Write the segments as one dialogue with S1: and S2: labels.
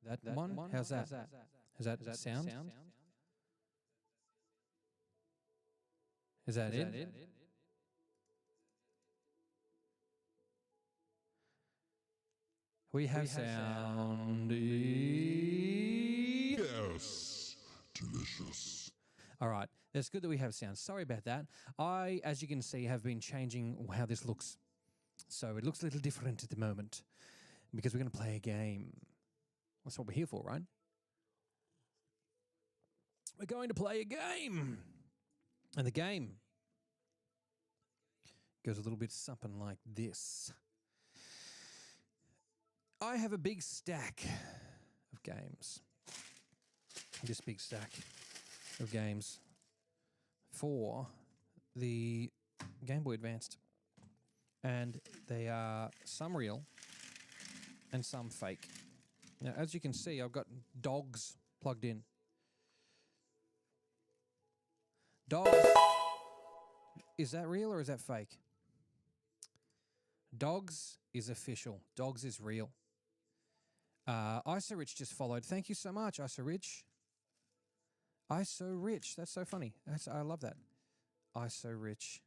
S1: That one? How's that? Is that sound? Is that it? We have sound.
S2: Yes. Delicious.
S1: All right. It's good that we have sound. Sorry about that. I, as you can see, have been changing how this looks. So it looks a little different at the moment because we're going to play a game. That's what we're here for, right? We're going to play a game. And the game goes a little bit something like this. I have a big stack of games. This big stack of games for the Game Boy Advanced. And they are some real and some fake. Now, as you can see, I've got dogs plugged in. Dogs. Is that real or is that fake? Dogs is official. Dogs is real. ISO Rich just followed. Thank you so much, ISO Rich. ISO Rich. That's so funny. I love that. ISO Rich.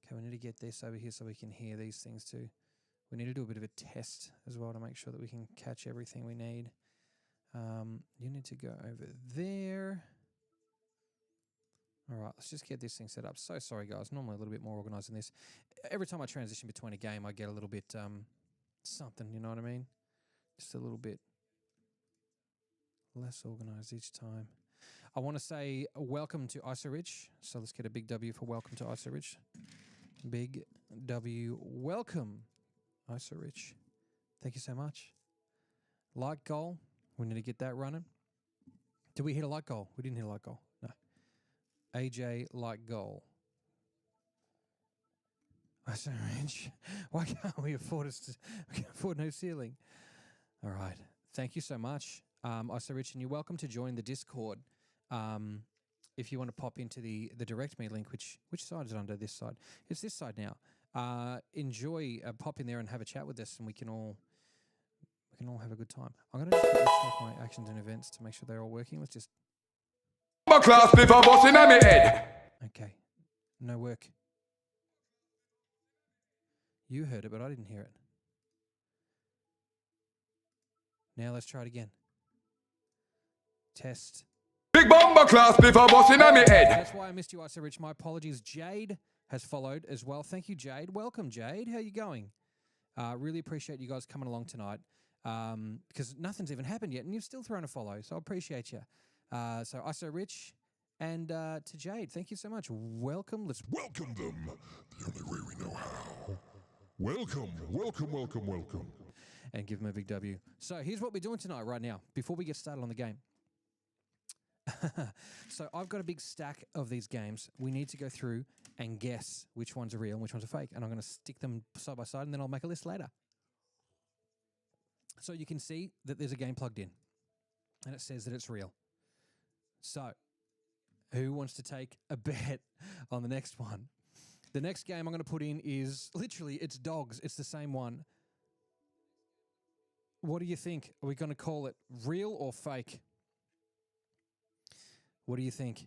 S1: Okay, we need to get this over here so we can hear these things too. We need to do a bit of a test as well to make sure that we can catch everything we need. You need to go over there. All right, let's just get this thing set up. So sorry, guys. Normally a little bit more organized than this. Every time I transition between a game, I get a little bit something, you know what I mean? Just a little bit less organized each time. I want to say welcome to ISO Rich. So let's get a big W for welcome to ISO Rich. Big W, welcome, ISO Rich. Thank you so much. Light goal, we need to get that running. Did we hit a light goal? We didn't hit a light goal. No. AJ light goal. ISO Rich, why can't we afford we can't afford no ceiling? All right. Thank you so much, ISO Rich, and you're welcome to join the Discord. If you want to pop into the direct me link, which side is it under? This side. It's this side now. Enjoy, pop in there and have a chat with us, and we can all have a good time. I'm going to just quickly check my actions and events to make sure they're all working. Let's just.
S3: My class before busting at me head.
S1: Okay. No work. You heard it, but I didn't hear it. Now let's try it again. Test.
S3: Big bomber class before busting at me head.
S1: That's why I missed you, ISO Rich. My apologies. Jade has followed as well. Thank you, Jade. Welcome, Jade. How you going? Really appreciate you guys coming along tonight because nothing's even happened yet, and you've still thrown a follow, so I appreciate you. So ISO Rich and to Jade, thank you so much. Welcome. Let's
S2: Welcome them the only way we know how. Welcome, welcome, welcome, welcome.
S1: and give them a big W. So here's what we're doing tonight, right now, before we get started on the game. So I've got a big stack of these games. We need to go through and guess which ones are real and which ones are fake. And I'm going to stick them side by side, and then I'll make a list later. So you can see that there's a game plugged in, and it says that it's real. So who wants to take a bet on the next one? The next game I'm going to put in is literally, it's dogs. It's the same one. What do you think? Are we going to call it real or fake? What do you think?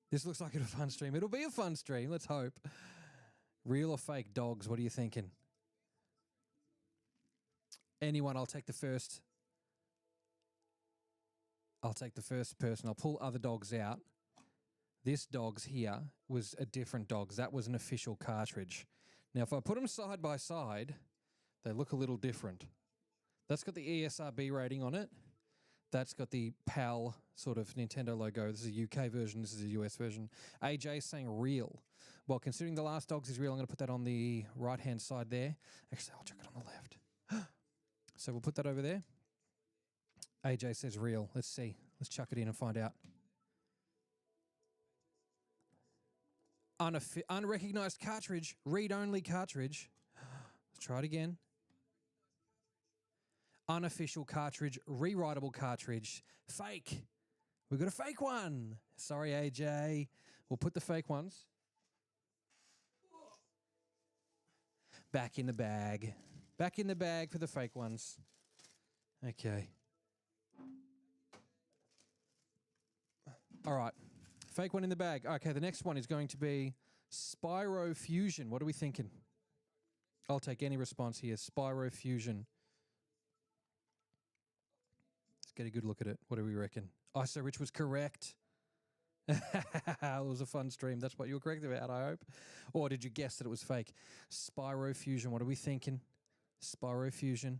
S1: This looks like a fun stream. It'll be a fun stream, let's hope. Real or fake dogs, what are you thinking? Anyone, I'll take the first. I'll take the first person. I'll pull other dogs out. This dog's here was a different dog's. That was an official cartridge. Now, if I put them side by side, they look a little different. That's got the ESRB rating on it. That's got the PAL sort of Nintendo logo. This is a UK version. This is a US version. AJ saying real. Well, considering the last dogs is real, I'm going to put that on the right-hand side there. Actually, I'll check it on the left. So we'll put that over there. AJ says real. Let's see. Let's chuck it in and find out. Unrecognized cartridge. Read-only cartridge. Let's try it again. Unofficial cartridge, rewritable cartridge, fake. We've got a fake one. Sorry, AJ. We'll put the fake ones back in the bag. Back in the bag for the fake ones. Okay. All right. Fake one in the bag. Okay, the next one is going to be Spyro Fusion. What are we thinking? I'll take any response here. Spyro Fusion. Let's get a good look at it. What do we reckon? ISO Rich was correct. It was a fun stream. That's what you were correct about, I hope. Or did you guess that it was fake? Spyro Fusion. What are we thinking? Spyro Fusion.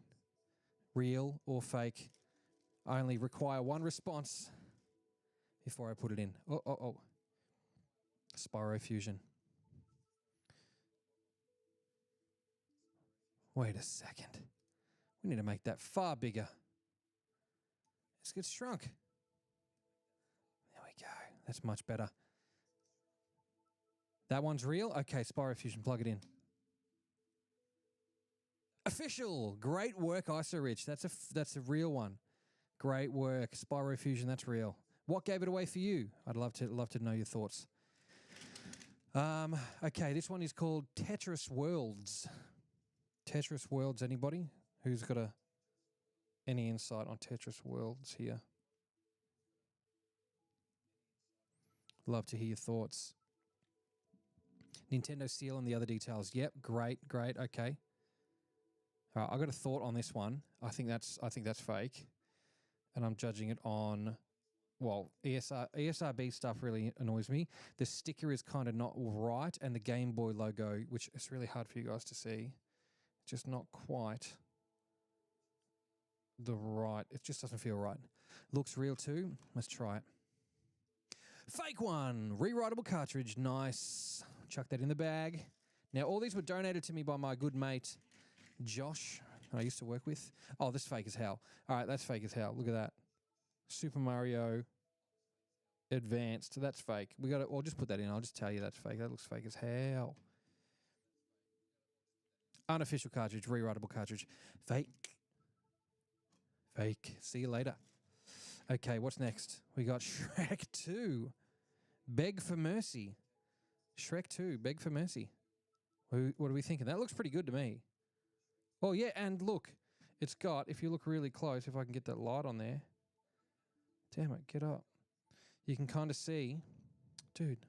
S1: Real or fake? I only require one response before I put it in. Oh. Spyro Fusion. Wait a second. We need to make that far bigger. Let's get shrunk. There we go. That's much better. That one's real? Okay, Spyro Fusion, plug it in. Official. Great work, ISO Rich. That's a real one. Great work. Spyro Fusion, that's real. What gave it away for you? I'd love to know your thoughts. Okay, this one is called Tetris Worlds. Tetris Worlds, anybody? Who's got any insight on Tetris Worlds here? Love to hear your thoughts. Nintendo seal and the other details. Yep, great, okay. All right, I got a thought on this one. I think that's fake, and I'm judging it on, well, ESRB stuff really annoys me. The sticker is kind of not right, and the Game Boy logo, which is really hard for you guys to see, just not quite the right. It just doesn't feel right. Looks real too. Let's try it. Fake one. Rewritable cartridge. Nice. Chuck that in the bag. Now, all these were donated to me by my good mate, Josh, who I used to work with. Oh, this is fake as hell. All right, that's fake as hell. Look at that. Super Mario Advanced. That's fake. I'll just put that in. I'll just tell you that's fake. That looks fake as hell. Unofficial cartridge. Rewritable cartridge. Fake. See you later. Okay, what's next? We got Shrek 2. Beg for Mercy. Shrek 2. Beg for Mercy. What are we thinking? That looks pretty good to me. Oh, yeah, and look. It's got, if you look really close, if I can get that light on there. Damn it, get up. You can kind of see. Dude,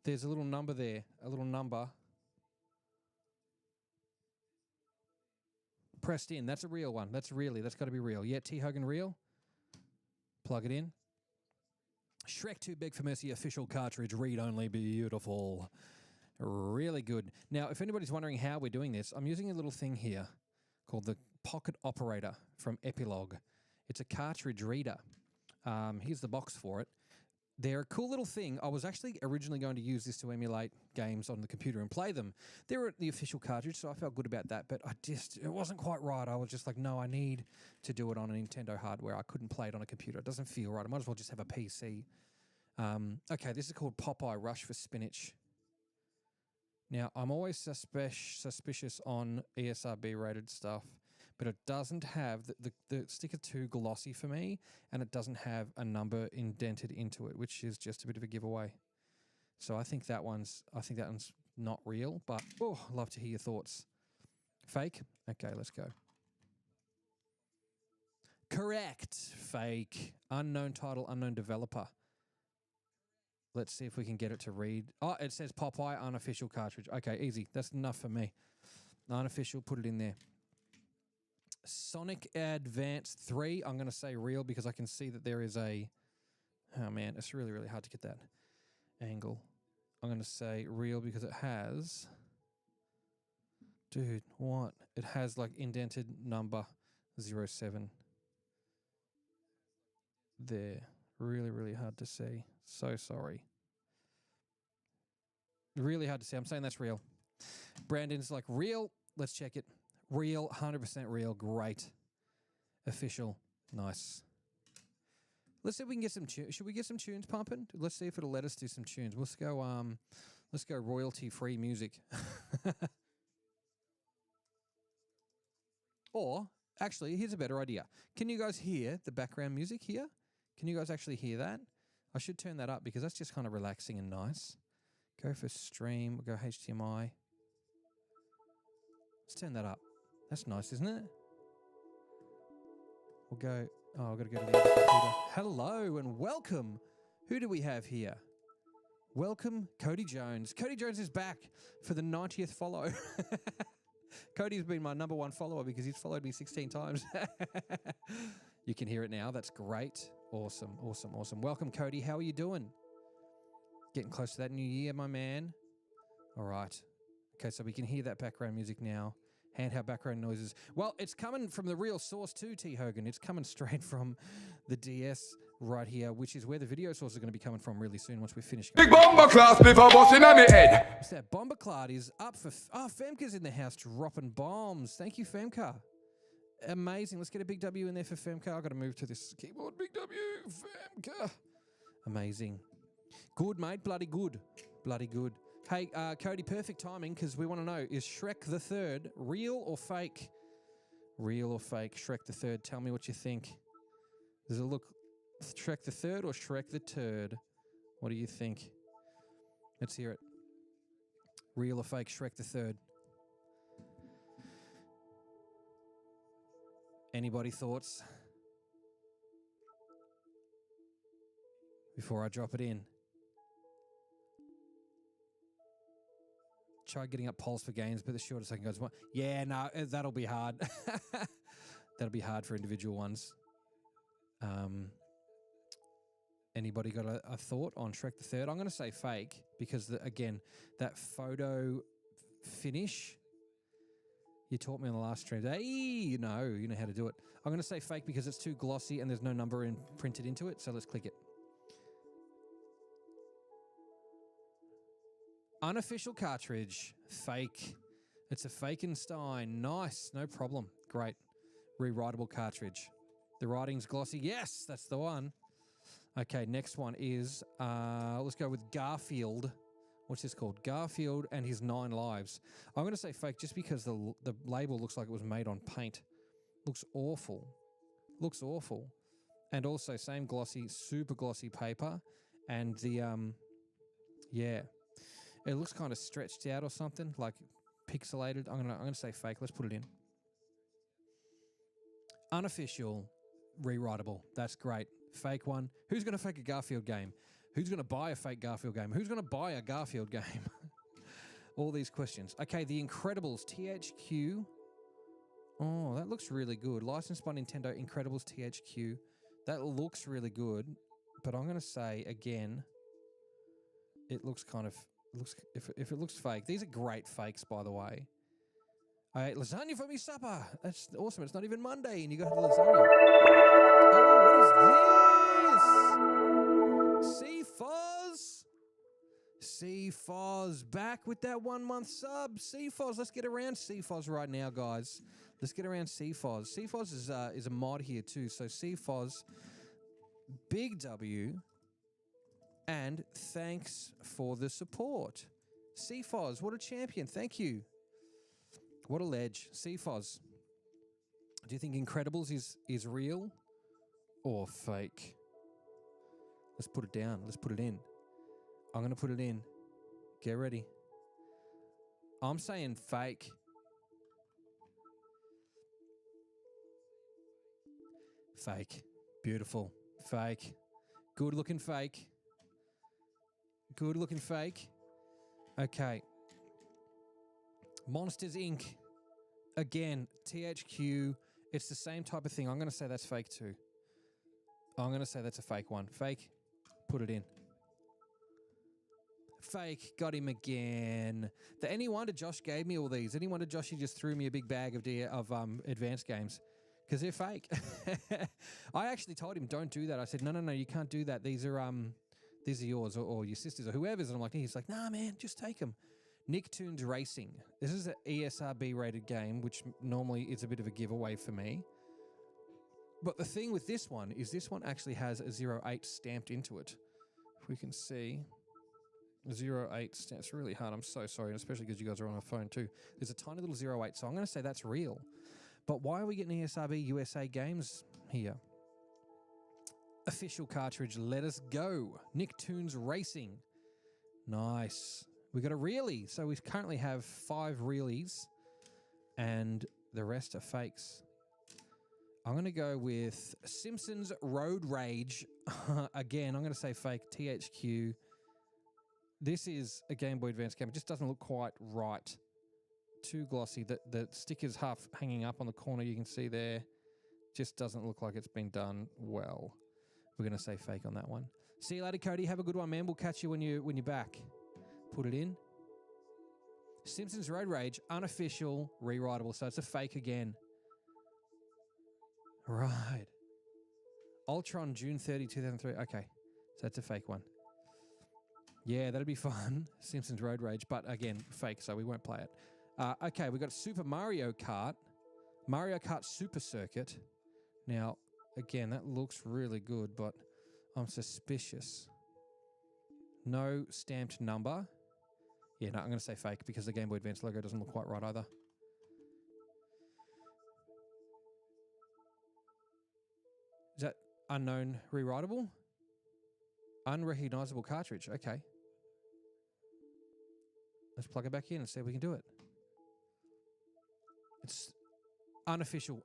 S1: there's a little number there. A little number. Pressed in. That's a real one. That's got to be real. Yeah, T. Hogan real. Plug it in. Shrek 2 Beg for Mercy official cartridge. Read only. Beautiful. Really good. Now, if anybody's wondering how we're doing this, I'm using a little thing here called the Pocket Operator from Epilogue. It's a cartridge reader. Here's the box for it. They're a cool little thing. I was actually originally going to use this to emulate games on the computer and play them. They were the official cartridge, so I felt good about that, but it wasn't quite right. I was just like, no, I need to do it on a Nintendo hardware. I couldn't play it on a computer. It doesn't feel right. I might as well just have a PC. Okay, this is called Popeye Rush for Spinach. Now, I'm always suspicious on ESRB-rated stuff, but it doesn't have, the sticker too glossy for me, and it doesn't have a number indented into it, which is just a bit of a giveaway. So I think that one's not real, but I'd love to hear your thoughts. Fake? Okay, let's go. Correct. Fake. Unknown title, unknown developer. Let's see if we can get it to read. Oh, it says Popeye unofficial cartridge. Okay, easy. That's enough for me. Unofficial, put it in there. Sonic Advance 3, I'm going to say real because I can see that there is a... Oh, man, it's really, really hard to get that angle. I'm going to say real because it has... Dude, what? It has, like, indented number 07. There. Really, really hard to see. So sorry. Really hard to see. I'm saying that's real. Brandon's like, real? Let's check it. Real, 100% real. Great. Official. Nice. Let's see if we can get some tunes. Should we get some tunes pumping? Let's see if it'll let us do some tunes. Let's go royalty-free music. Or, actually, here's a better idea. Can you guys hear the background music here? Can you guys actually hear that? I should turn that up because that's just kind of relaxing and nice. Go for stream. We'll go HDMI. Let's turn that up. That's nice, isn't it? We'll go... Oh, I've got to go to the other computer. Hello and welcome. Who do we have here? Welcome, Cody Jones. Cody Jones is back for the 90th follow. Cody's been my number one follower because he's followed me 16 times. You can hear it now. That's great. Awesome, awesome, awesome. Welcome, Cody. How are you doing? Getting close to that new year, my man. All right. Okay, so we can hear that background music now. Handheld background noises. Well, it's coming from the real source too, T. Hogan. It's coming straight from the DS right here, which is where the video source is going to be coming from really soon once we finish.
S3: Big bomber class before busting on me head.
S1: What's that? Bomberclad is up for... Femka's in the house dropping bombs. Thank you, Femka. Amazing. Let's get a big W in there for Femka. I've got to move to this keyboard. Big W, Femka. Amazing. Good, mate. Bloody good. Bloody good. Hey, Cody, perfect timing because we want to know, is Shrek the Third real or fake? Real or fake? Shrek the Third. Tell me what you think. Does it look Shrek the Third or Shrek the Turd? What do you think? Let's hear it. Real or fake Shrek the Third? Anybody thoughts? Before I drop it in. Try getting up polls for games, but the shortest I can go is one. Yeah, no, that'll be hard. That'll be hard for individual ones. Anybody got a thought on Shrek the Third? I'm going to say fake because, again, that photo finish, you taught me on the last stream. Hey, you know how to do it. I'm going to say fake because it's too glossy and there's no number printed into it, so let's click it. Unofficial cartridge, fake. It's a Fakenstein. Nice, no problem. Great. Rewritable cartridge. The writing's glossy. Yes, that's the one. Okay, next one is, let's go with Garfield. What's this called? Garfield and His 9 Lives. I'm going to say fake just because the label looks like it was made on paint. Looks awful. Looks awful. And also same glossy, super glossy paper. And the, yeah. It looks kind of stretched out or something, like pixelated. I'm gonna say fake. Let's put it in. Unofficial, rewritable. That's great. Fake one. Who's gonna fake a Garfield game? Who's gonna buy a fake Garfield game? Who's gonna buy a Garfield game? All these questions. Okay, The Incredibles THQ. Oh, that looks really good. Licensed by Nintendo. Incredibles THQ. That looks really good, but I'm gonna say again, it looks kind of. If it looks fake, these are great fakes, by the way. I ate lasagna for me supper. That's awesome. It's not even Monday, and you got the lasagna. Oh, what is this? C-Foz. C-Foz back with that 1 month sub. C-Foz, let's get around C-Foz right now, guys. Let's get around C-Foz. C-Foz is a mod here too. So C-Foz, big W. And thanks for the support. C-Foz, what a champion. Thank you. What a ledge. C-Foz. Do you think Incredibles is real or fake? Let's put it down. Let's put it in. I'm going to put it in. Get ready. I'm saying fake. Fake. Beautiful. Fake. Good looking fake. Good looking fake. Okay. Monsters Inc. Again, THQ. It's the same type of thing. I'm going to say that's fake too. I'm going to say that's a fake one. Fake. Put it in. Fake. Got him again. Any wonder Josh gave me all these? Any wonder Joshy just threw me a big bag of advanced games? Because they're fake. I actually told him, don't do that. I said, no, you can't do that. These are yours or your sister's or whoever's. And I'm like, he's like, nah, man, just take them. Nicktoons Racing. This is an ESRB rated game, which normally is a bit of a giveaway for me. But the thing with this one is this one actually has a 08 stamped into it. If we can see, 08 stamped. It's really hard. I'm so sorry, especially because you guys are on a phone too. There's a tiny little 08, so I'm going to say that's real. But why are we getting ESRB USA games here? Official cartridge, let us go. Nicktoons Racing. Nice. We got a Reelie. So we currently have 5 Reelies and the rest are fakes. I'm going to go with Simpsons Road Rage. Again, I'm going to say fake. THQ. This is a Game Boy Advance game. It just doesn't look quite right. Too glossy. The sticker's half hanging up on the corner. You can see there. Just doesn't look like it's been done well. We're going to say fake on that one. See you later, Cody. Have a good one, man. We'll catch you when you're back. Put it in. Simpsons Road Rage, unofficial, rewritable. So it's a fake again. Right. Ultron, June 30, 2003. Okay. So that's a fake one. Yeah, that'd be fun. Simpsons Road Rage, but again, fake, so we won't play it. Okay, we've got Super Mario Kart. Mario Kart Super Circuit. Now, again, that looks really good, but I'm suspicious. No stamped number. Yeah, no, I'm going to say fake because the Game Boy Advance logo doesn't look quite right either. Is that unknown rewritable? Unrecognizable cartridge. Okay. Let's plug it back in and see if we can do it. It's unofficial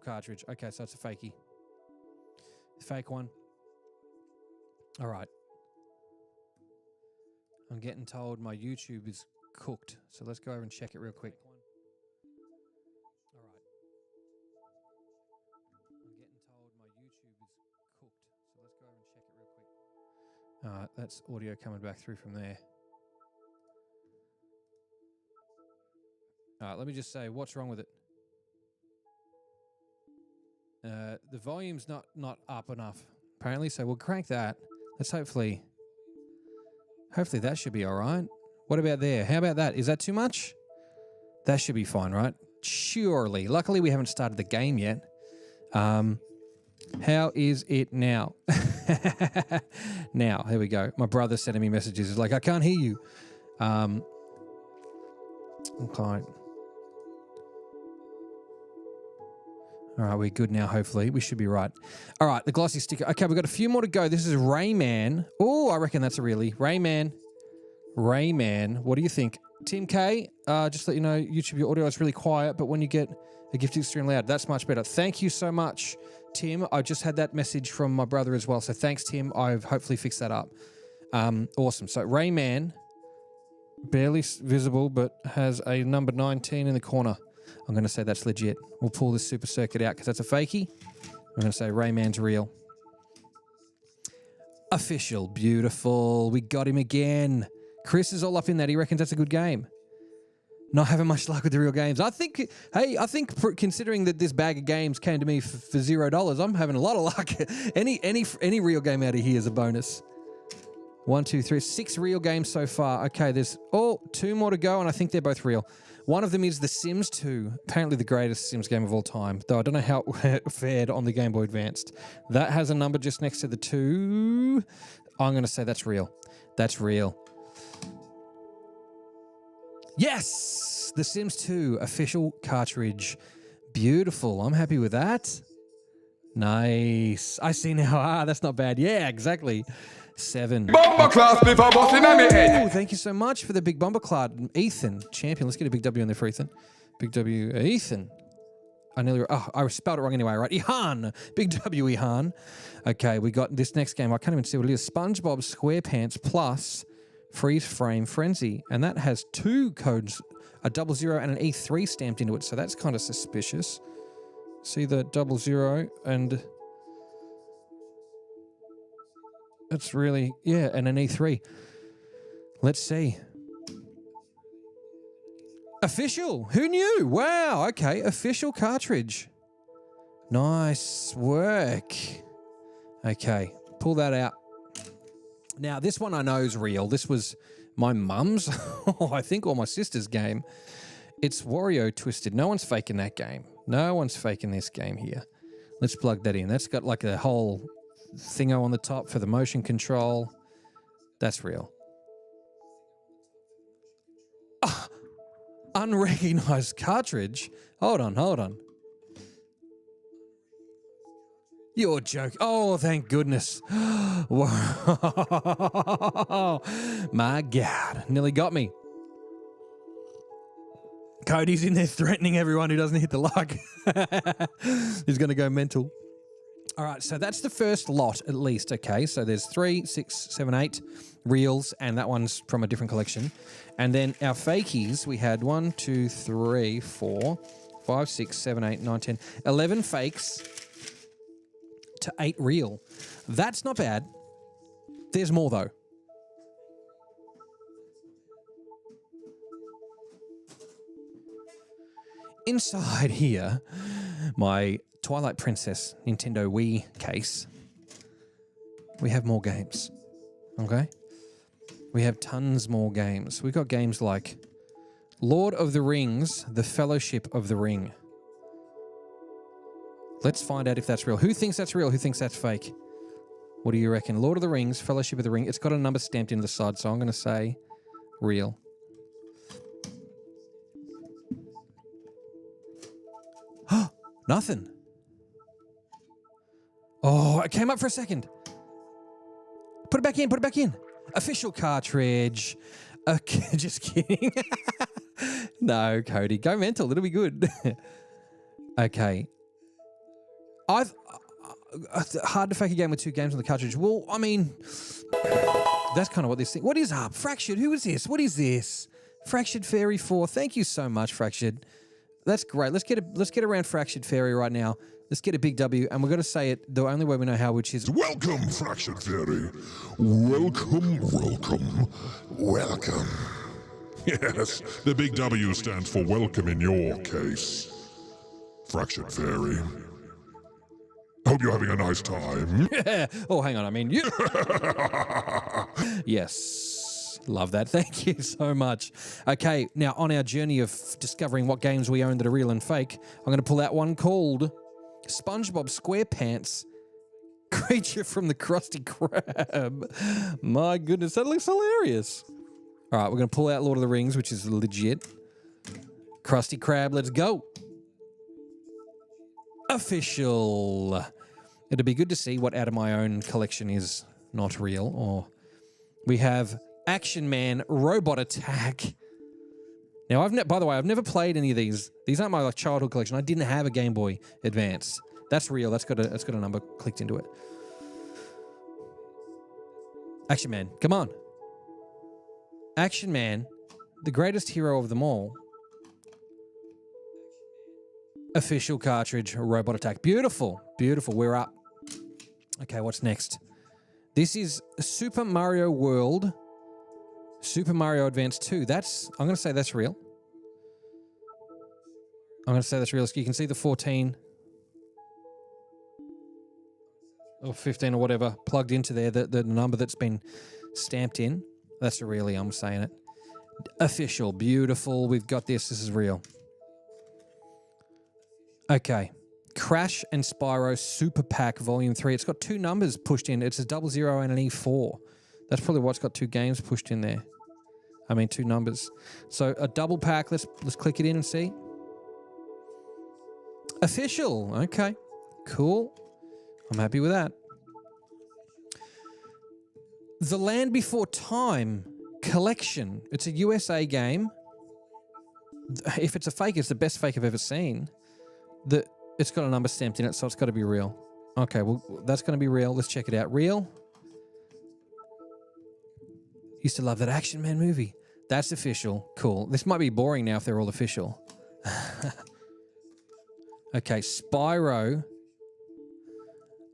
S1: cartridge. Okay, so it's a fakey. Fake one. All right. I'm getting told my YouTube is cooked, so let's go over and check it real quick. All right. I'm getting told my YouTube is cooked, so let's go over and check it real quick. That's audio coming back through from there. All right, let me just say, what's wrong with it? The volume's not up enough, apparently, so we'll crank that. Let's hopefully that should be all right. What about there? How about that? Is that too much? That should be fine, right? Surely. Luckily, we haven't started the game yet. How is it now? Now, here we go. My brother's sending me messages. He's like, I can't hear you. Okay. All right, we're good now, hopefully. We should be right. All right, the glossy sticker. Okay, we've got a few more to go. This is Rayman. Oh, I reckon that's a really. Rayman. What do you think? Tim K, just let you know, YouTube, your audio is really quiet, but when you get a gift, it's extremely loud. That's much better. Thank you so much, Tim. I just had that message from my brother as well, so thanks, Tim. I've hopefully fixed that up. Awesome. So Rayman, barely visible, but has a number 19 in the corner. I'm going to say that's legit. We'll pull this Super Circuit out because that's a fakie. I'm going to say Rayman's real. Official. Beautiful. We got him again. Chris is all up in that. He reckons that's a good game. Not having much luck with the real games. I think considering that this bag of games came to me for $0, I'm having a lot of luck. Any real game out of here is a bonus. 1, 2, 3, 6 real games so far. Okay, there's 2 more to go, and I think they're both real. One of them is The Sims 2, apparently the greatest Sims game of all time, though I don't know how it fared on the Game Boy Advanced. That has a number just next to the 2. I'm going to say that's real. That's real. Yes! The Sims 2 official cartridge. Beautiful. I'm happy with that. Nice. I see now. That's not bad. Yeah, exactly. 7.
S3: Bomber class before busting on me head.
S1: Thank you so much for the big bomber cloud. Ethan, champion. Let's get a big W in there for Ethan. Big W, Ethan. I spelled it wrong anyway, right? Ihan. Big W, Ihan. Okay, we got this next game. I can't even see what it is. SpongeBob SquarePants plus Freeze Frame Frenzy. And that has 2 codes, a 00 and an E3 stamped into it. So that's kind of suspicious. See the 00 and... That's really, yeah, and an E3. Let's see. Official. Who knew? Wow. Okay. Official cartridge. Nice work. Okay. Pull that out. Now, this one I know is real. This was my mum's, I think, or my sister's game. It's Wario Twisted. No one's faking that game. No one's faking this game here. Let's plug that in. That's got like a whole... thingo on the top for the motion control. That's real. Unrecognized cartridge? Hold on. You're joking. Oh, thank goodness. Whoa. My God. Nearly got me. Cody's in there threatening everyone who doesn't hit the luck. He's going to go mental. All right, so that's the first lot at least, okay? So there's 3, 6, 7, 8 reels, and that one's from a different collection. And then our fakies, we had 1, 2, 3, 4, 5, 6, 7, 8, 9, 10, 11 fakes to 8 real. That's not bad. There's more, though. Inside here, my Twilight Princess Nintendo Wii case, we have more games, okay? We have tons more games. We've got games like Lord of the Rings, The Fellowship of the Ring. Let's find out if that's real. Who thinks that's real? Who thinks that's fake? What do you reckon? Lord of the Rings, Fellowship of the Ring. It's got a number stamped into the side, so I'm going to say real. Nothing. Oh, it came up for a second. Put it back in, put it back in. Official cartridge. Okay, just kidding. No, Cody, go mental. It'll be good. Okay. Hard to fake a game with 2 games on the cartridge. Well, I mean, that's kind of what this thing. What is up? Fractured. Who is this? What is this? Fractured Fairy 4. Thank you so much, Fractured. That's great. Let's get around Fractured Fairy right now. Let's get a big W, and we're going to say it the only way we know how, which is...
S2: Welcome, Fractured Fairy. Welcome, welcome, welcome. Yes, the big W stands for welcome in your case. Fractured Fairy. Hope you're having a nice time.
S1: Oh, hang on. I mean, you... Yes. Love that. Thank you so much. Okay, now on our journey of discovering what games we own that are real and fake, I'm going to pull out one called SpongeBob SquarePants, Creature from the Krusty Krab. My goodness, that looks hilarious. All right, we're going to pull out Lord of the Rings, which is legit. Krusty Krab, let's go. Official. It'd be good to see what out of my own collection is not real. Or we have Action Man Robot Attack. Now, by the way, I've never played any of these. These aren't my childhood collection. I didn't have a Game Boy Advance. That's real. That's got a number clicked into it. Action Man, come on. Action Man, the greatest hero of them all. Official cartridge, Robot Attack. Beautiful, beautiful. We're up. Okay, what's next? This is Super Mario World, Super Mario Advance 2. I'm going to say that's real. I'm going to say that's real. You can see the 14 or 15 or whatever plugged into there, the number that's been stamped in. That's really, I'm saying it. Official, beautiful. We've got this. This is real. Okay. Crash and Spyro Super Pack Volume 3. It's got 2 numbers pushed in. It's a 00 and an E4. That's probably what's got 2 games pushed in there. I mean, 2 numbers. So a double pack. Let's click it in and see. Official. Okay. Cool. I'm happy with that. The Land Before Time Collection. It's a USA game. If it's a fake, it's the best fake I've ever seen. It's got a number stamped in it, so it's got to be real. Okay, well, that's going to be real. Let's check it out. Real. Used to love that Action Man movie. That's official. Cool. This might be boring now if they're all official. Okay, Spyro.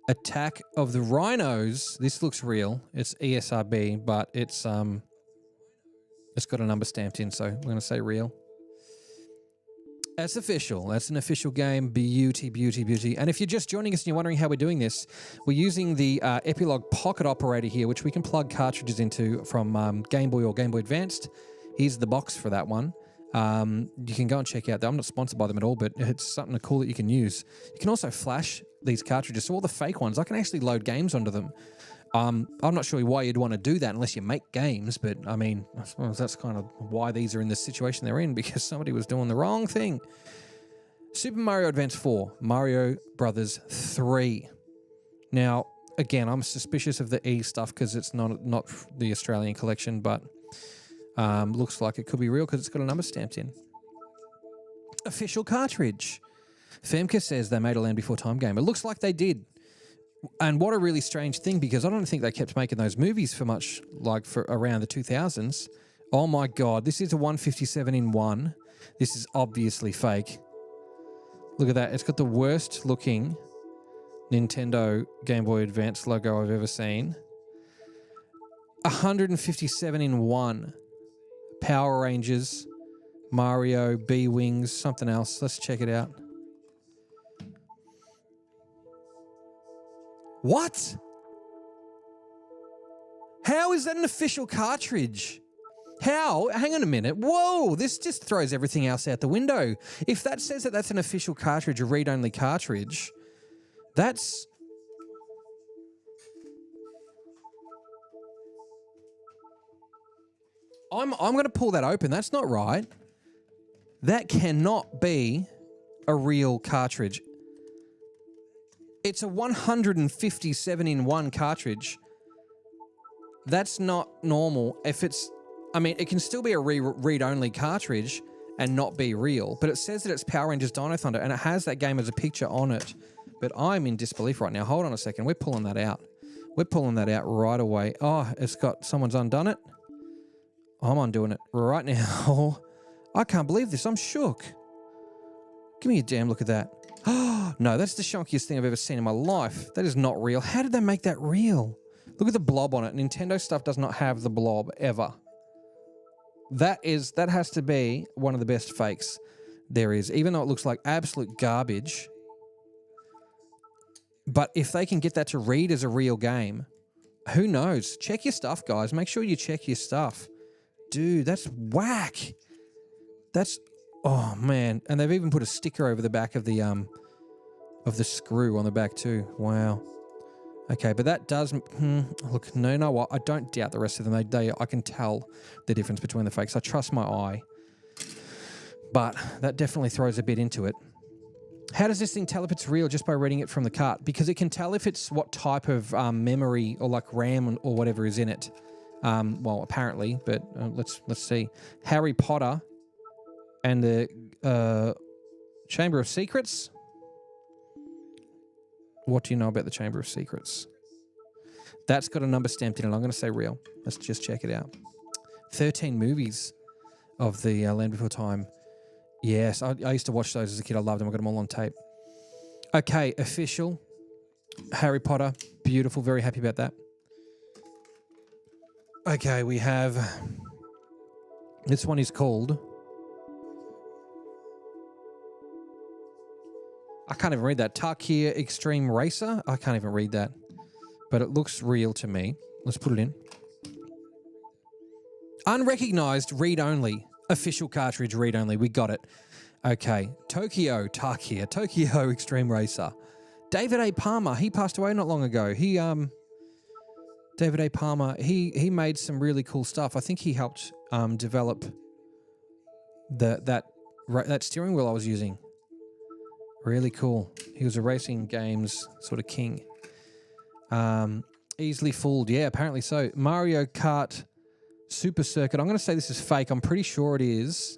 S1: Attack of the Rhinos. This looks real. It's ESRB, but it's got a number stamped in, so we're going to say real. That's official. That's an official game. Beauty, beauty, beauty. And if you're just joining us and you're wondering how we're doing this, we're using the Epilogue Pocket Operator here, which we can plug cartridges into from Game Boy or Game Boy Advanced. Here's the box for that one. You can go and check out that. I'm not sponsored by them at all, but it's something cool that you can use. You can also flash these cartridges. So all the fake ones, I can actually load games onto them. I'm not sure why you'd want to do that unless you make games, but I mean, I suppose that's kind of why these are in the situation they're in, because somebody was doing the wrong thing. Super Mario Advance 4, Mario Brothers 3. Now, again, I'm suspicious of the E stuff because it's not the Australian collection, but looks like it could be real because it's got a number stamped in. Official cartridge. Femke says they made a Land Before Time game. It looks like they did. And what a really strange thing, because I don't think they kept making those movies for much, like for around the 2000s. Oh my God, this is a 157 in 1. This is obviously fake. Look at that. It's got the worst looking Nintendo Game Boy Advance logo I've ever seen. 157 in 1. Power Rangers, Mario, B-Wings, something else. Let's check it out. What? How is that an official cartridge? How? Hang on a minute. Whoa, this just throws everything else out the window. If that says that that's an official cartridge, a read-only cartridge, that's... I'm going to pull that open. That's not right. That cannot be a real cartridge. It's a 157 in 1 cartridge. That's not normal. If it's, I mean, it can still be a read-only cartridge and not be real, but it says that it's Power Rangers Dino Thunder and it has that game as a picture on it. But I'm in disbelief right now. Hold on a second. We're pulling that out. We're pulling that out right away. Oh, it's got, someone's undone it. I'm undoing it right now. I can't believe this. I'm shook. Give me a damn look at that. Oh, no, that's the shonkiest thing I've ever seen in my life. That is not real. How did they make that real? Look at the blob on it. Nintendo stuff does not have the blob ever. That has to be one of the best fakes there is, even though it looks like absolute garbage. But if they can get that to read as a real game, who knows? Check your stuff, guys. Make sure you check your stuff. Dude, that's whack. That's, oh man. And they've even put a sticker over the back of the screw on the back too. Wow. Okay, but that does, look, no, you know what? I don't doubt the rest of them. I can tell the difference between the fakes. I trust my eye. But that definitely throws a bit into it. How does this thing tell if it's real? Just by reading it from the cart? Because it can tell if it's what type of memory or like RAM or whatever is in it. Well, apparently, but let's see. Harry Potter and the Chamber of Secrets. What do you know about the Chamber of Secrets? That's got a number stamped in it. I'm going to say real. Let's just check it out. 13 movies of the Land Before Time. Yes, I used to watch those as a kid. I loved them. I got them all on tape. Okay, official. Harry Potter. Beautiful. Very happy about that. Okay, we have... This one is called... I can't even read that. Tarkia Extreme Racer? I can't even read that. But it looks real to me. Let's put it in. Unrecognized read-only. Official cartridge read-only. We got it. Okay. Tarkia. Tokyo Extreme Racer. David A. Palmer. He passed away not long ago. David A. Palmer, he made some really cool stuff. I think he helped develop that steering wheel I was using. Really cool. He was a racing games sort of king. Easily fooled. Yeah, apparently so. Mario Kart Super Circuit. I'm going to say this is fake. I'm pretty sure it is.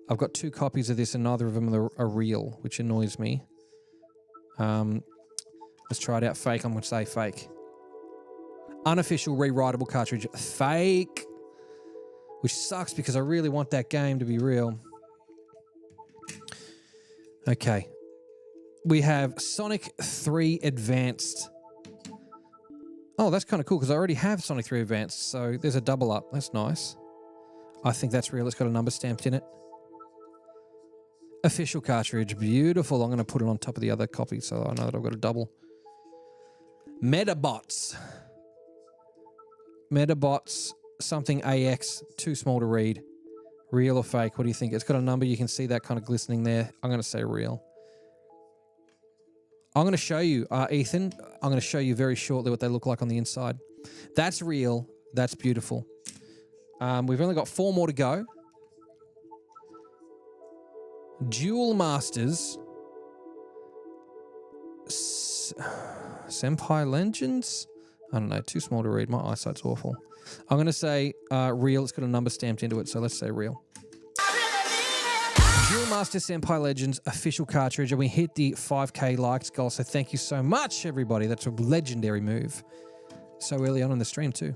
S1: I've got 2 copies of this and neither of them are real, which annoys me. Let's try it out. Fake. I'm going to say fake. Unofficial rewritable cartridge. Fake. Which sucks because I really want that game to be real. Okay. We have Sonic 3 Advanced. Oh, that's kind of cool because I already have Sonic 3 Advanced, so there's a double up. That's nice. I think that's real. It's got a number stamped in it. Official cartridge. Beautiful. I'm going to put it on top of the other copy so I know that I've got a double. Metabots. Metabots, something AX, too small to read. Real or fake? What do you think? It's got a number. You can see that kind of glistening there. I'm going to say real. I'm going to show you, Ethan, I'm going to show you very shortly what they look like on the inside. That's real. That's beautiful. We've only got 4 more to go. Duel Masters. Senpai Legends? I don't know, too small to read. My eyesight's awful. I'm going to say real. It's got a number stamped into it, so let's say real. Duel Master Senpai Legends official cartridge, and we hit the 5K likes goal. So thank you so much, everybody. That's a legendary move. So early on in the stream too.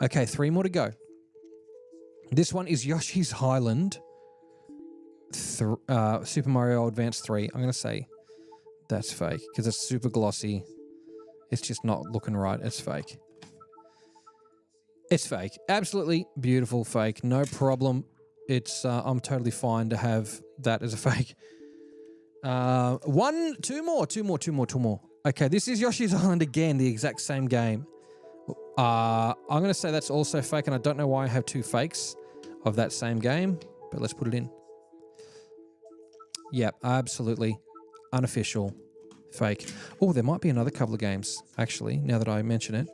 S1: Okay, 3 more to go. This one is Yoshi's Island, Super Mario Advance 3. I'm going to say that's fake because it's super glossy. It's just not looking right. It's fake. It's fake. Absolutely beautiful fake. No problem. It's I'm totally fine to have that as a fake. Two more. Okay, this is Yoshi's Island again, the exact same game. I'm going to say that's also fake, and I don't know why I have 2 fakes of that same game, but let's put it in. Yep, absolutely unofficial fake. Oh, there might be another couple of games, actually, now that I mention it.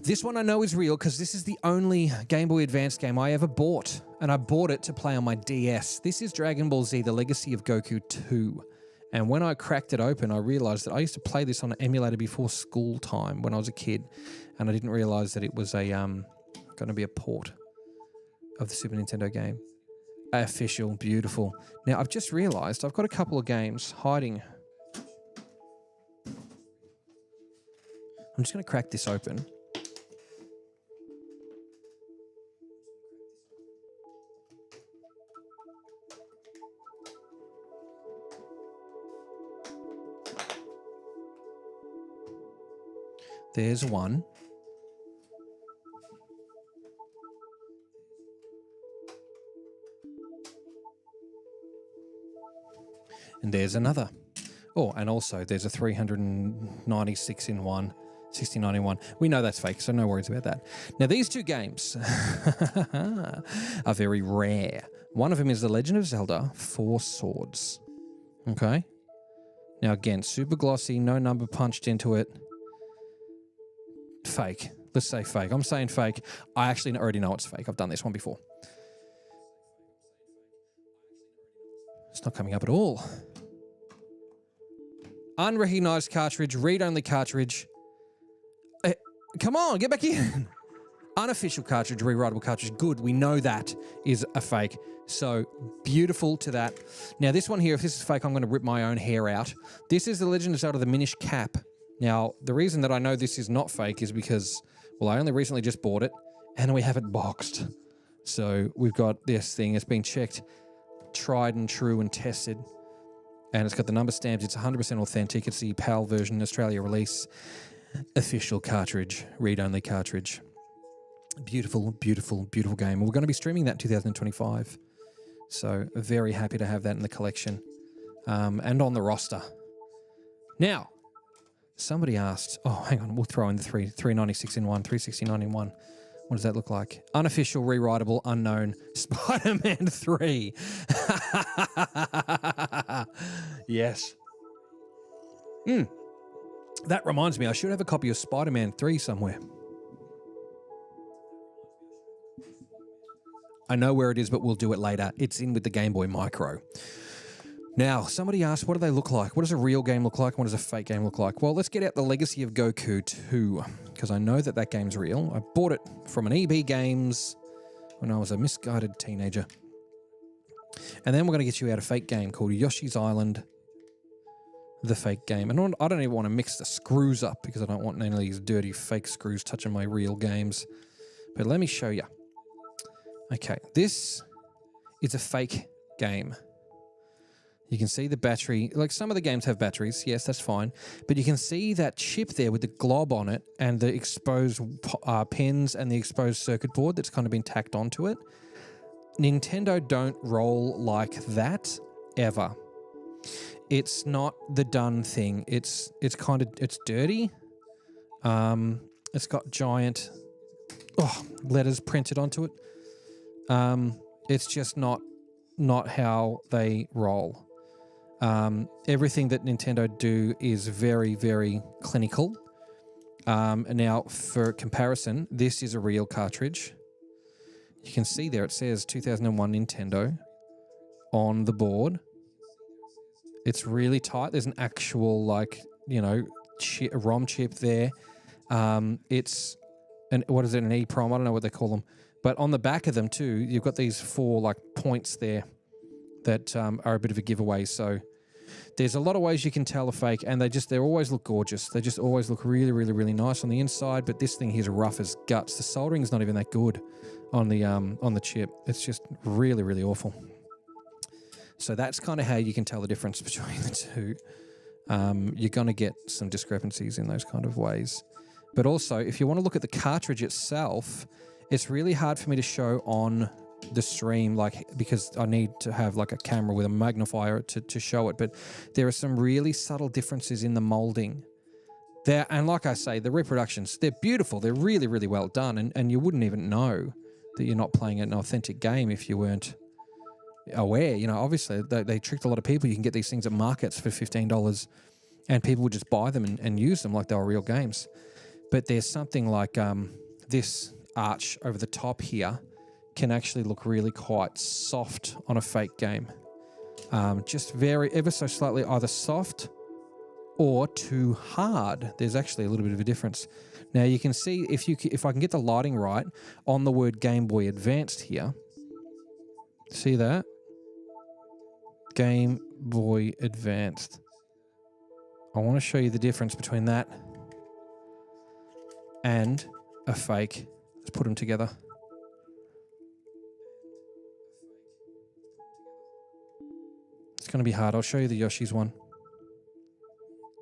S1: This one I know is real because this is the only Game Boy Advance game I ever bought, and I bought it to play on my DS. This is Dragon Ball Z, The Legacy of Goku 2. And when I cracked it open, I realized that I used to play this on an emulator before school time when I was a kid, and I didn't realize that it was a going to be a port of the Super Nintendo game. Official, beautiful. Now, I've just realized I've got a couple of games hiding. I'm just going to crack this open. There's one. And there's another. Oh, and also there's a 396 in one, 69 in one. We know that's fake, so no worries about that. Now, these 2 games are very rare. One of them is The Legend of Zelda 4 Swords. Okay? Now, again, super glossy, no number punched into it. Fake. Let's say fake. I'm saying fake. I actually already know it's fake. I've done this one before. It's not coming up at all. Unrecognized cartridge, read-only cartridge. Come on, get back in. Unofficial cartridge, rewritable cartridge. Good, we know that is a fake. So beautiful to that. Now this one here, if this is fake, I'm going to rip my own hair out. This is The Legend of Zelda: The Minish Cap. Now, the reason that I know this is not fake is because, well, I only recently just bought it, and we have it boxed. So we've got this thing. It's been checked, tried and true and tested. And it's got the number stamped. It's 100% authentic. It's the PAL version, Australia release. Official cartridge, read-only cartridge. Beautiful, beautiful, beautiful game. We're going to be streaming that in 2025. So very happy to have that in the collection and on the roster. Now, somebody asked, oh, hang on, we'll throw in the 396 in one, 369 in one. What does that look like? Unofficial, rewritable, unknown, Spider-Man 3. Yes. That reminds me, I should have a copy of Spider-Man 3 somewhere. I know where it is, but we'll do it later. It's in with the Game Boy Micro. Now, somebody asked, what do they look like? What does a real game look like? What does a fake game look like? Well, let's get out The Legacy of Goku 2, because I know that that game's real. I bought it from an EB Games when I was a misguided teenager. And then we're going to get you out a fake game called Yoshi's Island, the fake game. And I don't even want to mix the screws up because I don't want any of these dirty fake screws touching my real games. But let me show you. Okay, this is a fake game. You can see the battery. Like, some of the games have batteries. Yes, that's fine. But you can see that chip there with the glob on it and the exposed pins and the exposed circuit board that's kind of been tacked onto it. Nintendo don't roll like that ever. It's not the done thing. It's dirty. It's got giant letters printed onto it. It's just not how they roll. Everything that Nintendo do is very, very clinical. Now, for comparison, this is a real cartridge. You can see there, it says 2001 Nintendo on the board. It's really tight. There's an actual, ROM chip there. It's an EEPROM. I don't know what they call them. But on the back of them too, you've got these 4 like points there that are a bit of a giveaway. So there's a lot of ways you can tell a fake, and they always look gorgeous. They just always look really, really, really nice on the inside. But this thing here is rough as guts. The soldering is not even that good on the chip. It's just really, really awful. So that's kind of how you can tell the difference between the two. You're going to get some discrepancies in those kind of ways. But also, if you want to look at the cartridge itself, it's really hard for me to show on the stream, like, because I need to have like a camera with a magnifier to show it. But there are some really subtle differences in the molding there. And like I say, the reproductions, they're beautiful. They're really, really well done. And you wouldn't even know that you're not playing an authentic game if you weren't aware. You know, obviously they tricked a lot of people. You can get these things at markets for $15 and people would just buy them and use them like they were real games. But there's something like this arch over the top here can actually look really quite soft on a fake game. Just ever so slightly either soft or too hard. There's actually a little bit of a difference. Now you can see if I can get the lighting right on the word Game Boy Advanced here. See that? Game Boy Advanced. I want to show you the difference between that and a fake. Let's put them together. It's going to be hard. I'll show you the Yoshi's one.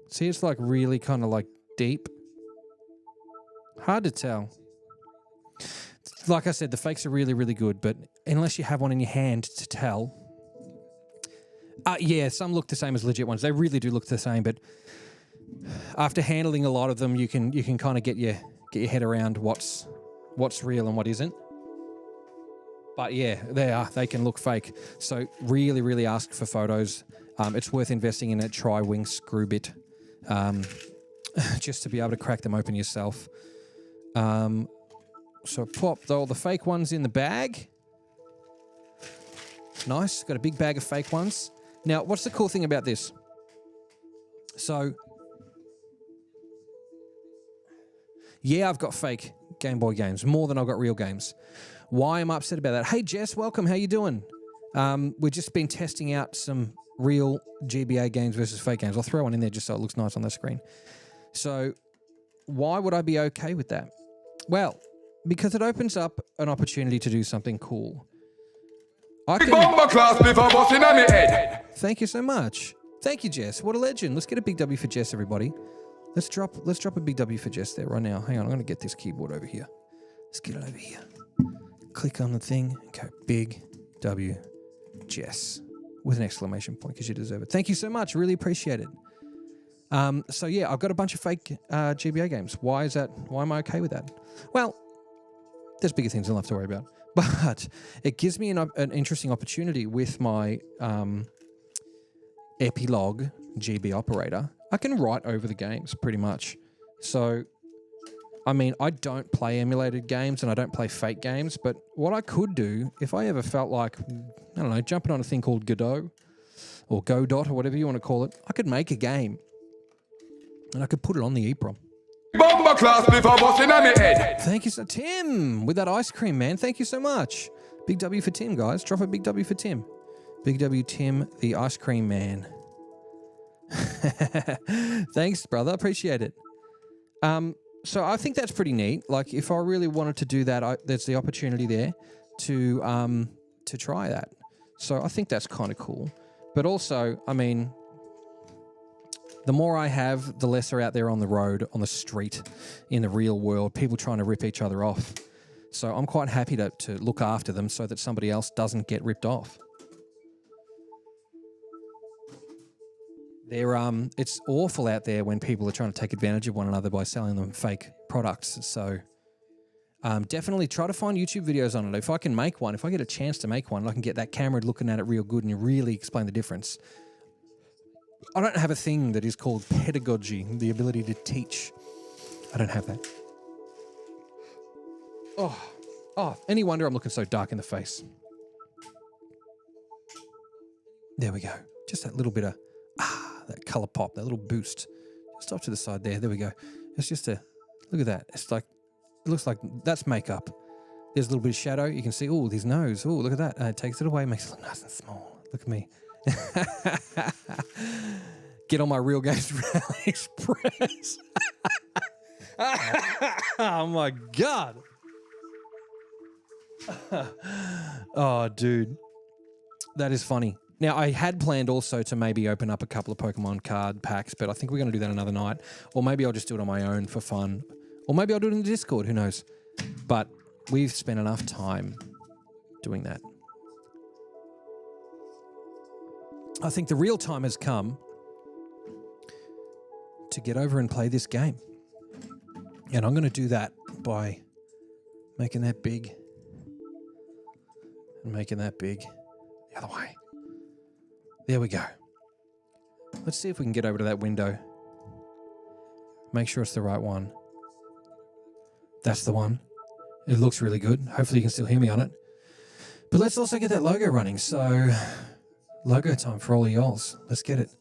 S1: See, it's like really kind of like deep. Hard to tell. Like I said, the fakes are really, really good, but unless you have one in your hand to tell. Yeah, some look the same as legit ones. They really do look the same, but after handling a lot of them, you can kind of get your head around what's real and what isn't. But yeah, they can look fake. So really, really ask for photos. It's worth investing in a tri-wing screw bit just to be able to crack them open yourself. So pop all the fake ones in the bag. Nice, got a big bag of fake ones. Now, what's the cool thing about this? So, yeah, I've got fake Game Boy games, more than I've got real games. Why am I upset about that? Hey, Jess, welcome. How you doing? We've just been testing out some real GBA games versus fake games. I'll throw one in there just so it looks nice on the screen. So, why would I be okay with that? Well, because it opens up an opportunity to do something cool.
S3: Bomber class before busting on me head.
S1: Thank you so much. Thank you, Jess. What a legend. Let's get a big W for Jess, everybody. Let's drop a big W for Jess there right now. Hang on, I'm going to get this keyboard over here. Let's get it over here. Click on the thing and go big W Jess with an exclamation point because you deserve it. Thank you so much. Really appreciate it. So yeah, I've got a bunch of fake GBA games. Why is that? Why am I okay with that? Well, there's bigger things I'll have to worry about. But it gives me an interesting opportunity with my Epilogue GB operator. I can write over the games pretty much. So, I mean, I don't play emulated games and I don't play fake games, but what I could do, if I ever felt like, I don't know, jumping on a thing called Godot or Godot or whatever you want to call it, I could make a game and I could put it on the EEPROM.
S3: Bomber class before busting on me head.
S1: Thank you so Tim with that ice cream, man. Thank you so much. Big W for Tim, guys. Drop a big W for Tim. Big W Tim, the ice cream man. Thanks, brother. Appreciate it. So I think that's pretty neat. Like if I really wanted to do that, there's the opportunity there to try that. So I think that's kind of cool. But also, I mean, the more I have, the less are out there on the road, on the street, in the real world, people trying to rip each other off. So I'm quite happy to look after them so that somebody else doesn't get ripped off. It's awful out there when people are trying to take advantage of one another by selling them fake products. So definitely try to find YouTube videos on it. If I can make one, if I get a chance to make one, I can get that camera looking at it real good and really explain the difference. I don't have a thing that is called pedagogy, the ability to teach. I don't have that. Oh, any wonder I'm looking so dark in the face. There we go. Just that little bit of, that color pop, that little boost. Just off to the side there. There we go. It's just look at that. It's like, it looks like that's makeup. There's a little bit of shadow. You can see, oh, his nose. Oh, look at that. It takes it away, makes it look nice and small. Look at me. Get on my Real Games Rally Express. Oh, my God. Oh, dude. That is funny. Now, I had planned also to maybe open up a couple of Pokemon card packs, but I think we're going to do that another night. Or maybe I'll just do it on my own for fun. Or maybe I'll do it in the Discord. Who knows? But we've spent enough time doing that. I think the real time has come to get over and play this game. And I'm going to do that by making that big and making that big the other way. There we go. Let's see if we can get over to that window. Make sure it's the right one. That's the one. It looks really good. Hopefully you can still hear me on it. But let's also get that logo running. So, logo time for all of y'alls. Let's get it.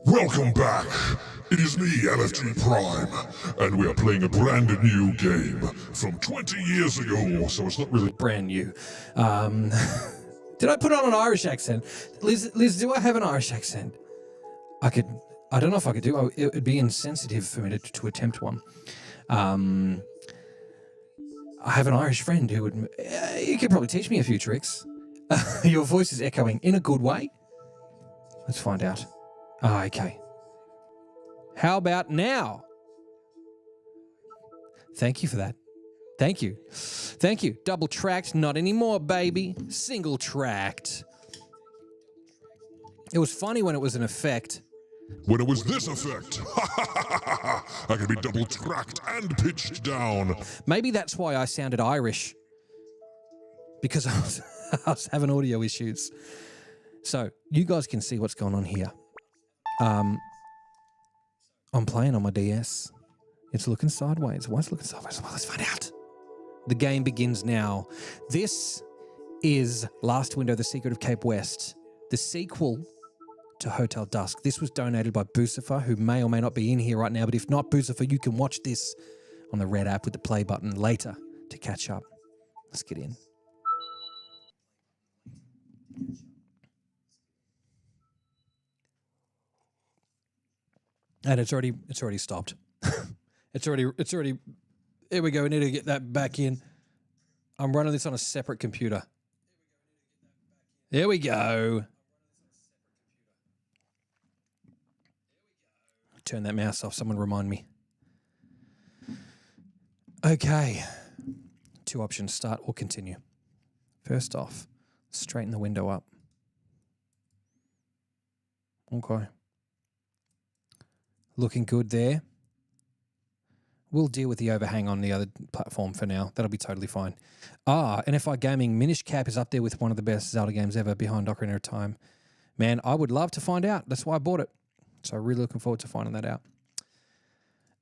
S2: Welcome back. It is me, LFG Prime, and we are playing a brand new game from 20 years ago, so it's not really
S1: Brand new. Did I put on an Irish accent? Liz, do I have an Irish accent? I don't know if I could do it. It would be insensitive for me to attempt one. I have an Irish friend who would... he could probably teach me a few tricks. Your voice is echoing in a good way. Let's find out. Ah, okay. How about now? Thank you for that. Thank you. Thank you. Double tracked, not anymore, baby. Single tracked. It was funny when it was an effect.
S2: When it was this effect, I could be double tracked and pitched down.
S1: Maybe that's why I sounded Irish. Because I was having audio issues. So, you guys can see what's going on here. I'm playing on my DS. It's looking sideways. Why is it looking sideways? Well, let's find out. The game begins now. This is Last Window, The Secret of Cape West, the sequel to Hotel Dusk. This was donated by Bucifer, who may or may not be in here right now, but if not, Bucifer, you can watch this on the red app with the play button later to catch up. Let's get in. And it's already stopped. It's already, here we go. We need to get that back in. I'm running this on a separate computer. There we go. Turn that mouse off. Someone remind me. Okay. Two options, start or continue. First off, straighten the window up. Okay. Looking good there. We'll deal with the overhang on the other platform for now. That'll be totally fine. NFI Gaming, Minish Cap is up there with one of the best Zelda games ever behind Ocarina of Time. Man, I would love to find out. That's why I bought it. So really looking forward to finding that out.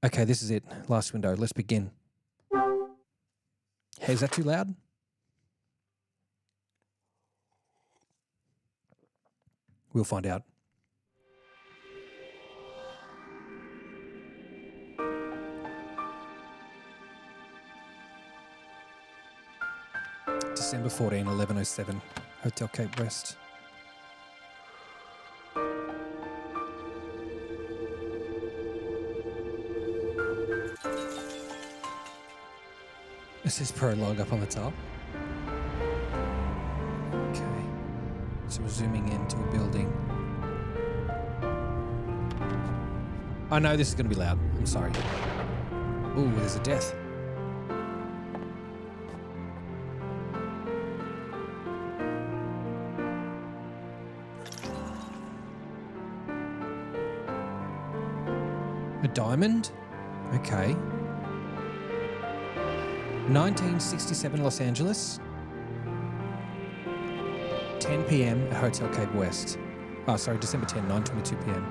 S1: Okay, this is it. Last window. Let's begin. Hey, is that too loud? We'll find out. December 14, 11:07, Hotel Cape West. It says prologue up on the top. Okay, so we're zooming into a building. I know this is going to be loud. I'm sorry. Ooh, there's a death. A diamond? Okay. 1967 Los Angeles. 10 p.m. at Hotel Cape West. Oh, sorry, December 10, 9:22 p.m.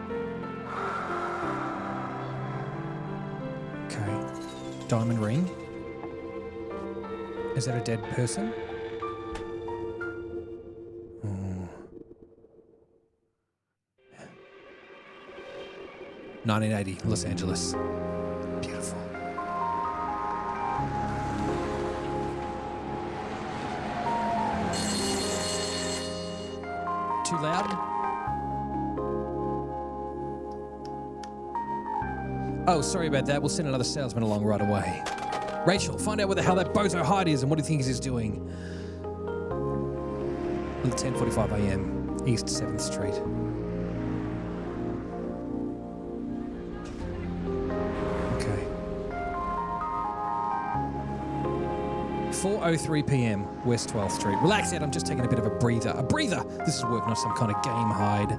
S1: Okay. Diamond ring. Is that a dead person? 1980, Los Angeles. Beautiful. Too loud? Oh, sorry about that. We'll send another salesman along right away. Rachel, find out where the hell that bozo Hyde is and what he thinks he's doing. 10:45 a.m. East 7th Street. Okay. 4:03 p.m. West 12th Street. Relax, Ed. I'm just taking a bit of a breather. A breather! This is work, not some kind of game, Hyde.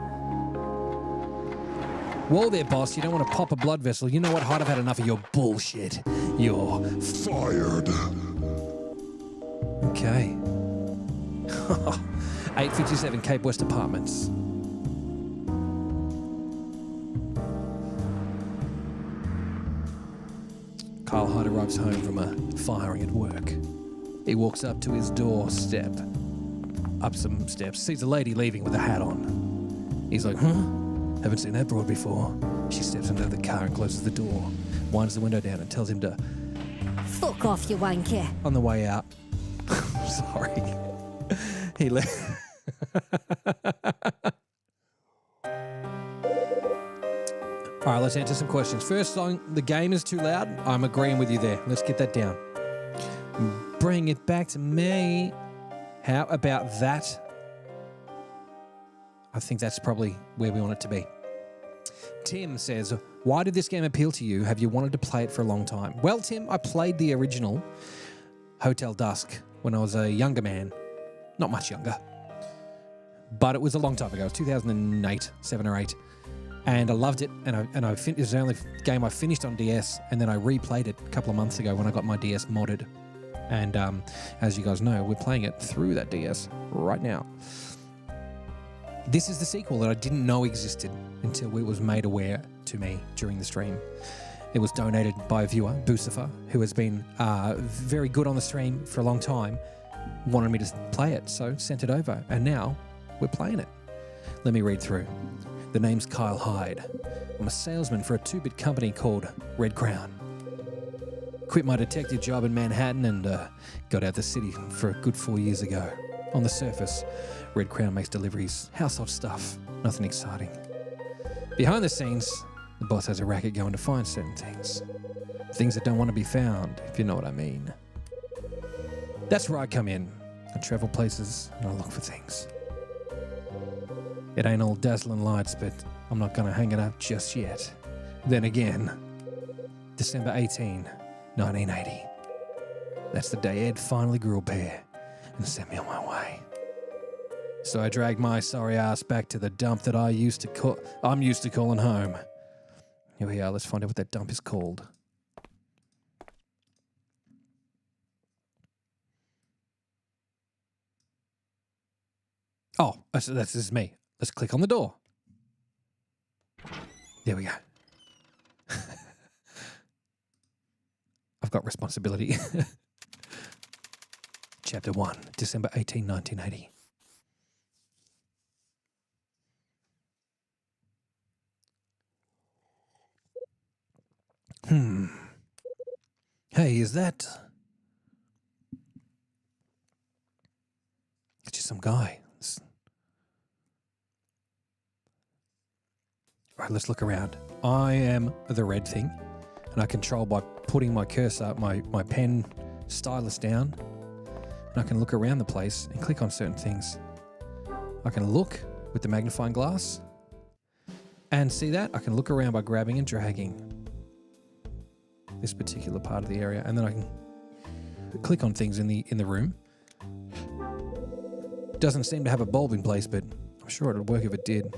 S1: Whoa there, boss. You don't want to pop a blood vessel. You know what, Hyde? I've had enough of your bullshit. You're
S2: Fired.
S1: okay. 857 Cape West Apartments. Kyle Hyde arrives home from a firing at work. He walks up to his doorstep, up some steps, sees a lady leaving with a hat on. He's like, huh? Haven't seen that broad before. She steps into the car and closes the door, winds the window down and tells him to
S4: Fuck off, you wanker.
S1: on the way out. Sorry. He left. All right, let's answer some questions. First song, the game is too loud. I'm agreeing with you there. Let's get that down. Bring it back to me. How about that? I think that's probably where we want it to be. Tim says, why did this game appeal to you? Have you wanted to play it for a long time? Well, Tim, I played the original Hotel Dusk when I was a younger man. Not much younger. But it was a long time ago. It was 2008, 7 or 8. And I loved it. And it was the only game I finished on DS. And then I replayed it a couple of months ago when I got my DS modded. And as you guys know, we're playing it through that DS right now. This is the sequel that I didn't know existed until it was made aware to me during the stream. It was donated by a viewer, Bucifer, who has been very good on the stream for a long time, wanted me to play it, so sent it over, and now we're playing it. Let me read through. The name's Kyle Hyde. I'm a salesman for a 2-bit company called Red Crown. Quit my detective job in Manhattan and got out the city for a good 4 years ago. On the surface, Red Crown makes deliveries, household stuff, nothing exciting. Behind the scenes, the boss has a racket going to find certain things. Things that don't want to be found, if you know what I mean. That's where I come in. I travel places and I look for things. It ain't all dazzling lights, but I'm not going to hang it up just yet. Then again, December 18, 1980. That's the day Ed finally grew a pair and sent me on my way. So I dragged my sorry ass back to the dump that I'm used to calling home. Here we are, let's find out what that dump is called. Oh, this is me. Let's click on the door. There we go. I've got responsibility. Chapter 1, December 18, 1980. Hey, is that... It's just some guy. All right, let's look around. I am the red thing, and I control by putting my cursor, my pen stylus down, and I can look around the place and click on certain things. I can look with the magnifying glass, and see that? I can look around by grabbing and dragging this particular part of the area, and then I can click on things in the room. Doesn't seem to have a bulb in place, but I'm sure it would work if it did.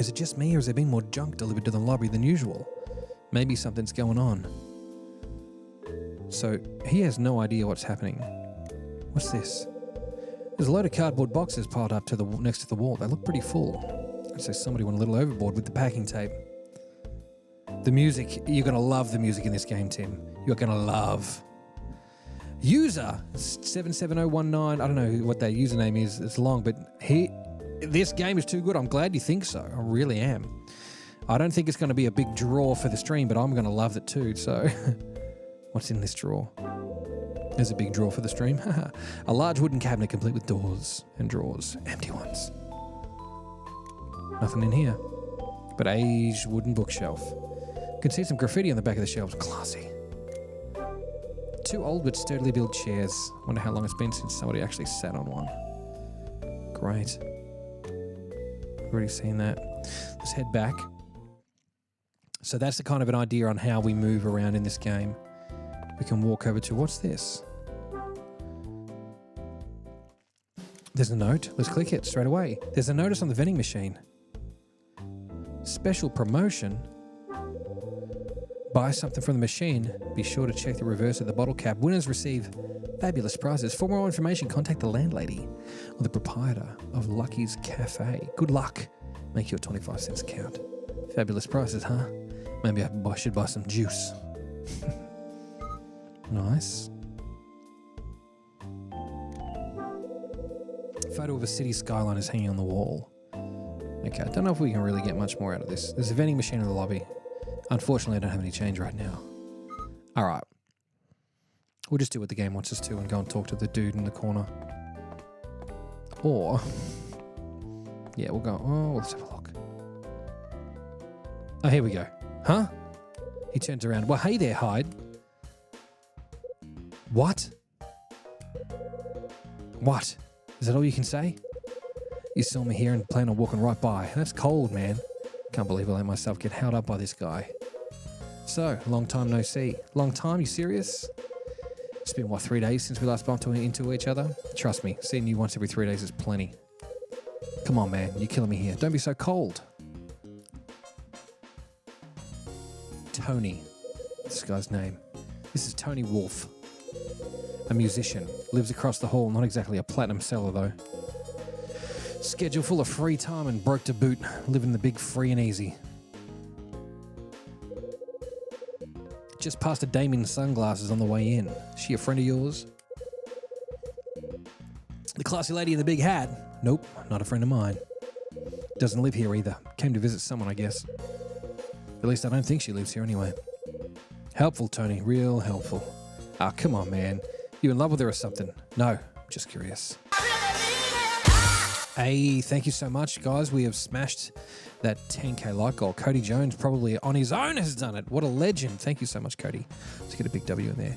S1: Is it just me, or has there been more junk delivered to the lobby than usual? Maybe something's going on. So he has no idea what's happening. What's this? There's a load of cardboard boxes piled up next to the wall. They look pretty full. I'd say somebody went a little overboard with the packing tape. The music, you're going to love the music in this game, Tim. You're going to love. User 77019, I don't know what that username is, it's long, but this game is too good. I'm glad you think so. I really am. I don't think it's going to be a big draw for the stream, but I'm going to love it too. So, what's in this drawer? There's a big drawer for the stream. A large wooden cabinet complete with doors and drawers. Empty ones. Nothing in here. But aged wooden bookshelf. You can see some graffiti on the back of the shelves. Classy. 2 old but sturdily built chairs. Wonder how long it's been since somebody actually sat on one. Great. Already seen that. Let's head back. So that's the kind of an idea on how we move around in this game. We can walk over to, what's this? There's a note. Let's click it straight away. There's a notice on the vending machine. Special promotion. Buy something from the machine. Be sure to check the reverse of the bottle cap. Winners receive fabulous prizes. For more information, contact the landlady or the proprietor of Lucky's Cafe. Good luck. Make your 25 cents count. Fabulous prices, huh? Maybe I should buy some juice. Nice. Photo of a city skyline is hanging on the wall. Okay, I don't know if we can really get much more out of this. There's a vending machine in the lobby. Unfortunately, I don't have any change right now. All right. We'll just do what the game wants us to and go and talk to the dude in the corner. Or, yeah, we'll go, let's have a look. Oh, here we go. Huh? He turns around. Well, hey there, Hyde. What? What? Is that all you can say? You saw me here and plan on walking right by. That's cold, man. Can't believe I let myself get held up by this guy. So, long time no see. Long time? You serious? It's been, 3 days since we last bumped into each other? Trust me, seeing you once every 3 days is plenty. Come on, man. You're killing me here. Don't be so cold. Tony. This guy's name. This is Tony Wolf. A musician. Lives across the hall. Not exactly a platinum seller, though. Schedule full of free time and broke to boot. Living the big free and easy. Just passed a dame in sunglasses on the way in. She a friend of yours? The classy lady in the big hat? Nope, not a friend of mine. Doesn't live here either. Came to visit someone, I guess. At least I don't think she lives here anyway. Helpful, Tony. Real helpful. Ah, come on, man. You in love with her or something? No, just curious. Hey, thank you so much, guys. We have smashed that 10k like goal. Cody Jones probably on his own has done it. What a legend. Thank you so much, Cody. Let's get a big W in there.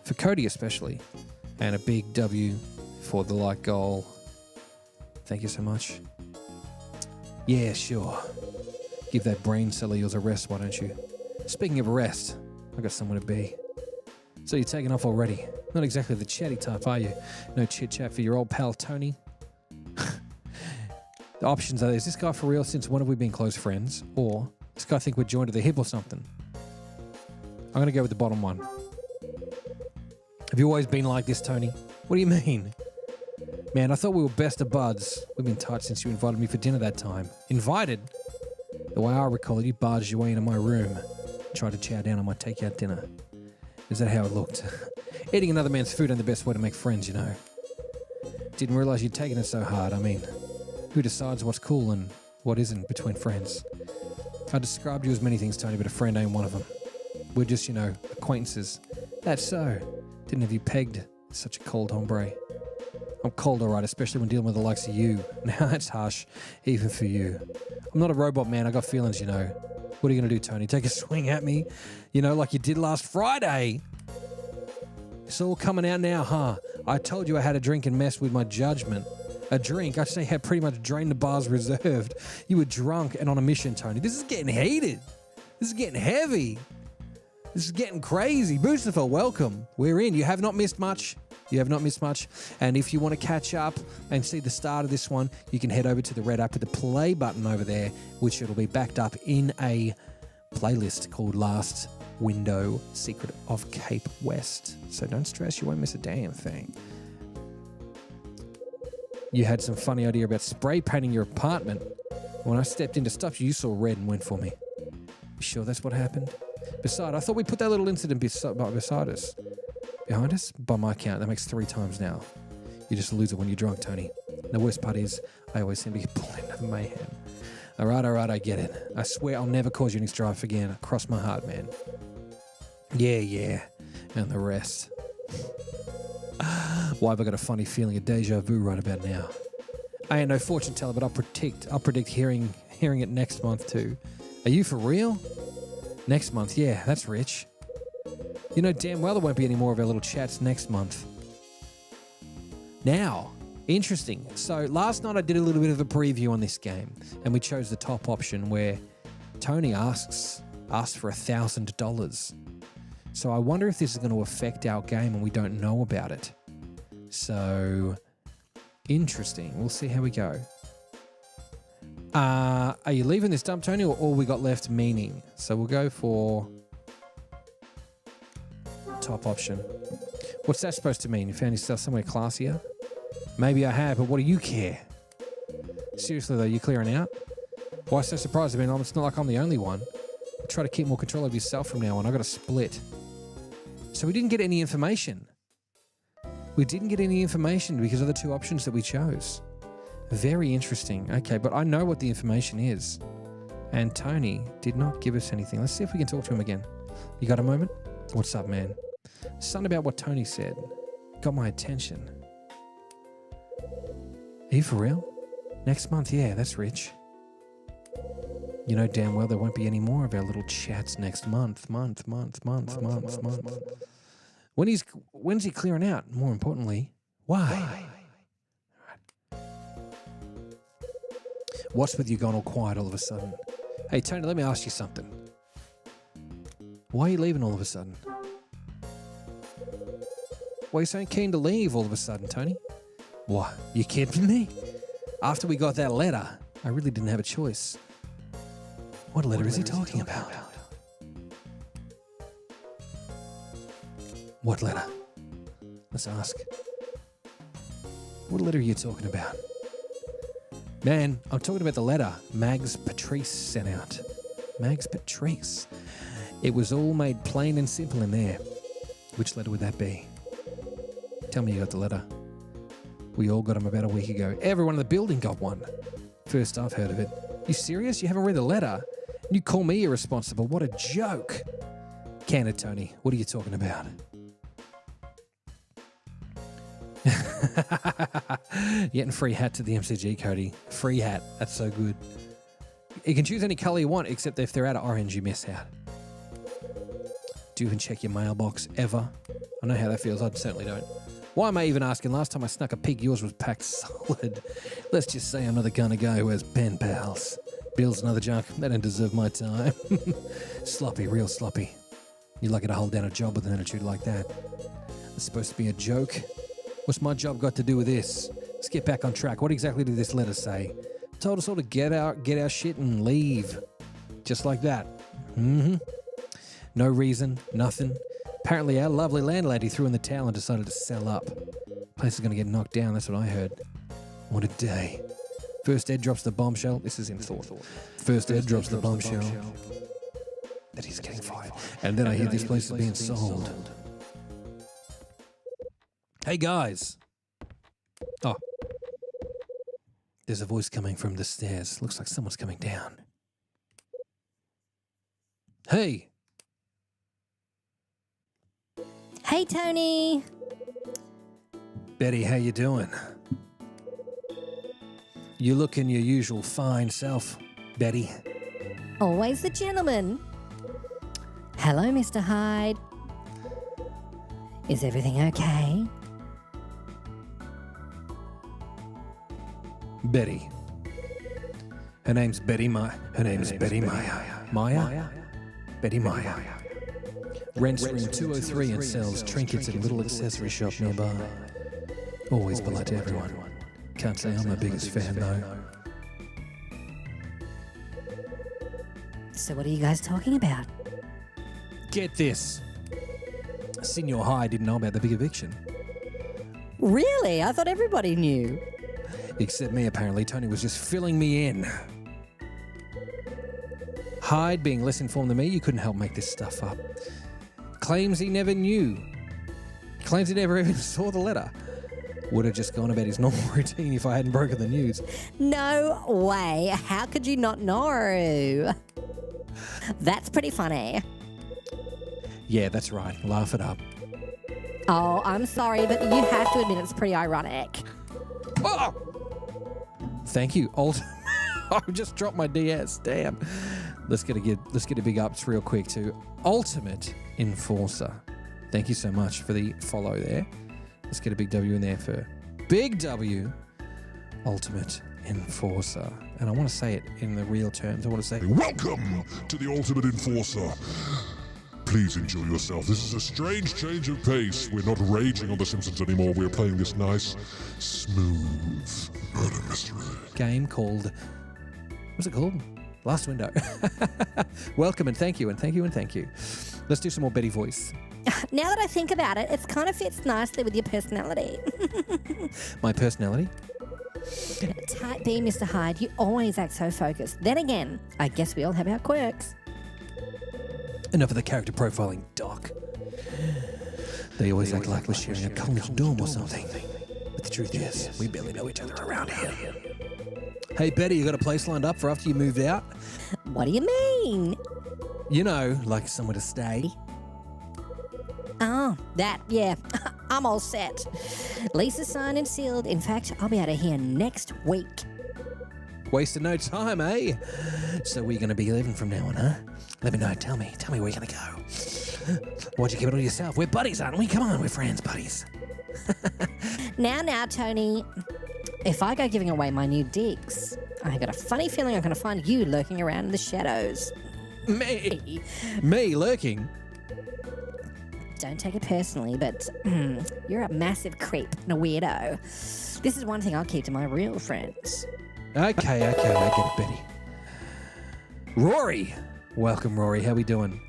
S1: For Cody especially. And a big W for the like goal. Thank you so much. Yeah, sure. Give that brain cell of yours a rest, why don't you? Speaking of a rest, I've got somewhere to be. So you're taking off already. Not exactly the chatty type, are you? No chit-chat for your old pal Tony? The options are, is this guy for real? Since when have we been close friends? Or this guy think we're joined at the hip or something? I'm going to go with the bottom one. Have you always been like this, Tony? What do you mean? Man, I thought we were best of buds. We've been tight since you invited me for dinner that time. Invited? The way I recall it, you barged your way into my room and tried to chow down on my takeout dinner. Is that how it looked? Eating another man's food ain't the best way to make friends, you know. Didn't realize you'd taken it so hard. I mean, who decides what's cool and what isn't between friends? I described you as many things, Tony, but a friend ain't one of them. We're just, acquaintances. That's so. Didn't have you pegged. Such a cold hombre. I'm cold, all right, especially when dealing with the likes of you. Now that's harsh, even for you. I'm not a robot, man. I got feelings, What are you going to do, Tony? Take a swing at me? Like you did last Friday? It's all coming out now, huh? I told you I had a drink and messed with my judgment. A drink? I say had pretty much drained the bars reserved. You were drunk and on a mission, Tony. This is getting heated. This is getting heavy. This is getting crazy. Boosterful, welcome. We're in. You have not missed much. You have not missed much. And if you want to catch up and see the start of this one, you can head over to the red app with the play button over there, which it'll be backed up in a playlist called Last Window Secret of Cape West. So don't stress, you won't miss a damn thing. You had some funny idea about spray painting your apartment. When I stepped in to stop you saw red and went for me. You sure that's what happened? Besides, I thought we put that little incident beside us. Behind us? By my count, that makes 3 times now. You're just a loser when you're drunk, Tony. And the worst part is, I always seem to get pulled into mayhem. All right, I get it. I swear I'll never cause you any strife again. Cross my heart, man. Yeah. And the rest. Why have I got a funny feeling of deja vu right about now? I ain't no fortune teller, but I'll predict hearing it next month too. Are you for real? Next month, yeah, that's rich. You know damn well there won't be any more of our little chats next month. Now, interesting. So last night I did a little bit of a preview on this game, and we chose the top option where Tony asked for $1,000. So I wonder if this is going to affect our game and we don't know about it. So, interesting. We'll see how we go. Are you leaving this dump, Tony, or all we got left meaning? So we'll go for top option. What's that supposed to mean? You found yourself somewhere classier? Maybe I have, but what do you care? Seriously though, you clearing out? Why so surprised? I mean, it's not like I'm the only one. Try to keep more control of yourself from now on. I got to split. So we didn't get any information. We didn't get any information because of the two options that we chose. Very interesting. Okay, but I know what the information is. And Tony did not give us anything. Let's see if we can talk to him again. You got a moment? What's up, man? Something about what Tony said got my attention. Are you for real? Next month? Yeah, that's rich. You know damn well there won't be any more of our little chats next month. When's he clearing out? More importantly, why? What's with you going all quiet all of a sudden? Hey, Tony, let me ask you something. Why are you leaving all of a sudden? Why are you so keen to leave all of a sudden, Tony? What? You kidding me? After we got that letter, I really didn't have a choice. What letter is he talking about? What letter? Let's ask. What letter are you talking about? Man, I'm talking about the letter Mags Patrice sent out. Mags Patrice. It was all made plain and simple in there. Which letter would that be? Tell me you got the letter. We all got them about a week ago. Everyone in the building got one. First I've heard of it. You serious? You haven't read the letter? You call me irresponsible? What a joke. Candid, Tony. What are you talking about? Getting free hat to the MCG, Cody. Free hat. That's so good. You can choose any colour you want, except if they're out of orange, you miss out. Do you even check your mailbox ever? I know how that feels. I certainly don't. Why am I even asking? Last time I snuck a peek, yours was packed solid. Let's just say I'm not the kind of guy who has pen pals. Bill's another junk. They don't deserve my time. Sloppy, real sloppy. You're lucky to hold down a job with an attitude like that. It's supposed to be a joke. What's my job got to do with this? Let's get back on track. What exactly did this letter say? Told us all to get our shit and leave. Just like that. No reason, nothing. Apparently our lovely landlady threw in the towel and decided to sell up. Place is going to get knocked down, that's what I heard. What a day. First Ed drops the bombshell. This is in thought. First Ed drops the bombshell that he's getting fired. And then I hear this place is being sold. Hey guys. Oh. There's a voice coming from the stairs. Looks like someone's coming down. Hey.
S4: Hey, Tony.
S1: Betty, how you doing? You looking your usual fine self, Betty.
S4: Always the gentleman. Hello, Mr. Hyde. Is everything okay?
S1: Betty. Her name's Betty Maya. Maya? Betty Maya. Rents room 203 and sells trinkets at a little accessory shop nearby. Always polite to everyone. Can't say I'm her biggest fan though.
S4: So what are you guys talking about?
S1: Get this. Senior Hyde didn't know about the big eviction.
S4: Really? I thought everybody knew.
S1: Except me, apparently. Tony was just filling me in. Hyde, being less informed than me, you couldn't help make this stuff up. Claims he never knew. Claims he never even saw the letter. would have just gone about his normal routine if I hadn't broken the news.
S4: No way. How could you not know? That's pretty funny.
S1: Yeah, that's right. Laugh it up.
S4: Oh, I'm sorry, but you have to admit it's pretty ironic.
S1: Oh! Thank you. I just dropped my DS. Damn. Let's get a big ups real quick to Ultimate Enforcer. Thank you so much for the follow there. Let's get a big W in there for Big W, Ultimate Enforcer. And I want to say it in the real terms. I want to say,
S2: Welcome to the Ultimate Enforcer. Please enjoy yourself. This is a strange change of pace. We're not raging on The Simpsons anymore. We're playing this nice, smooth murder mystery
S1: game called, what's it called? Last Window. Welcome and thank you and thank you and thank you. Let's do some more Betty voice.
S4: Now that I think about it, it kind of fits nicely with your personality.
S1: My personality?
S4: Type B, Mr. Hyde, you always act so focused. Then again, I guess we all have our quirks.
S1: Enough of the character profiling, Doc. They always act like we're sharing a college dorm or something. But the truth is, we barely know each other around here. Hey, Betty, you got a place lined up for after you moved out?
S4: What do you mean?
S1: You know, like somewhere to stay.
S4: Oh, that, yeah. I'm all set. Lease is signed and sealed. In fact, I'll be out of here next week.
S1: Wasting no time, eh? So where you going to be living from now on, huh? Let me know. Tell me where you're going to go. Why'd you keep it all yourself? We're buddies, aren't we? Come on, we're friends, buddies.
S4: Now, Tony. If I go giving away my new digs, I got a funny feeling I'm going to find you lurking around in the shadows.
S1: Me? Me lurking?
S4: Don't take it personally, but you're a massive creep and a weirdo. This is one thing I'll keep to my real friends.
S1: Okay, I get it, Betty. Rory! Welcome, Rory. How we doing?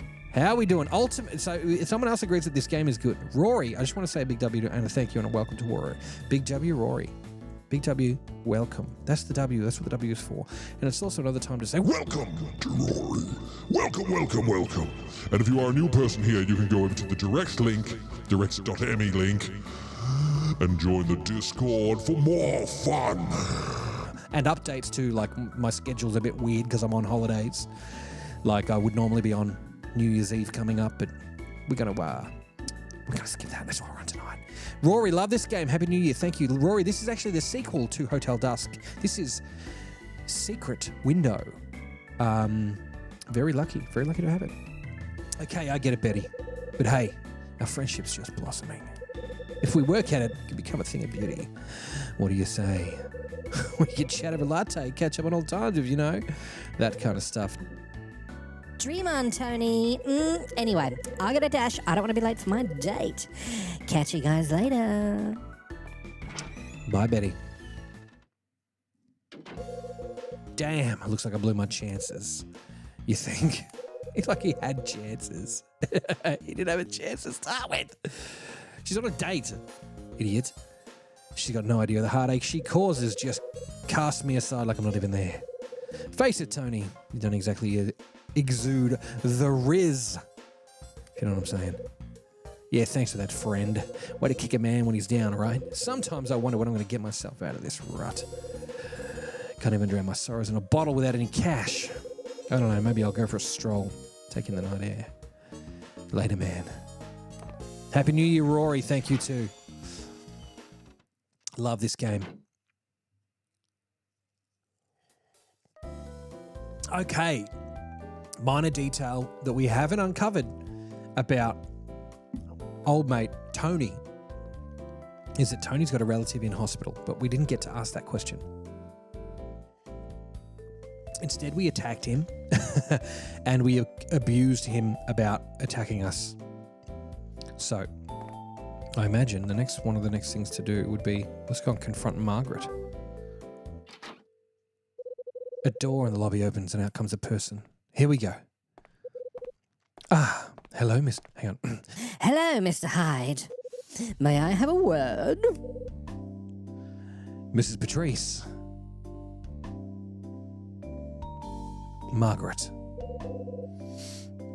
S1: Ultimate. So, if someone else agrees that this game is good, Rory, I just want to say a big W and a thank you and a welcome to Rory. Big W, Rory. Big W, welcome. That's the W. That's what the W is for. And it's also another time to say,
S2: Welcome to Rory. Welcome. And if you are a new person here, you can go over to the direct link, direct.me link, and join the Discord for more fun.
S1: And updates too, like my schedule's a bit weird because I'm on holidays. Like I would normally be on New Year's Eve coming up, but we're gonna skip that. That's what we're on tonight. Rory, love this game. Happy New Year. Thank you. Rory, this is actually the sequel to Hotel Dusk. This is Secret Window. Very lucky to have it. Okay, I get it, Betty. But hey, our friendship's just blossoming. If we work at it, it can become a thing of beauty. What do you say? We could chat over latte, catch up on old times, if you know. That kind of stuff.
S4: Dream on, Tony. Anyway, I gotta dash. I don't want to be late for my date. Catch you guys later.
S1: Bye, Betty. Damn, it looks like I blew my chances. You think? It's like he had chances. He didn't have a chance to start with. She's on a date. Idiot. She's got no idea of the heartache she causes. Just cast me aside like I'm not even there. Face it, Tony. You don't exactly exude the riz. If you know what I'm saying. Yeah, thanks for that, friend. Way to kick a man when he's down, right? Sometimes I wonder when I'm going to get myself out of this rut. Can't even drown my sorrows in a bottle without any cash. I don't know, maybe I'll go for a stroll, take in the night air. Later, man. Happy New Year, Rory. Thank you, too. Love this game. Okay. Minor detail that we haven't uncovered about old mate Tony is that Tony's got a relative in hospital, but we didn't get to ask that question. Instead, we attacked him and we abused him about attacking us. So, I imagine one of the next things to do would be, let's go and confront Margaret. A door in the lobby opens and out comes a person. Here we go. Ah, hello, Miss... Hang on.
S4: Hello, Mr. Hyde. May I have a word?
S1: Mrs. Patrice. Margaret.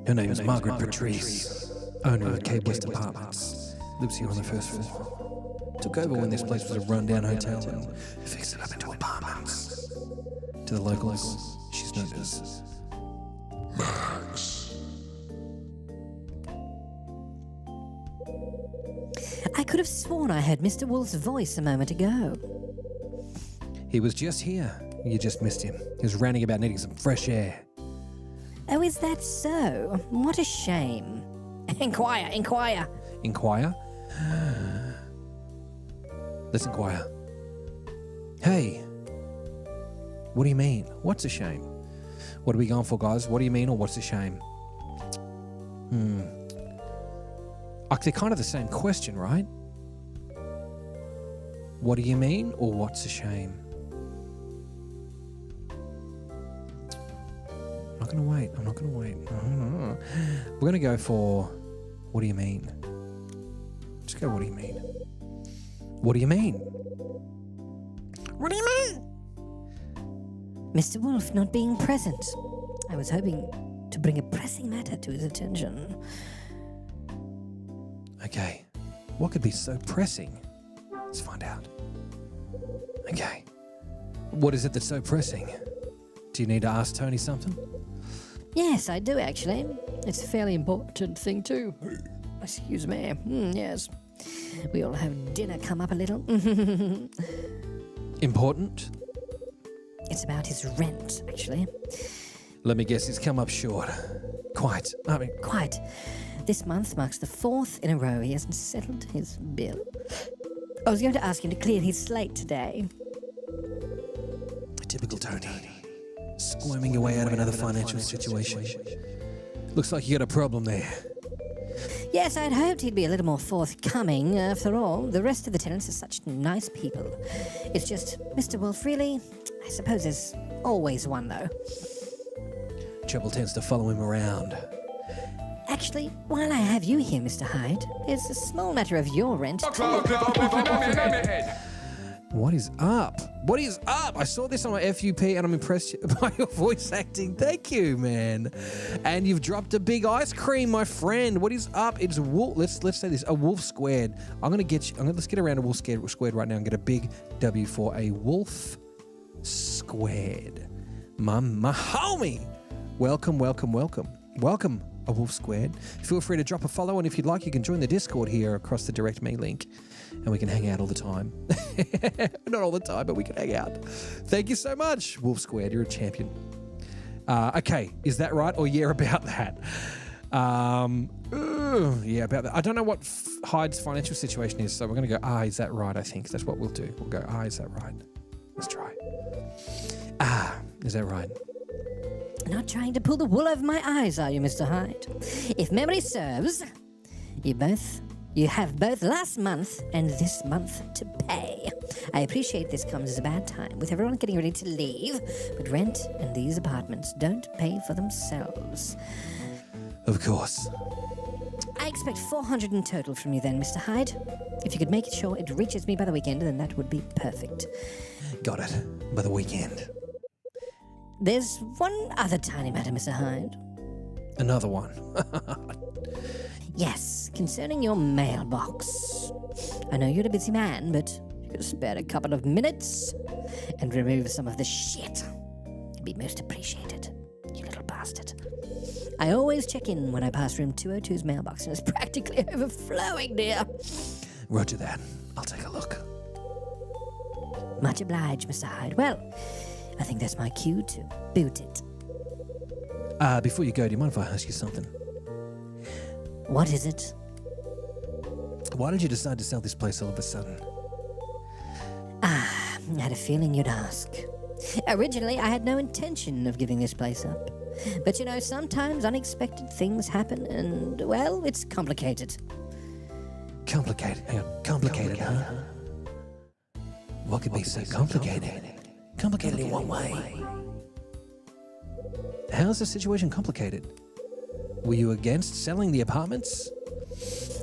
S1: Her name is Margaret Patrice, owner of Cape West Apartments. Lives here on the first floor. Took over when this place was a rundown hotel and fixed it up into apartments. To the locals, she's known as
S2: Max.
S4: I could have sworn I heard Mr. Wolf's voice a moment ago.
S1: He was just here. You just missed him. He was ranting about needing some fresh air.
S4: Oh, is that so? What a shame. Inquire.
S1: Inquire? Let's inquire. Hey. What do you mean? What's a shame? What are we going for, guys? What do you mean, or what's a shame? They're kind of the same question, right? What do you mean, or what's a shame? I'm not going to wait. We're going to go for, what do you mean? Just go, what do you mean? What do you mean?
S4: What do you mean? Mr. Wolf not being present. I was hoping to bring a pressing matter to his attention.
S1: Okay. What could be so pressing? Let's find out. Okay. What is it that's so pressing? Do you need to ask Tony something?
S4: Yes, I do actually. It's a fairly important thing too. Excuse me. Yes. We all have dinner come up a little.
S1: Important?
S4: It's about his rent, actually.
S1: Let me guess, it's come up short. Quite.
S4: Quite. This month marks the 4th in a row he hasn't settled his bill. I was going to ask him to clear his slate today.
S1: Typical Tony. Squirming your way out of another financial situation. Looks like you got a problem there.
S4: Yes, I'd hoped he'd be a little more forthcoming. After all, the rest of the tenants are such nice people. It's just, Mr. Wolf, really? I suppose there's always one, though.
S1: Trouble tends to follow him around.
S4: Actually, while I have you here, Mr. Hyde, there's a small matter of your rent.
S1: What is up? What is up? I saw this on my FUP and I'm impressed by your voice acting. Thank you, man. And you've dropped a big ice cream, my friend. What is up? It's a wolf. Let's say this. A wolf squared. Let's get around a wolf squared right now and get a big W for a wolf squared. My homie. Welcome. Welcome, a wolf squared. Feel free to drop a follow, and if you'd like, you can join the Discord here across the direct me link. And we can hang out all the time. Not all the time, but we can hang out. Thank you so much, Wolf Squared. You're a champion. Okay, is that right? Or yeah, about that. Yeah, about that. I don't know what Hyde's financial situation is, so we're going to go, is that right? I think that's what we'll do. We'll go, is that right? Let's try. Is that right?
S4: Not trying to pull the wool over my eyes, are you, Mr. Hyde? If memory serves, you have both last month and this month to pay. I appreciate this comes as a bad time, with everyone getting ready to leave, but rent and these apartments don't pay for themselves.
S1: Of course.
S4: I expect 400 in total from you then, Mr. Hyde. If you could make it sure it reaches me by the weekend, then that would be perfect.
S1: Got it. By the weekend.
S4: There's one other tiny matter, Mr. Hyde.
S1: Another one.
S4: Yes, concerning your mailbox. I know you're a busy man, but you could spare a couple of minutes and remove some of the shit. It'd be most appreciated, you little bastard. I always check in when I pass room 202's mailbox, and it's practically overflowing, dear.
S1: Roger that. I'll take a look.
S4: Much obliged, Mr. Hyde. Well, I think that's my cue to boot it.
S1: Before you go, do you mind if I ask you something?
S4: What is it?
S1: Why did you decide to sell this place all of a sudden?
S4: I had a feeling you'd ask. Originally, I had no intention of giving this place up. But you know, sometimes unexpected things happen and, well, it's complicated.
S1: Complicated? Hang on. Complicated, huh? What could be so complicated? Complicated in what way? How's the situation complicated? Were you against selling the apartments?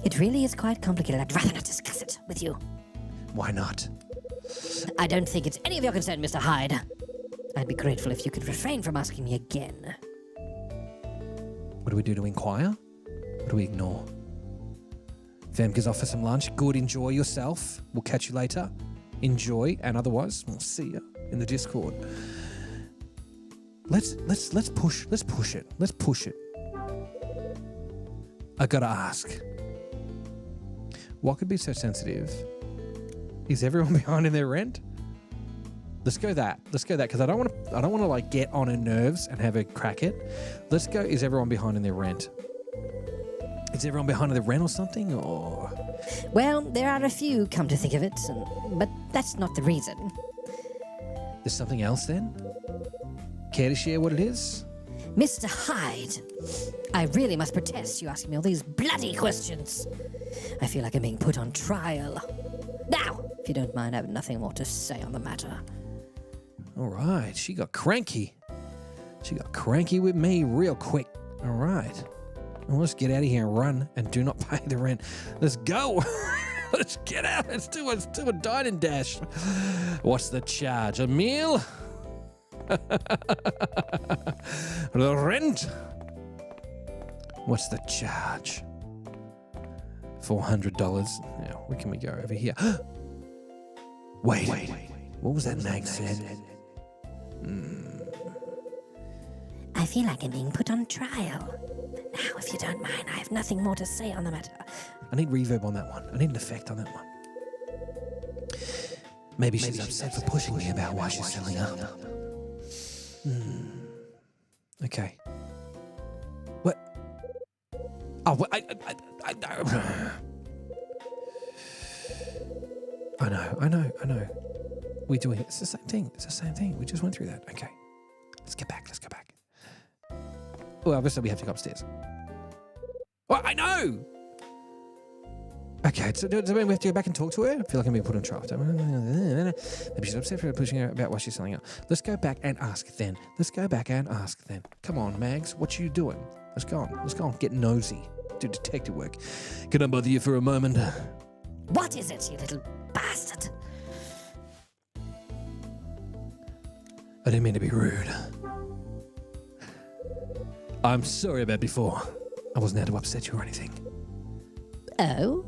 S4: It really is quite complicated. I'd rather not discuss it with you.
S1: Why not?
S4: I don't think it's any of your concern, Mr. Hyde. I'd be grateful if you could refrain from asking me again.
S1: What do we do to inquire? What do we ignore? Fam goes off for some lunch. Good, enjoy yourself. We'll catch you later. Enjoy, and otherwise, we'll see you in the Discord. Let's push it. Let's push it. I gotta ask. What could be so sensitive? Is everyone behind in their rent? Let's go that, because I don't want to like get on her nerves and have her crack it. Let's go, is everyone behind in their rent? Is everyone behind in their rent or something? Or
S4: Well, there are a few, come to think of it, but that's not the reason.
S1: there's something else then? Care to share what it is?
S4: Mr. Hyde, I really must protest you asking me all these bloody questions. I feel like I'm being put on trial. Now, if you don't mind, I have nothing more to say on the matter.
S1: All right, she got cranky. She got cranky with me real quick. All right. Well, let's get out of here and run and do not pay the rent. Let's go. Let's get out. Let's do a dine and dash. What's the charge? A meal? The rent? What's the charge? $400. Now, where can we go? Over here. Wait. What was that Mag said?
S4: I feel like I'm being put on trial. Now, if you don't mind, I have nothing more to say on the matter.
S1: I need reverb on that one. I need an effect on that one. Maybe she's upset for pushing me about why she's selling up. Okay. What? Oh, well, I know. We're doing it. It's the same thing. We just went through that. Okay. Let's go back. Well, obviously we have to go upstairs. Well, I know! Okay, so does that mean we have to go back and talk to her? I feel like I'm being put on trial. Maybe she's upset for pushing her about why she's selling out. Let's go back and ask then. Come on, Mags, what you doing? Let's go on. Get nosy. Do detective work. Can I bother you for a moment?
S4: What is it, you little bastard?
S1: I didn't mean to be rude. I'm sorry about before. I wasn't out to upset you or anything.
S4: Oh?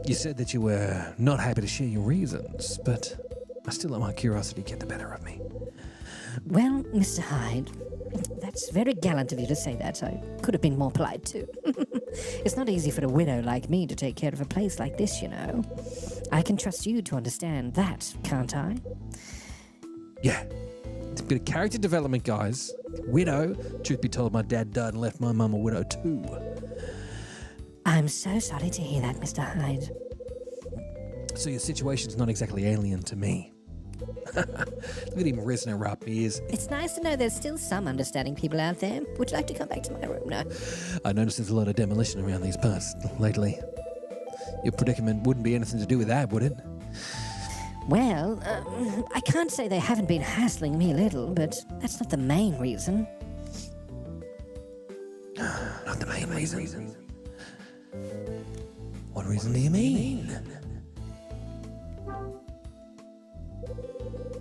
S1: You said that you were not happy to share your reasons, but I still let my curiosity get the better of me.
S4: Well, Mr. Hyde, that's very gallant of you to say that. I could have been more polite, too. It's not easy for a widow like me to take care of a place like this, you know. I can trust you to understand that, can't I?
S1: Yeah. It's a bit of character development, guys. Widow. Truth be told, my dad died and left my mum a widow, too.
S4: I'm so sorry to hear that, Mr. Hyde.
S1: So your situation's not exactly alien to me. Look at him raising her up. He is.
S4: It's nice to know there's still some understanding people out there. Would you like to come back to my room now?
S1: I noticed there's a lot of demolition around these parts lately. Your predicament wouldn't be anything to do with that, would it?
S4: Well, I can't say they haven't been hassling me a little, but that's not the main reason.
S1: Not the main reason. What reason do you mean?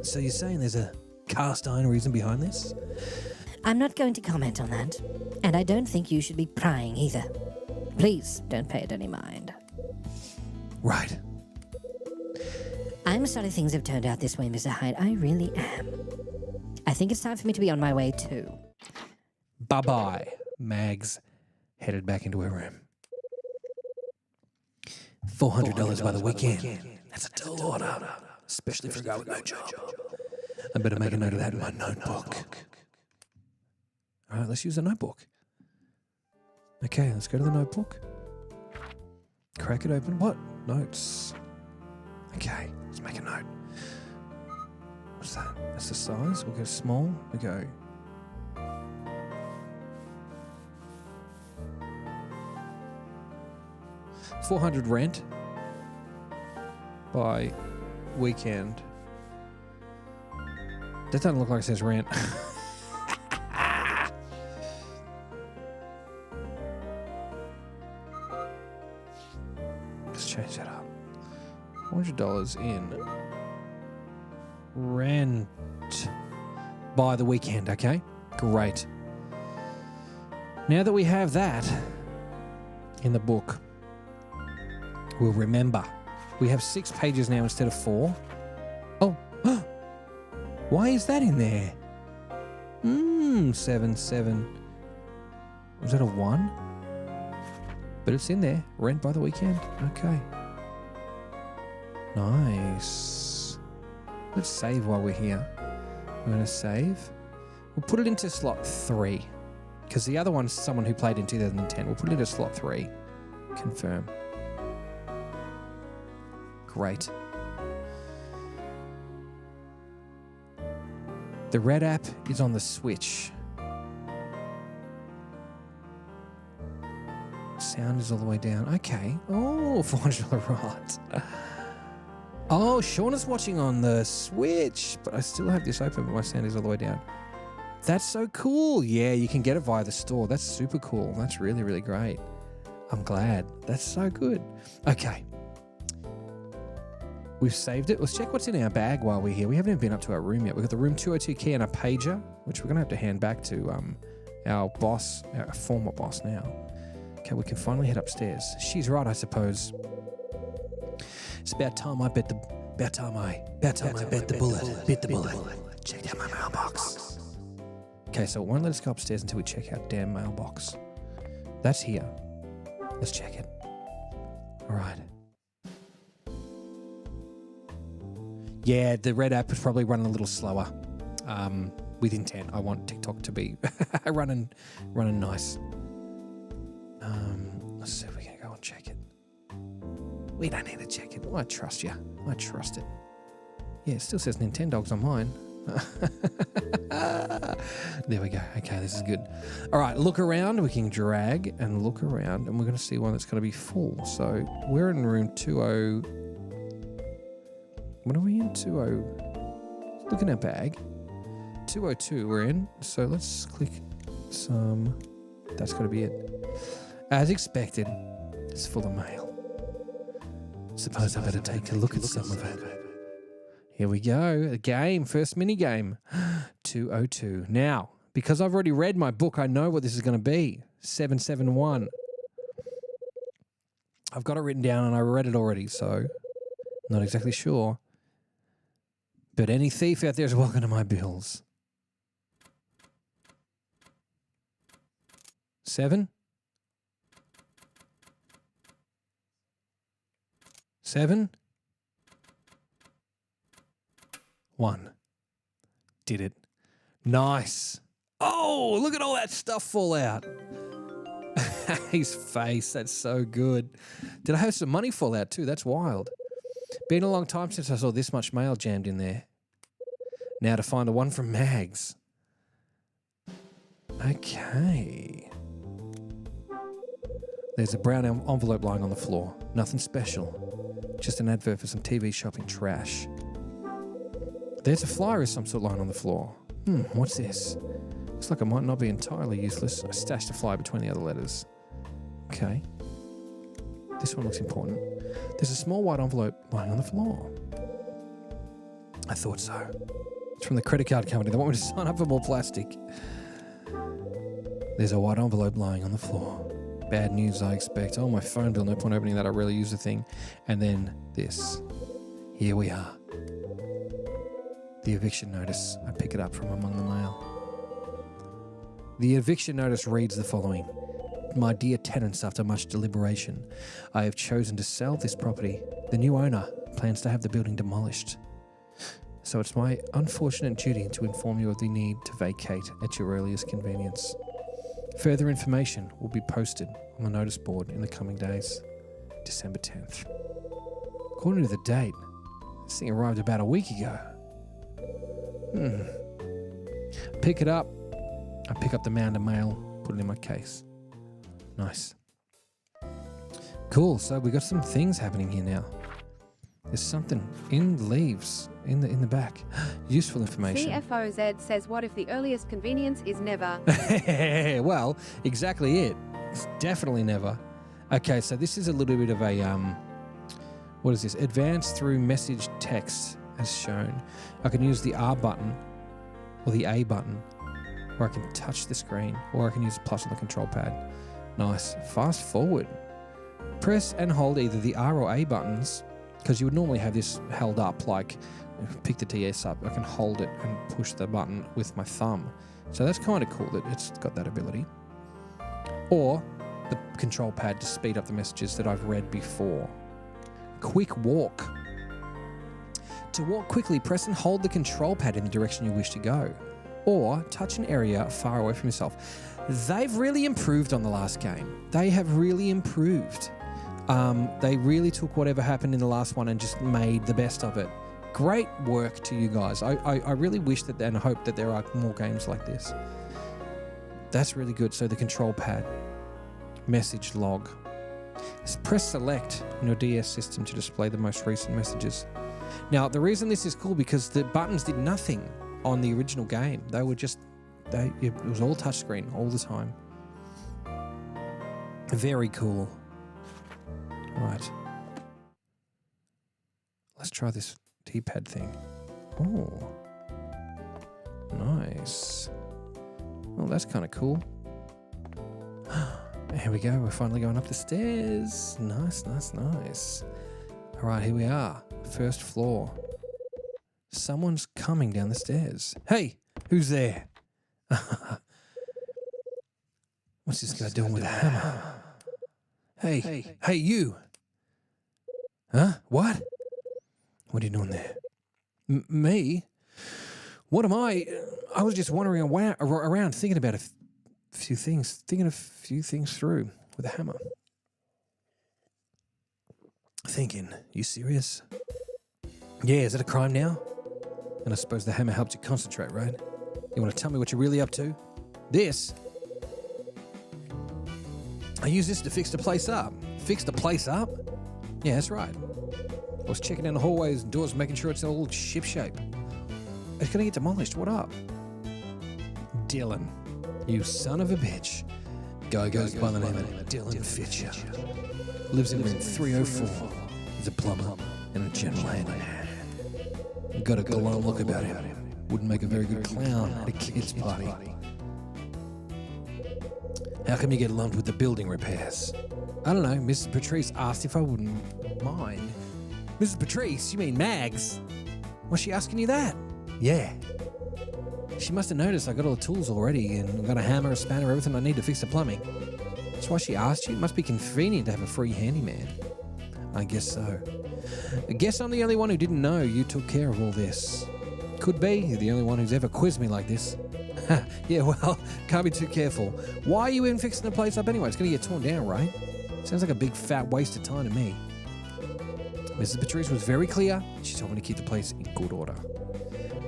S1: So you're saying there's a cast iron reason behind this?
S4: I'm not going to comment on that, and I don't think you should be prying either. Please don't pay it any mind.
S1: Right.
S4: I'm sorry things have turned out this way, Mr. Hyde. I really am. I think it's time for me to be on my way too.
S1: Bye-bye. Mags headed back into her room. $400 by the weekend. That's a tall order, especially for a guy with no job. I better make a note of that in my notebook. All right, let's use the notebook. Okay, let's go to the notebook. Crack it open. What? Notes. Okay, let's make a note. What's that? That's the size. We'll go small. We go. $400 rent by weekend. That doesn't look like it says rent. Let's change that up. $400 in rent by the weekend, okay? Great. Now that we have that in the book, will remember. We have 6 pages now instead of 4. Oh, why is that in there? 7, 7. Was that a 1? But it's in there. Rent by the weekend. Okay. Nice. Let's save while we're here. We're going to save. We'll put it into slot 3. Because the other one's someone who played in 2010. We'll put it into slot 3. Confirm. Great. The red app is on the Switch. Sound is all the way down. Okay. Oh, $400 right. Oh, Sean is watching on the Switch, but I still have this open, but my sound is all the way down. That's so cool. Yeah, you can get it via the store. That's super cool. That's really, really great. I'm glad. That's so good. Okay. We've saved it. Let's check what's in our bag while we're here. We haven't even been up to our room yet. We've got the room 202 key and a pager, which we're going to have to hand back to our boss, our former boss now. Okay, we can finally head upstairs. She's right, I suppose. It's about time I bit the bullet. Check out my mailbox. Okay, so it won't let us go upstairs until we check out damn mailbox. That's here. Let's check it. All right. Yeah, the red app is probably running a little slower. With intent. I want TikTok to be running nice. Let's see if we can go and check it. We don't need to check it. I trust you. I trust it. Yeah, it still says Nintendogs on mine. There we go. Okay, this is good. All right, look around. We can drag and look around, and we're going to see one that's going to be full. So we're in room 20. What are we in? 20. Look in our bag. 202 we're in. So let's click some. That's got to be it. As expected, it's full of mail. Suppose I better take a look at some of it. Here we go. A game. First mini game. 202. Now, because I've already read my book, I know what this is going to be. 771. I've got it written down and I read it already, so not exactly sure. But any thief out there is welcome to my bills. 7? 7? 1. Did it. Nice. Oh, look at all that stuff fall out. His face, that's so good. Did I have some money fall out too? That's wild. Been a long time since I saw this much mail jammed in there. Now to find a one from Mags. Okay. There's a brown envelope lying on the floor. Nothing special. Just an advert for some TV shopping trash. There's a flyer of some sort lying on the floor. What's this? Looks like it might not be entirely useless. I stashed a flyer between the other letters. Okay. This one looks important. There's a small white envelope lying on the floor. I thought so. It's from the credit card company. They want me to sign up for more plastic. There's a white envelope lying on the floor. Bad news, I expect. Oh, my phone bill. No point opening that. I rarely use the thing. And then this. Here we are. The eviction notice. I pick it up from among the mail. The eviction notice reads the following. My dear tenants, after much deliberation, I have chosen to sell this property. The new owner plans to have the building demolished. So it's my unfortunate duty to inform you of the need to vacate at your earliest convenience. Further information will be posted on the notice board in the coming days. December 10th. According to the date, this thing arrived about a week ago. Pick it up. I pick up the mound of mail, put it in my case. Nice. Cool, so we got some things happening here now. There's something in the leaves, in the back. Useful information.
S5: CFOZ says, what if the earliest convenience is never?
S1: Well, exactly it. It's definitely never. Okay, so this is a little bit of a, what is this? Advance through message text as shown. I can use the R button or the A button, or I can touch the screen, or I can use plus on the control pad. Nice. Fast forward. press and hold either the R or A buttons, because you would normally have this held up, like pick the DS up. I can hold it and push the button with my thumb. So that's kind of cool that it's got that ability. Or the control pad to speed up the messages that I've read before. Quick walk. To walk quickly, press and hold the control pad in the direction you wish to go. Or touch an area far away from yourself. They've really improved on the last game. They have really improved. They really took whatever happened in the last one and just made the best of it. Great work to you guys. I really wish that and hope that there are more games like this. That's really good. So the control pad. Message log. Press select on your DS system to display the most recent messages. Now, the reason this is cool because the buttons did nothing on the original game. They were just, it was all touchscreen all the time. Very cool. Right. Let's try this D-pad thing. Oh. Nice. Oh, that's kind of cool. Here we go. We're finally going up the stairs. Nice, nice, nice. All right, here we are. First floor. Someone's coming down the stairs. Hey, who's there? What's this guy doing with a hammer? Hey, you. Huh? What? What are you doing there? Me? What am I? I was just wandering around thinking about a few things through with a hammer. Thinking, you serious? Yeah, is it a crime now? And I suppose the hammer helps you concentrate, right? You want to tell me what you're really up to? This? I use this to fix the place up. Fix the place up? Yeah, that's right. I was checking down the hallways and doors, making sure it's all ship-shape. It's going to get demolished. What up? Dylan, you son of a bitch. Guy goes by the name of Dylan Fitcher. Lives in room 304. He's a plumber and a general handyman. Got a gallant look about him. Wouldn't make a very good clown at a kid's party. How come you get lumped with the building repairs? I don't know. Mrs. Patrice asked if I wouldn't mind. Mrs. Patrice? You mean Mags? Was she asking you that? Yeah. She must have noticed I got all the tools already and got a hammer, a spanner, everything I need to fix the plumbing. That's why she asked you. It must be convenient to have a free handyman. I guess so. I guess I'm the only one who didn't know you took care of all this. Could be. You're the only one who's ever quizzed me like this. Yeah, well, can't be too careful. Why are you even fixing the place up anyway? It's going to get torn down, right? Sounds like a big fat waste of time to me. Mrs. Patrice was very clear. She told me to keep the place in good order.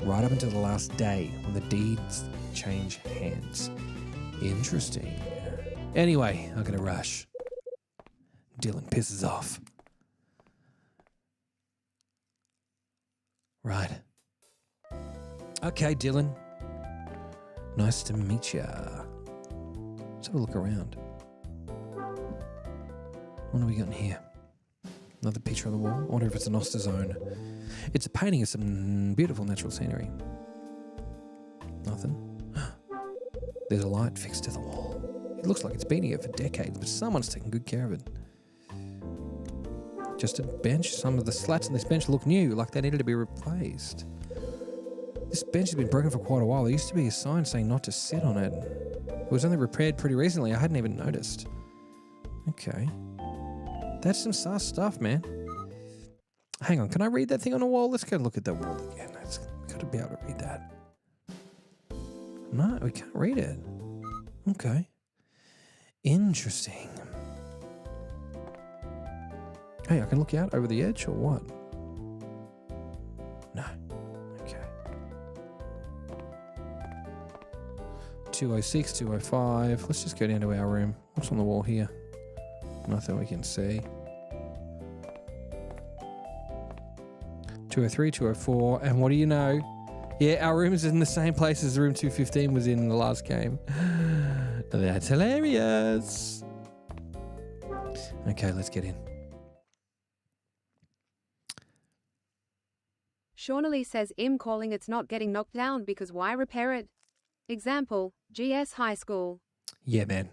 S1: Right up until the last day when the deeds change hands. Interesting. Anyway, I'm going to rush. Dylan pisses off. Right. Okay, Dylan. Nice to meet ya. Let's have a look around. What have we got in here? Another picture on the wall. I wonder if it's an Oster zone. It's a painting of some beautiful natural scenery. Nothing. There's a light fixed to the wall. It looks like it's been here for decades, but someone's taken good care of it. Just a bench. Some of the slats on this bench look new, like they needed to be replaced. This bench has been broken for quite a while. There used to be a sign saying not to sit on it. It was only repaired pretty recently. I hadn't even noticed. Okay. That's some sus stuff, man. Hang on, can I read that thing on the wall? Let's go look at that wall again. Got to be able to read that. No, we can't read it. Okay. Interesting. Hey, I can look out over the edge or what? No. Okay. 206, 205. Let's just go down to our room. What's on the wall here? Nothing we can see. 203, 204, and what do you know? Yeah, our room is in the same place as room 215 was in the last game. That's hilarious. Okay, let's get in.
S5: Shawnally says I'm calling it's not getting knocked down because why repair it? Example, GS High School.
S1: Yeah, man.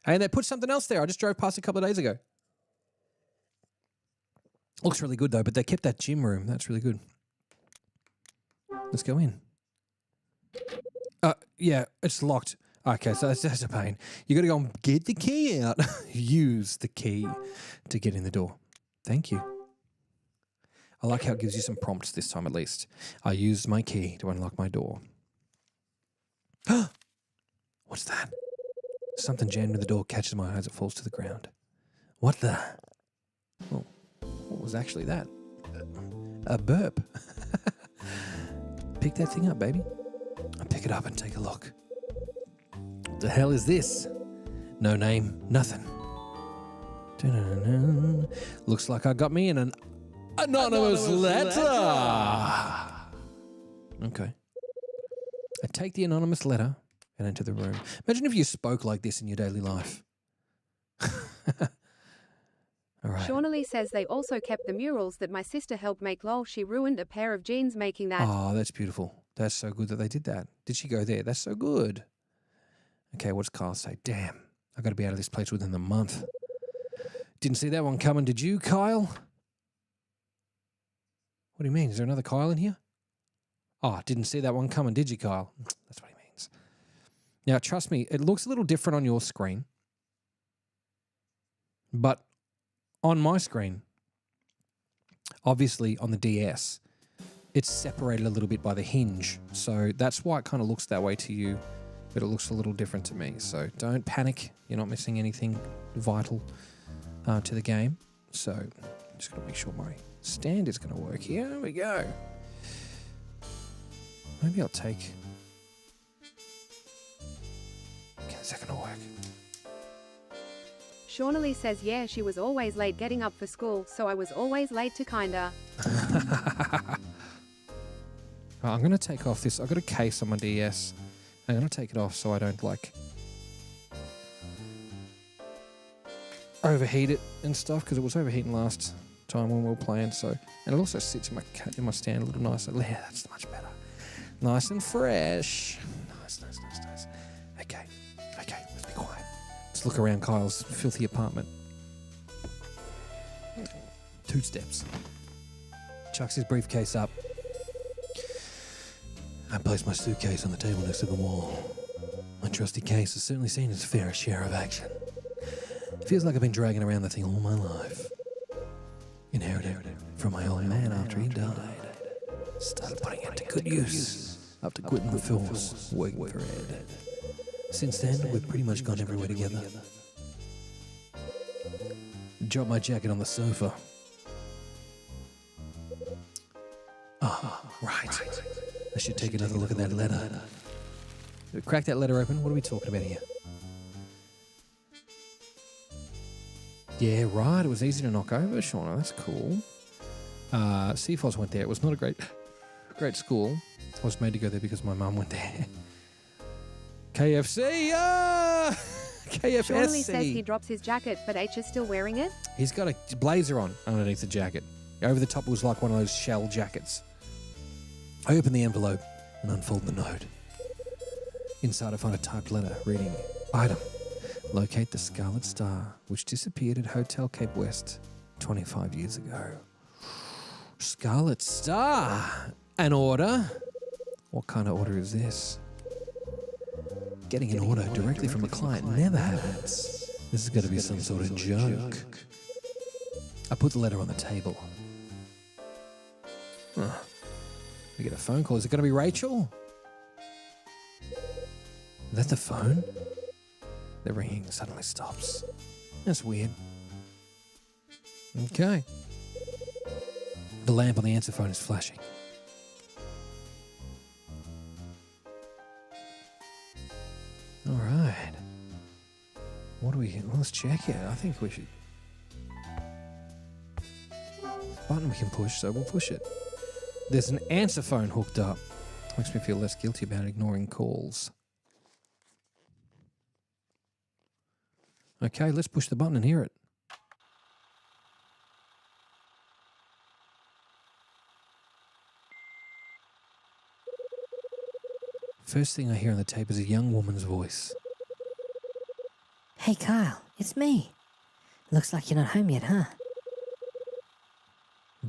S1: Hey, they put something else there. I just drove past a couple of days ago. Looks really good though, but they kept that gym room. That's really good. Let's go in. Yeah, it's locked. Okay, so that's a pain. You got to go and get the key out. Use the key to get in the door. Thank you. I like how it gives you some prompts this time at least. I used my key to unlock my door. What's that? Something jammed in the door, catches my eye as it falls to the ground. What the? Well, what was actually that? A burp. Pick that thing up, baby. I pick it up and take a look. What the hell is this? No name, nothing. Dun-dun-dun-dun. Looks like I got me an anonymous letter. Okay. I take the anonymous letter and enter the room. Imagine if you spoke like this in your daily life. All right.
S5: Shawnee says they also kept the murals that my sister helped make. Lol, she ruined a pair of jeans making that.
S1: Oh, that's beautiful. That's so good that they did that. Did she go there? That's so good. Okay, what's Kyle say? Damn, I got to be out of this place within the month. Didn't see that one coming, did you, Kyle? What do you mean? Is there another Kyle in here? Oh, didn't see that one coming, did you, Kyle? That's what he means. Now, trust me, it looks a little different on your screen. But on my screen, obviously on the DS, it's separated a little bit by the hinge. So that's why it kind of looks that way to you, but it looks a little different to me. So don't panic. You're not missing anything vital to the game. So I'm just going to make sure my stand is going to work. Here we go. Maybe I'll take... Okay, is that going to work?
S5: Shawnee says yeah, she was always late getting up for school, so I was always late to kinda.
S1: I'm going to take off this. I've got a case on my DS. I'm going to take it off so I don't, like, overheat it and stuff, because it was overheating last time when we were playing. So, and it also sits in my stand a little nicer. Yeah, that's much better. Nice and fresh. Nice. Okay, let's be quiet. Let's look around Kyle's filthy apartment. 2 steps. Chucks his briefcase up. I place my suitcase on the table next to the wall. My trusty case has certainly seen its fair share of action. It feels like I've been dragging around the thing all my life. Inherited from my old man after he died. Started putting it to good use after quitting the force, working for Ed. Since then, we've pretty much gone everywhere together. Dropped my jacket on the sofa. Right. I should take another look at that letter. Crack that letter open. What are we talking about here? Yeah, right. It was easy to knock over, Shauna. That's cool. CFOS went there. It was not a great school. I was made to go there because my mum went there. KFC! KFSC!
S5: Shawnee says he drops his jacket, but H is still wearing it.
S1: He's got a blazer on underneath the jacket. Over the top was like one of those shell jackets. I open the envelope and unfold the note. Inside I find a typed letter reading, Item, locate the Scarlet Star, which disappeared at Hotel Cape West 25 years ago. Scarlet Star! An order? What kind of order is this? Getting an order directly from a client never happens. This is going to be some sort of joke. I put the letter on the table. We get a phone call. Is it going to be Rachel? Is that the phone? The ringing suddenly stops. That's weird. Okay. The lamp on the answer phone is flashing. All right. What do we... Let's check it. I think we should... Button we can push, so we'll push it. There's an answer phone hooked up. Makes me feel less guilty about ignoring calls. Okay, let's push the button and hear it. First thing I hear on the tape is a young woman's voice.
S4: Hey, Kyle, it's me. Looks like you're not home yet, huh?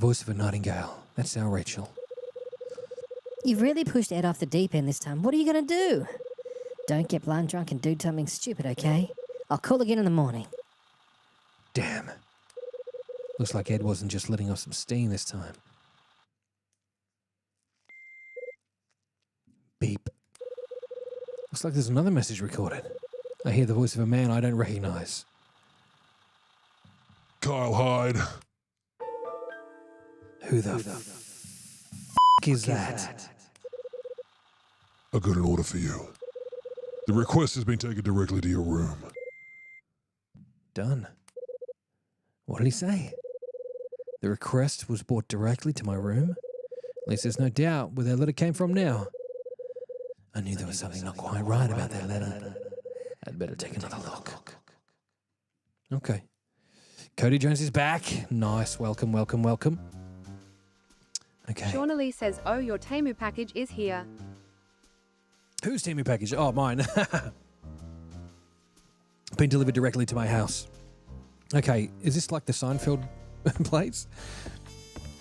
S1: Voice of a nightingale. That's our Rachel.
S4: You've really pushed Ed off the deep end this time. What are you going to do? Don't get blind drunk and do something stupid, okay? I'll call again in the morning.
S1: Damn. Looks like Ed wasn't just letting off some steam this time. Beep. Looks like there's another message recorded. I hear the voice of a man I don't recognize.
S2: Kyle Hyde.
S1: Who the is that?
S2: I've got an order for you. The request has been taken directly to your room.
S1: Done. What did he say? The request was brought directly to my room? At least there's no doubt where that letter came from now. I knew there was something not quite right about that letter. I'd better take another look. Okay. Cody Jones is back. Nice. Welcome, welcome, welcome. Okay.
S5: Shauna Lee says, oh, your Temu package is here.
S1: Whose Temu package? Oh, mine. Been delivered directly to my house. Okay, is this like the Seinfeld place?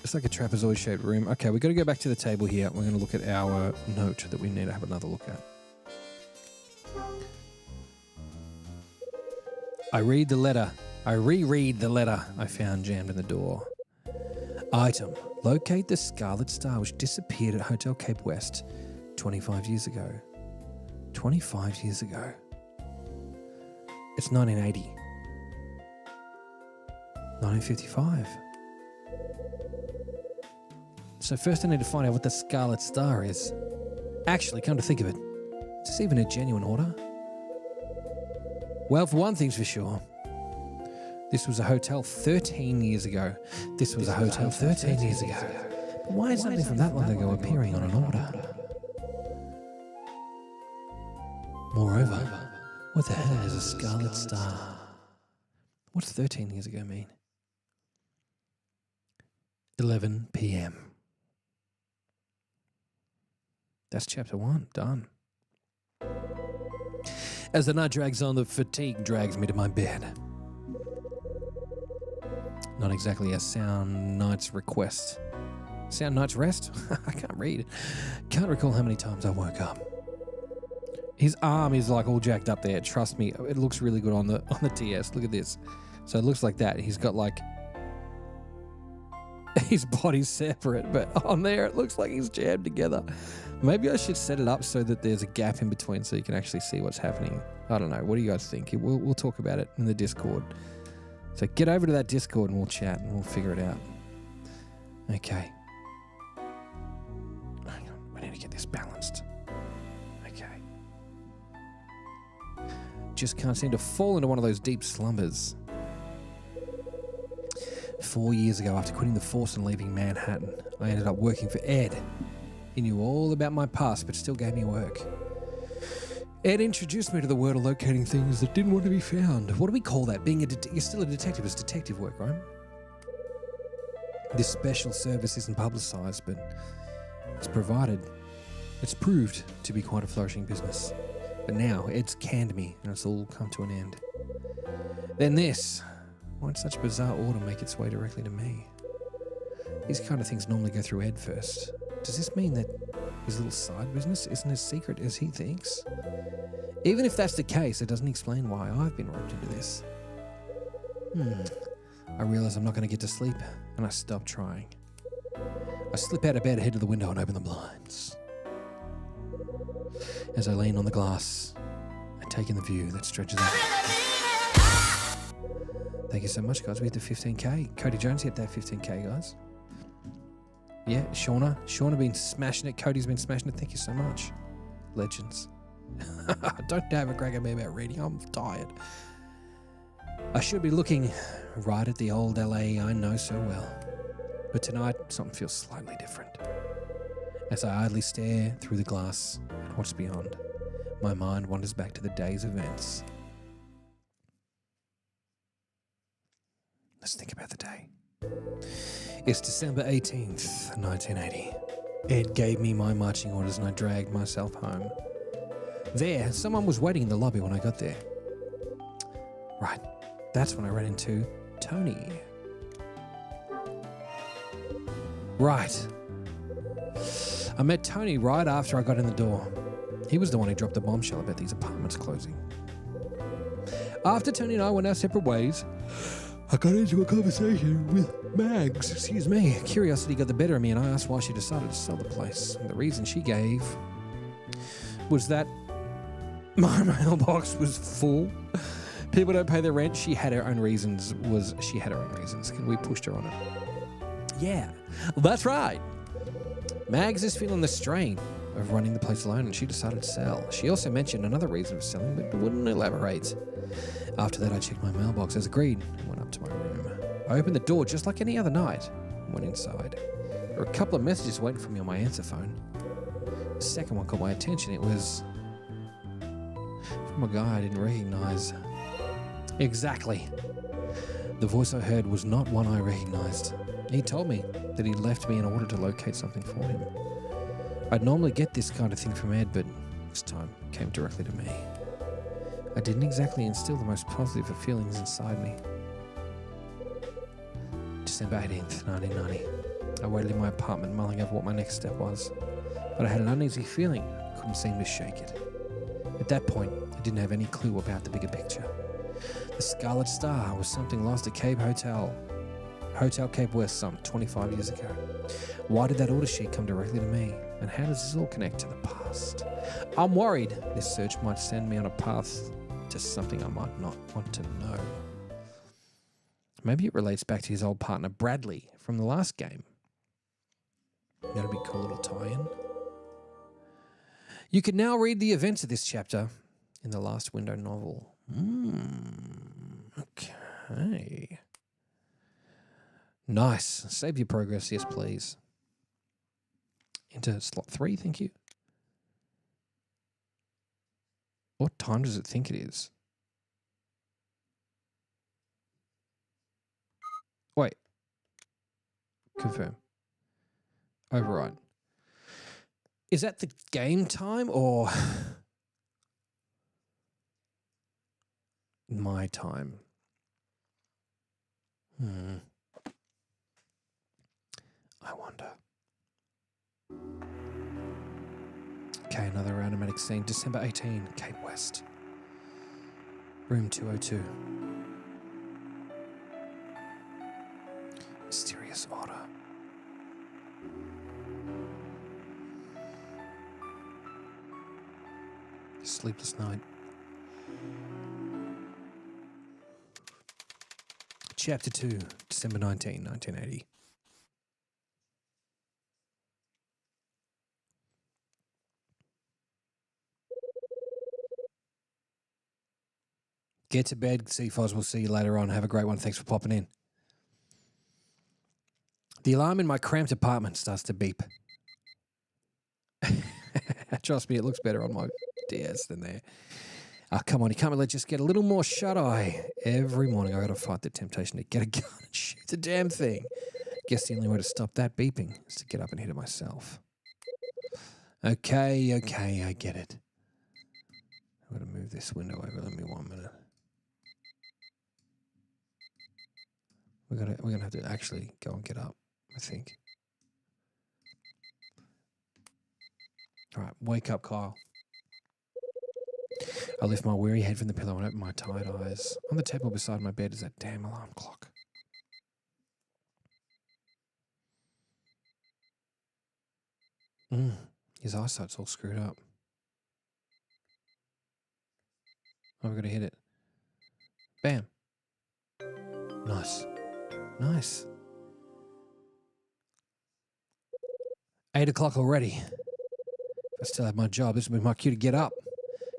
S1: It's like a trapezoid-shaped room. Okay, we've got to go back to the table here. We're going to look at our note that we need to have another look at. I reread the letter I found jammed in the door. Item. Locate the Scarlet Star which disappeared at Hotel Cape West 25 years ago. 25 years ago. It's 1980. 1955. So first I need to find out what the Scarlet Star is. Actually, come to think of it, is this even a genuine order? Well, for one thing's for sure, this was a hotel 13 years ago. But why is something from that long ago appearing on an order? Moreover, what the hell is a Scarlet Star? What's 13 years ago mean? 11 p.m. That's chapter 1, done. As the night drags on, the fatigue drags me to my bed. Not exactly a sound night's request. Sound night's rest? I can't read. Can't recall how many times I woke up. His arm is like all jacked up there. Trust me, it looks really good on the TS. Look at this. So it looks like that. He's got like his body's separate, but on there it looks like he's jammed together. Maybe I should set it up so that there's a gap in between so you can actually see what's happening. I don't know. What do you guys think? We'll talk about it in the Discord. So get over to that Discord and we'll chat and we'll figure it out. Okay. Hang on. We need to get this balanced. Okay. Just can't seem to fall into one of those deep slumbers. 4 years ago, after quitting the force and leaving Manhattan, I ended up working for Ed. He knew all about my past, but still gave me work. Ed introduced me to the world of locating things that didn't want to be found. What do we call that? Being you're still a detective. It's detective work, right? This special service isn't publicised, but it's proved to be quite a flourishing business. But now, Ed's canned me, and it's all come to an end. Then this. Why'd such a bizarre order make its way directly to me? These kind of things normally go through Ed first. Does this mean that his little side business isn't as secret as he thinks? Even if that's the case, it doesn't explain why I've been roped into this. I realise I'm not going to get to sleep, and I stop trying. I slip out of bed, head to the window, and open the blinds. As I lean on the glass, I take in the view that stretches out. Thank you so much, guys. We hit the 15k. Cody Jones hit that 15k, guys. Yeah, Shauna been smashing it. Cody's been smashing it. Thank you so much. Legends. Don't have a crack at me about reading. I'm tired. I should be looking right at the old LA I know so well. But tonight, something feels slightly different. As I idly stare through the glass at what's beyond, my mind wanders back to the day's events. Let's think about the day. It's December 18th, 1980. Ed gave me my marching orders and I dragged myself home. There, someone was waiting in the lobby when I got there. Right, that's when I ran into Tony. Right. I met Tony right after I got in the door. He was the one who dropped the bombshell about these apartments closing. After Tony and I went our separate ways, I got into a conversation with Mags. Excuse me. Curiosity got the better of me, and I asked why she decided to sell the place. And the reason she gave was that my mailbox was full. People don't pay their rent. She had her own reasons. And we pushed her on it. Yeah, that's right. Mags is feeling the strain of running the place alone, and she decided to sell. She also mentioned another reason for selling, but wouldn't elaborate. After that, I checked my mailbox as agreed and went up to my room. I opened the door just like any other night and went inside. There were a couple of messages waiting for me on my answer phone. The second one caught my attention. It was from a guy I didn't recognize. Exactly. The voice I heard was not one I recognized. He told me that he left me in order to locate something for him. I'd normally get this kind of thing from Ed, but this time it came directly to me. I didn't exactly instill the most positive of feelings inside me. December 18th, 1990. I waited in my apartment mulling over what my next step was, but I had an uneasy feeling I couldn't seem to shake it. At that point, I didn't have any clue about the bigger picture. The Scarlet Star was something lost at Cape Hotel Cape West some 25 years ago. Why did that order sheet come directly to me? And how does this all connect to the past? I'm worried this search might send me on a path to something I might not want to know. Maybe it relates back to his old partner Bradley from the last game. That'd be a cool little tie-in. You can now read the events of this chapter in the Last Window novel. Okay. Nice. Save your progress, yes please. Into slot 3, thank you. What time does it think it is? Wait. Confirm. Override. Is that the game time or my time? I wonder. Okay, another automatic scene. December 18, Cape West. Room 202. Mysterious order. Sleepless night. Chapter 2, December 19, 1980. Get to bed, CFOS. We'll see you later on. Have a great one. Thanks for popping in. The alarm in my cramped apartment starts to beep. Trust me, it looks better on my DS than there. Come on, you can't let just get a little more shut-eye. Every morning I got to fight the temptation to get a gun and shoot the damn thing. Guess the only way to stop that beeping is to get up and hit it myself. Okay, I get it. I'm going to move this window over. Let me 1 minute. We're gonna have to actually go and get up, I think. All right, wake up, Kyle. I lift my weary head from the pillow and open my tired eyes. On the table beside my bed is that damn alarm clock. His eyesight's all screwed up. Oh, we're gonna hit it. Bam. Nice. 8 o'clock already. If I still have my job, this will be my cue to get up.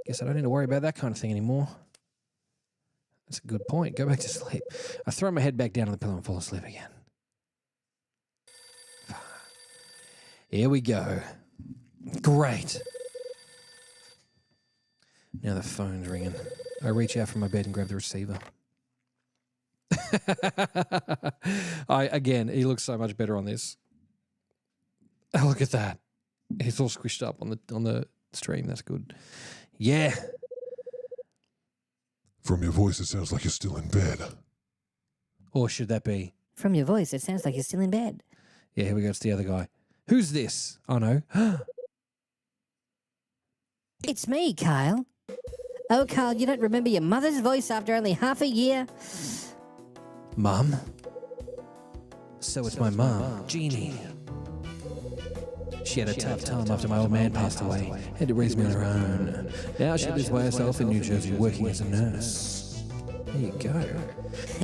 S1: Guess I don't need to worry about that kind of thing anymore. That's a good point. Go back to sleep. I throw my head back down on the pillow and fall asleep again. Here we go. Great. Now the phone's ringing. I reach out from my bed and grab the receiver. Again, he looks so much better on this. Oh, look at that. He's all squished up on the stream. That's good. Yeah.
S2: From your voice, it sounds like you're still in bed.
S1: Or should that be?
S4: From your voice, it sounds like you're still in bed.
S1: Yeah, here we go. It's the other guy. Who's this? Oh, no.
S4: It's me, Kyle. Oh, Kyle, you don't remember your mother's voice after only half a year?
S1: Mum? So it's my mum, Jeannie. She had a tough time after my old man passed away. Had to raise me on her own. Now she lives by herself in New Jersey working as a nurse. There you go.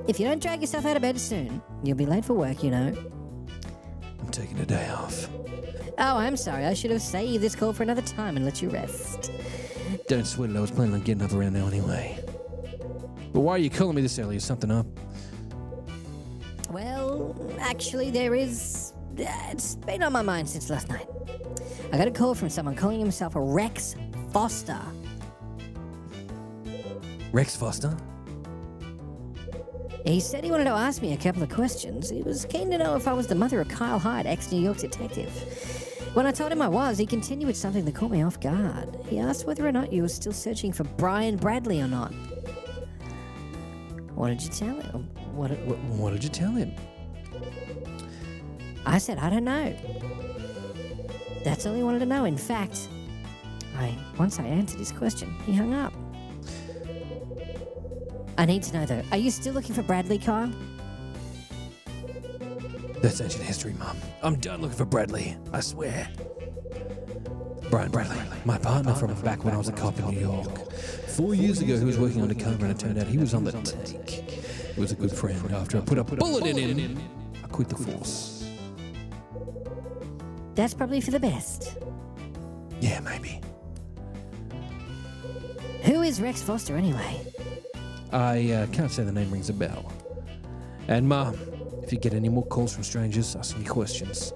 S4: If you don't drag yourself out of bed soon, you'll be late for work, you know.
S1: I'm taking a day off.
S4: Oh, I'm sorry. I should have saved this call for another time and let you rest.
S1: Don't sweat it. I was planning on getting up around now anyway. But why are you calling me this early? Is something up?
S4: Well, actually, there is... it's been on my mind since last night. I got a call from someone calling himself a Rex Foster.
S1: Rex Foster?
S4: He said he wanted to ask me a couple of questions. He was keen to know if I was the mother of Kyle Hyde, ex-New York detective. When I told him I was, he continued with something that caught me off guard. He asked whether or not you were still searching for Brian Bradley or not. What did you tell him?
S1: What did you tell him?
S4: I said, I don't know. That's all he wanted to know. In fact, once I answered his question, he hung up. I need to know, though, are you still looking for Bradley, Kyle?
S1: That's ancient history, Mum. I'm done looking for Bradley. I swear. Brian Bradley, my partner from back when I was a cop in New York. 4 years ago, he was working undercover, and it turned out he was on the take. He was a good friend. After I put a bullet in him, I quit the force.
S4: That's probably for the best.
S1: Yeah, maybe.
S4: Who is Rex Foster, anyway?
S1: I can't say the name rings a bell. And, Mum, if you get any more calls from strangers, ask me questions.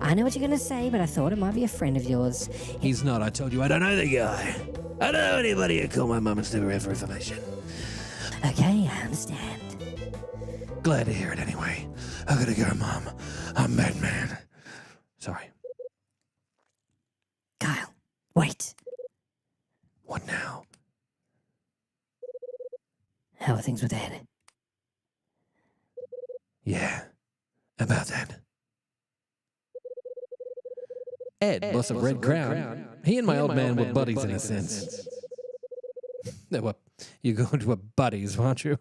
S4: I know what you're going to say, but I thought it might be a friend of yours.
S1: He's not. I told you I don't know the guy. I don't know anybody who called my mum and still around for information.
S4: Okay, I understand.
S1: Glad to hear it anyway. I gotta go, Mum. I'm Batman. Sorry.
S4: Kyle, wait.
S1: What now?
S4: How are things with Ed?
S1: Yeah, about that. Ed, boss of Red Crown. He and my old man were buddies in a sense. They were. You're going to a buddies, aren't you?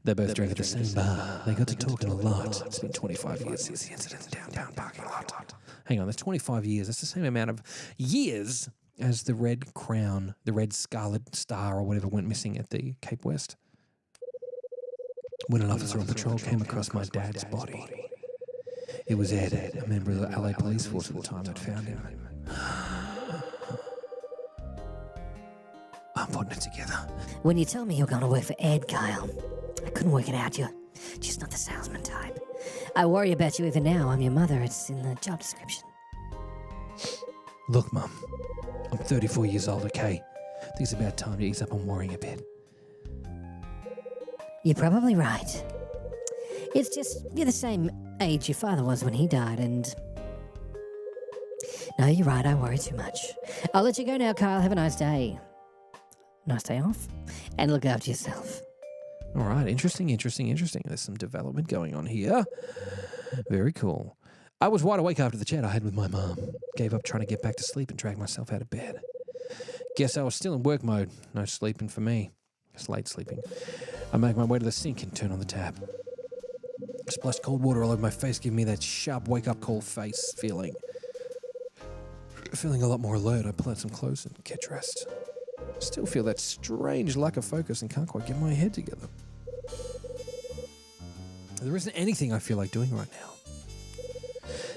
S1: They both drank at the same bar. They got to talking a lot. It's been 25 years since the incident in the downtown parking lot. Hang on, that's 25 years. That's the same amount of years as the Red Crown, the Red Scarlet Star or whatever went missing at the Cape West. When an officer on patrol came across my dad's body. It was Ed, a member of the LA police force at the time, that found him. I'm putting it together.
S4: When you tell me you're going to work for Ed, Kyle, I couldn't work it out. You're just not the salesman type. I worry about you even now. I'm your mother. It's in the job description.
S1: Look, Mum, I'm 34 years old, okay? I think it's about time to ease up on worrying a bit.
S4: You're probably right. It's just, you're the same age your father was when he died, and... No, you're right, I worry too much. I'll let you go now, Kyle. Have a nice day. Nice day off. And look after yourself.
S1: All right, interesting. There's some development going on here. Very cool. I was wide awake after the chat I had with my mom. Gave up trying to get back to sleep and dragged myself out of bed. Guess I was still in work mode. No sleeping for me. Just late sleeping. I make my way to the sink and turn on the tap. Splashed cold water all over my face, giving me that sharp wake-up call face feeling. Feeling a lot more alert, I pull out some clothes and get dressed. Still feel that strange lack of focus and can't quite get my head together. There isn't anything I feel like doing right now.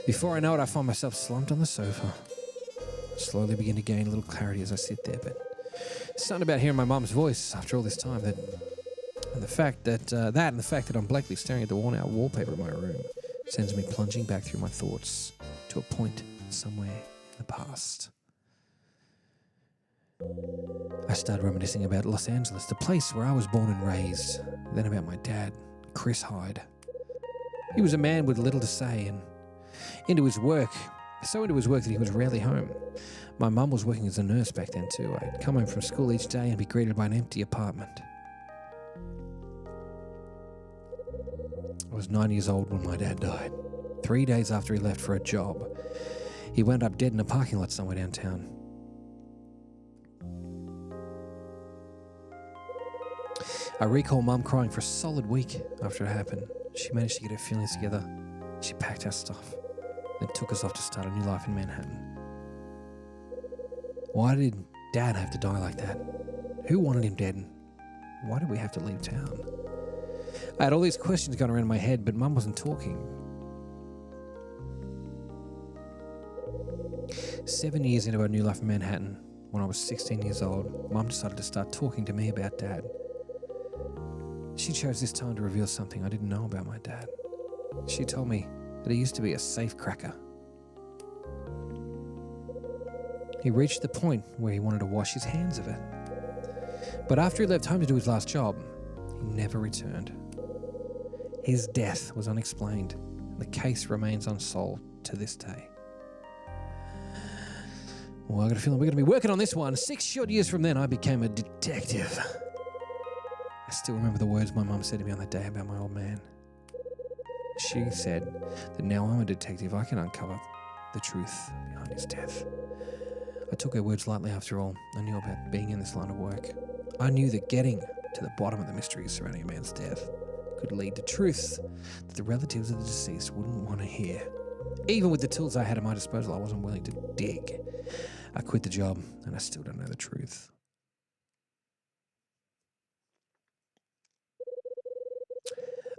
S1: Before I know it, I find myself slumped on the sofa. Slowly begin to gain a little clarity as I sit there, but something about hearing my mum's voice after all this time and the fact that I'm blankly staring at the worn-out wallpaper of my room sends me plunging back through my thoughts to a point somewhere in the past. I started reminiscing about Los Angeles, the place where I was born and raised, then about my dad, Chris Hyde. He was a man with little to say and into his work that he was rarely home. My mum was working as a nurse back then too. I'd come home from school each day and be greeted by an empty apartment. I was 9 years old when my dad died, 3 days after he left for a job. He wound up dead in a parking lot somewhere downtown. I recall Mum crying for a solid week after it happened. She managed to get her feelings together. She packed our stuff, then took us off to start a new life in Manhattan. Why did Dad have to die like that? Who wanted him dead? Why did we have to leave town? I had all these questions going around in my head, but Mum wasn't talking. 7 years into our new life in Manhattan, when I was 16 years old, Mum decided to start talking to me about Dad. She chose this time to reveal something I didn't know about my dad. She told me that he used to be a safe cracker. He reached the point where he wanted to wash his hands of it. But after he left home to do his last job, he never returned. His death was unexplained, and the case remains unsolved to this day. Well, I got a feeling we're going to be working on this one. 6 short years from then, I became a detective. I still remember the words my mum said to me on that day about my old man. She said that now I'm a detective, I can uncover the truth behind his death. I took her words lightly after all. I knew about being in this line of work. I knew that getting to the bottom of the mysteries surrounding a man's death could lead to truths that the relatives of the deceased wouldn't want to hear. Even with the tools I had at my disposal, I wasn't willing to dig. I quit the job, and I still don't know the truth.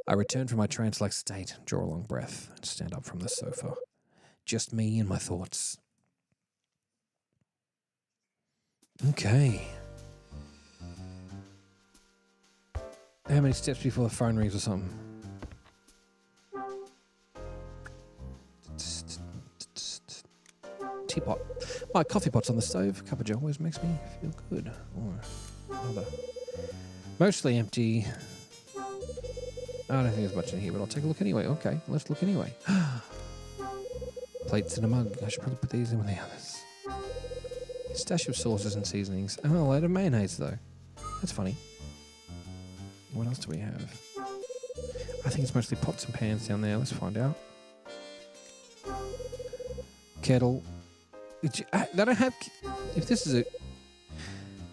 S1: I returned from my trance-like state, draw a long breath, and stand up from the sofa. Just me and my thoughts. Okay. How many steps before the phone rings or something? Teapot. My coffee pot's on the stove. A cup of joe always makes me feel good. Or another. Mostly empty. I don't think there's much in here, but I'll take a look anyway. Okay, let's look anyway. Plates in a mug. I should probably put these in with the others. Stash of sauces and seasonings. Oh, a load of mayonnaise, though. That's funny. What else do we have? I think it's mostly pots and pans down there. Let's find out. Kettle. They don't have... If this is a...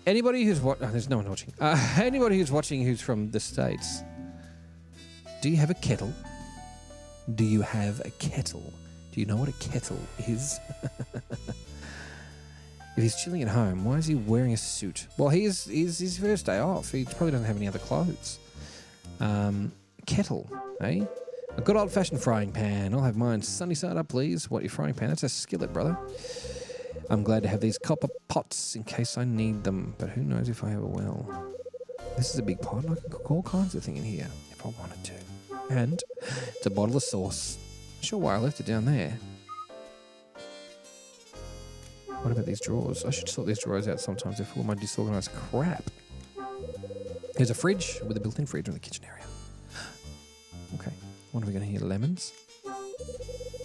S1: Anybody who's... there's no one watching. Anybody who's watching who's from the States... Do you have a kettle? Do you have a kettle? Do you know what a kettle is? If he's chilling at home, why is he wearing a suit? Well, he's his first day off. He probably doesn't have any other clothes. Kettle, eh? A good old-fashioned frying pan. I'll have mine sunny side up, please. What, your frying pan? That's a skillet, brother. I'm glad to have these copper pots in case I need them, but who knows if I ever will. This is a big pot. I can cook all kinds of things in here if I wanted to. And it's a bottle of sauce. Not sure why I left it down there. What about these drawers? I should sort these drawers out sometimes. They're full of my disorganized crap. Here's a fridge with a built-in fridge in the kitchen area. Okay, what are we going to hear? Lemons?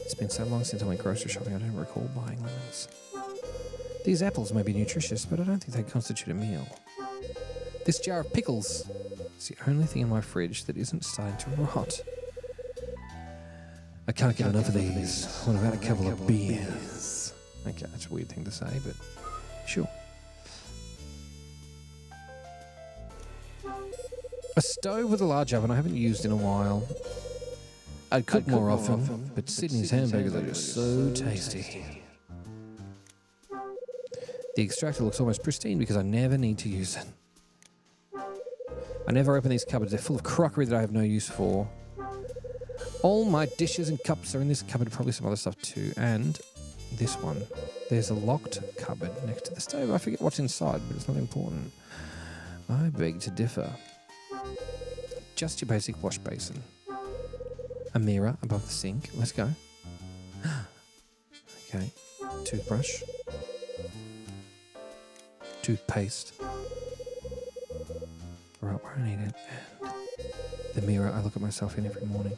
S1: It's been so long since I went grocery shopping, I don't recall buying lemons. These apples may be nutritious, but I don't think they constitute a meal. This jar of pickles is the only thing in my fridge that isn't starting to rot. I can't get enough of these. What about a couple of beers? Okay, that's a weird thing to say, but sure. A stove with a large oven I haven't used in a while. I'd cook more often, but Sydney's hamburgers are just so tasty. The extractor looks almost pristine because I never need to use it. I never open these cupboards. They're full of crockery that I have no use for. All my dishes and cups are in this cupboard, probably some other stuff too. And this one. There's a locked cupboard next to the stove. I forget what's inside, but it's not important. I beg to differ. Just your basic wash basin. A mirror above the sink. Let's go. Okay. Toothbrush. Toothpaste. Right where I need it. And the mirror I look at myself in every morning.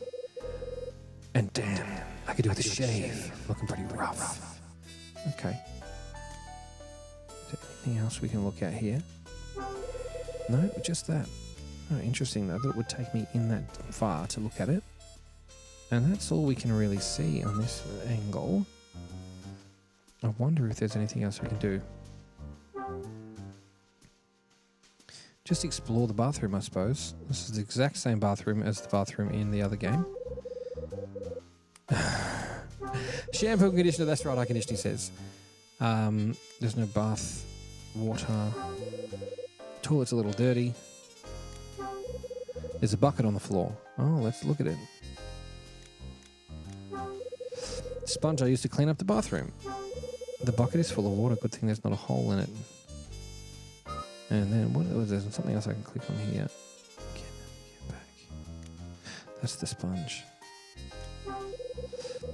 S1: And damn, I could do with a shave. Looking pretty rough. Okay. Is there anything else we can look at here? No, just that. Oh, interesting though. I thought it would take me in that far to look at it. And that's all we can really see on this angle. I wonder if there's anything else we can do. Just explore the bathroom, I suppose. This is the exact same bathroom as the bathroom in the other game. Shampoo and conditioner, that's right, eye conditioning says. There's no bath water. Toilet's a little dirty. There's a bucket on the floor. Oh, let's look at it. Sponge I used to clean up the bathroom. The bucket is full of water. Good thing there's not a hole in it. And then what was there? Something else I can click on here. Get back. That's the sponge.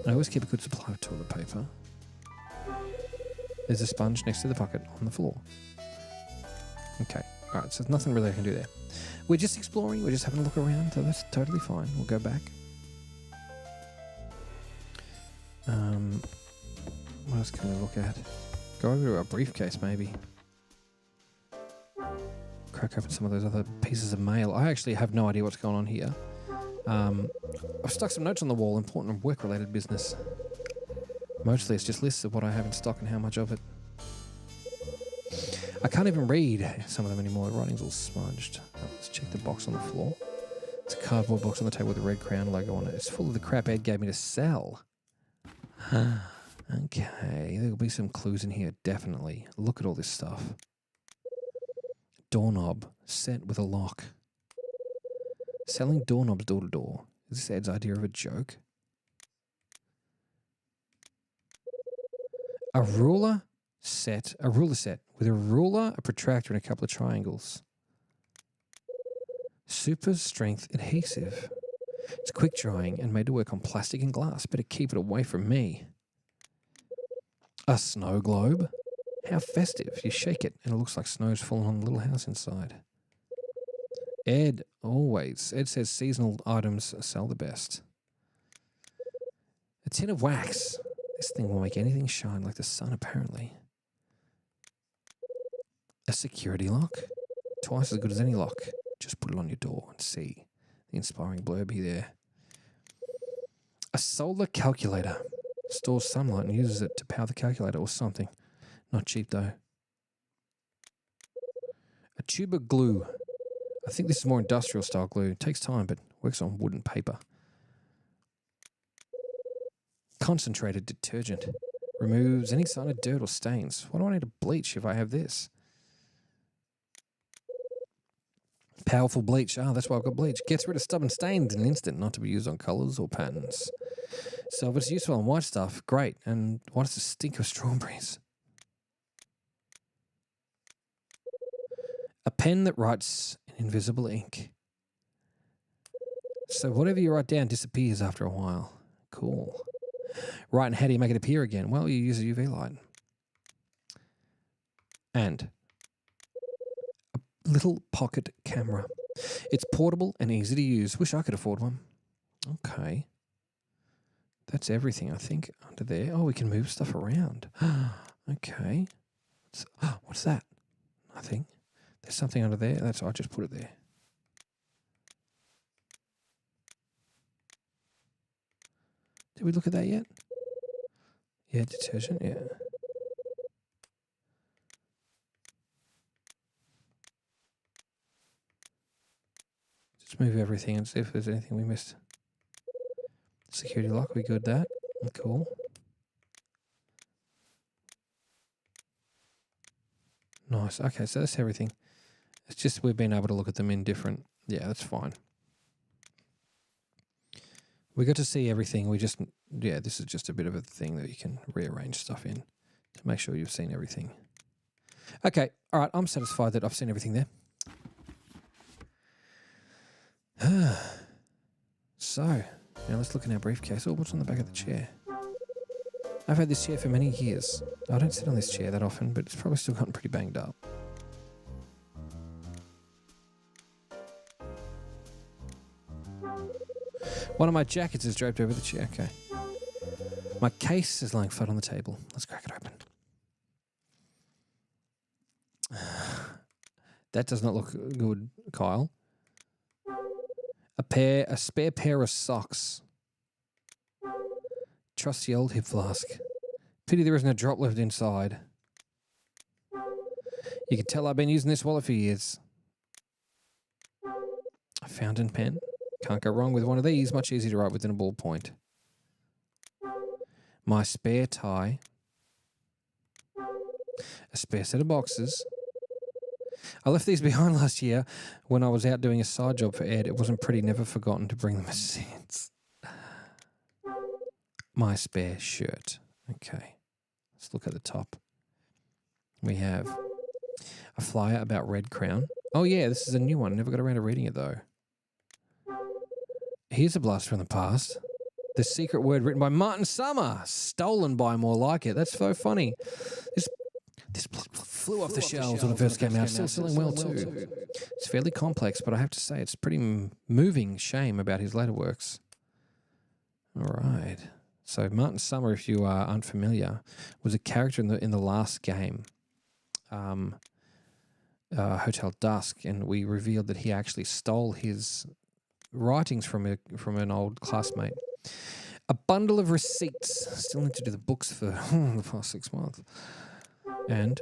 S1: I always keep a good supply of toilet paper. There's a sponge next to the bucket on the floor. Okay. All right. So there's nothing really I can do there. We're just exploring. We're just having a look around. So that's totally fine. We'll go back. What else can we look at? Go over to our briefcase, maybe. Crack open some of those other pieces of mail. I actually have no idea what's going on here. I've stuck some notes on the wall, important work-related business. Mostly it's just lists of what I have in stock and how much of it. I can't even read some of them anymore. The writing's all smudged. Let's check the box on the floor. It's a cardboard box on the table with a red crown logo on it. It's full of the crap Ed gave me to sell. Okay, there'll be some clues in here, definitely. Look at all this stuff. Doorknob, set with a lock. Selling doorknobs door to door. Is this Ed's idea of a joke? A ruler set with a ruler, a protractor, and a couple of triangles. Super strength adhesive. It's quick drying and made to work on plastic and glass. Better keep it away from me. A snow globe. How festive. You shake it and it looks like snow's fallen on the little house inside. Ed says seasonal items sell the best. A tin of wax. This thing will make anything shine like the sun, apparently. A security lock. Twice as good as any lock. Just put it on your door and see the inspiring blurby there. A solar calculator. Stores sunlight and uses it to power the calculator or something. Not cheap though. A tube of glue. I think this is more industrial style glue. It takes time but works on wood and paper. Concentrated detergent. Removes any sign of dirt or stains. Why do I need a bleach if I have this? Powerful bleach. Ah, that's why I've got bleach. Gets rid of stubborn stains in an instant, not to be used on colours or patterns. So if it's useful on white stuff, great. And what is the stink of strawberries? A pen that writes in invisible ink. So whatever you write down disappears after a while. Cool. Right, and how do you make it appear again? Well, you use a UV light. And a little pocket camera. It's portable and easy to use. Wish I could afford one. Okay. That's everything, I think, under there. Oh, we can move stuff around. Okay. What's that? Nothing. There's something under there. I'll just put it there. Did we look at that yet? Yeah, detergent, yeah. Just move everything and see if there's anything we missed. Security lock, we good that? Cool. Nice. Okay, so that's everything. It's just we've been able to look at them in different... Yeah, that's fine. We got to see everything. This is just a bit of a thing that you can rearrange stuff in to make sure you've seen everything. Okay, all right, I'm satisfied that I've seen everything there. So, now let's look in our briefcase. Oh, what's on the back of the chair? I've had this chair for many years. I don't sit on this chair that often, but it's probably still gotten pretty banged up. One of my jackets is draped over the chair. Okay. My case is lying flat on the table. Let's crack it open. That does not look good, Kyle. A spare pair of socks. trusty old hip flask. Pity there isn't a drop left inside. You can tell I've been using this wallet for years. A fountain pen. Can't go wrong with one of these. Much easier to write within a ballpoint. My spare tie. A spare set of boxes. I left these behind last year when I was out doing a side job for Ed. It wasn't pretty, never forgotten to bring them since. My spare shirt. Okay. Let's look at the top. We have a flyer about Red Crown. Oh yeah, this is a new one. Never got around to reading it though. Here's a blast from the past. The secret word written by Martin Summer. Stolen by more like it. That's so funny. This flew off the shelves when it first came out. Still selling well too. It's fairly complex, but I have to say it's pretty moving shame about his later works. All right. So Martin Summer, if you are unfamiliar, was a character in the last game, Hotel Dusk, and we revealed that he actually stole his writings from an old classmate. A bundle of receipts. Still need to do the books for the past 6 months. And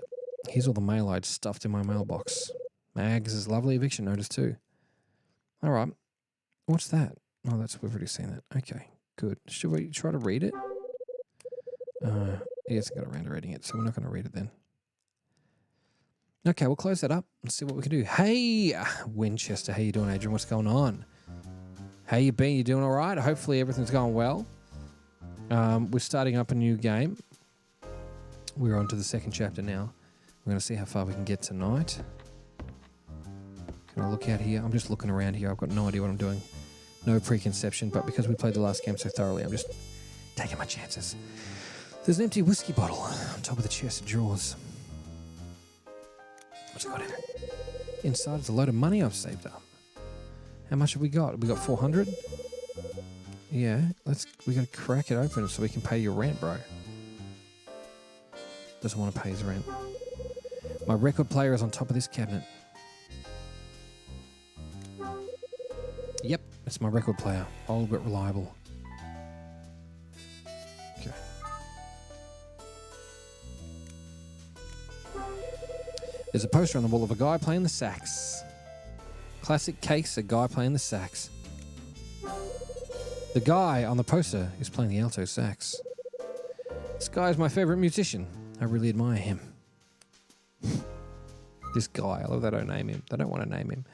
S1: here's all the mail I'd stuffed in my mailbox. Mags' lovely eviction notice too. All right. What's that? Oh, we've already seen that. Okay, good. Should we try to read it? He hasn't got around to reading it, so we're not going to read it then. Okay, we'll close that up and see what we can do. Hey, Winchester. How you doing, Adrian? What's going on? How you been? You doing all right? Hopefully everything's going well. We're starting up a new game. We're on to the second chapter now. We're going to see how far we can get tonight. Can I look out here? I'm just looking around here. I've got no idea what I'm doing. No preconception, but because we played the last game so thoroughly, I'm just taking my chances. There's an empty whiskey bottle on top of the chest of drawers. What's it got in it? Inside is a load of money I've saved up. How much have we got? We got 400? Yeah, we got to crack it open so we can pay your rent, bro. Doesn't want to pay his rent. My record player is on top of this cabinet. Yep, it's my record player. Old but reliable. Okay. There's a poster on the wall of a guy playing the sax. Classic case, a guy playing the sax. The guy on the poster is playing the alto sax. This guy is my favorite musician. I really admire him. This guy, I love they don't name him. They don't want to name him.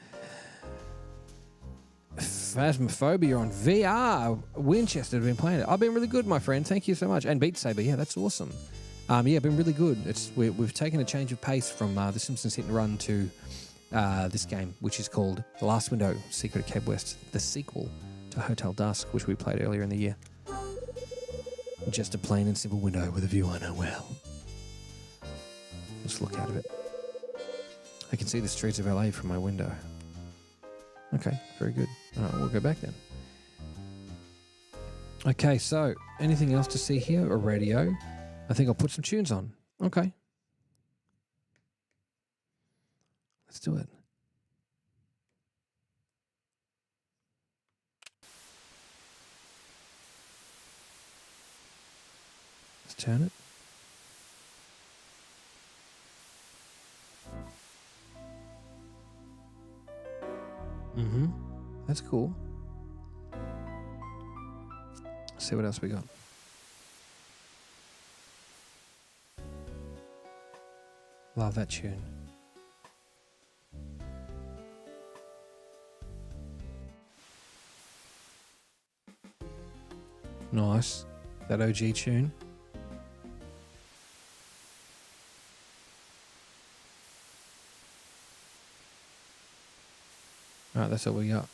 S1: Phasmophobia on VR. Winchester have been playing it. I've been really good, my friend. Thank you so much. And Beat Saber, yeah, that's awesome. Yeah, been really good. We've taken a change of pace from The Simpsons Hit and Run to this game, which is called The Last Window, Secret of Cape West, the sequel to Hotel Dusk, which we played earlier in the year. Just a plain and simple window with a view I know well. Just look out of it. I can see the streets of LA from my window. Okay, very good. All right, we'll go back then. Okay, so anything else to see here? A radio. I think I'll put some tunes on. Okay. Let's do it. Let's turn it. Mm-hmm. That's cool. Let's see what else we got. Love that tune. Nice. That OG tune. Alright, that's all we got.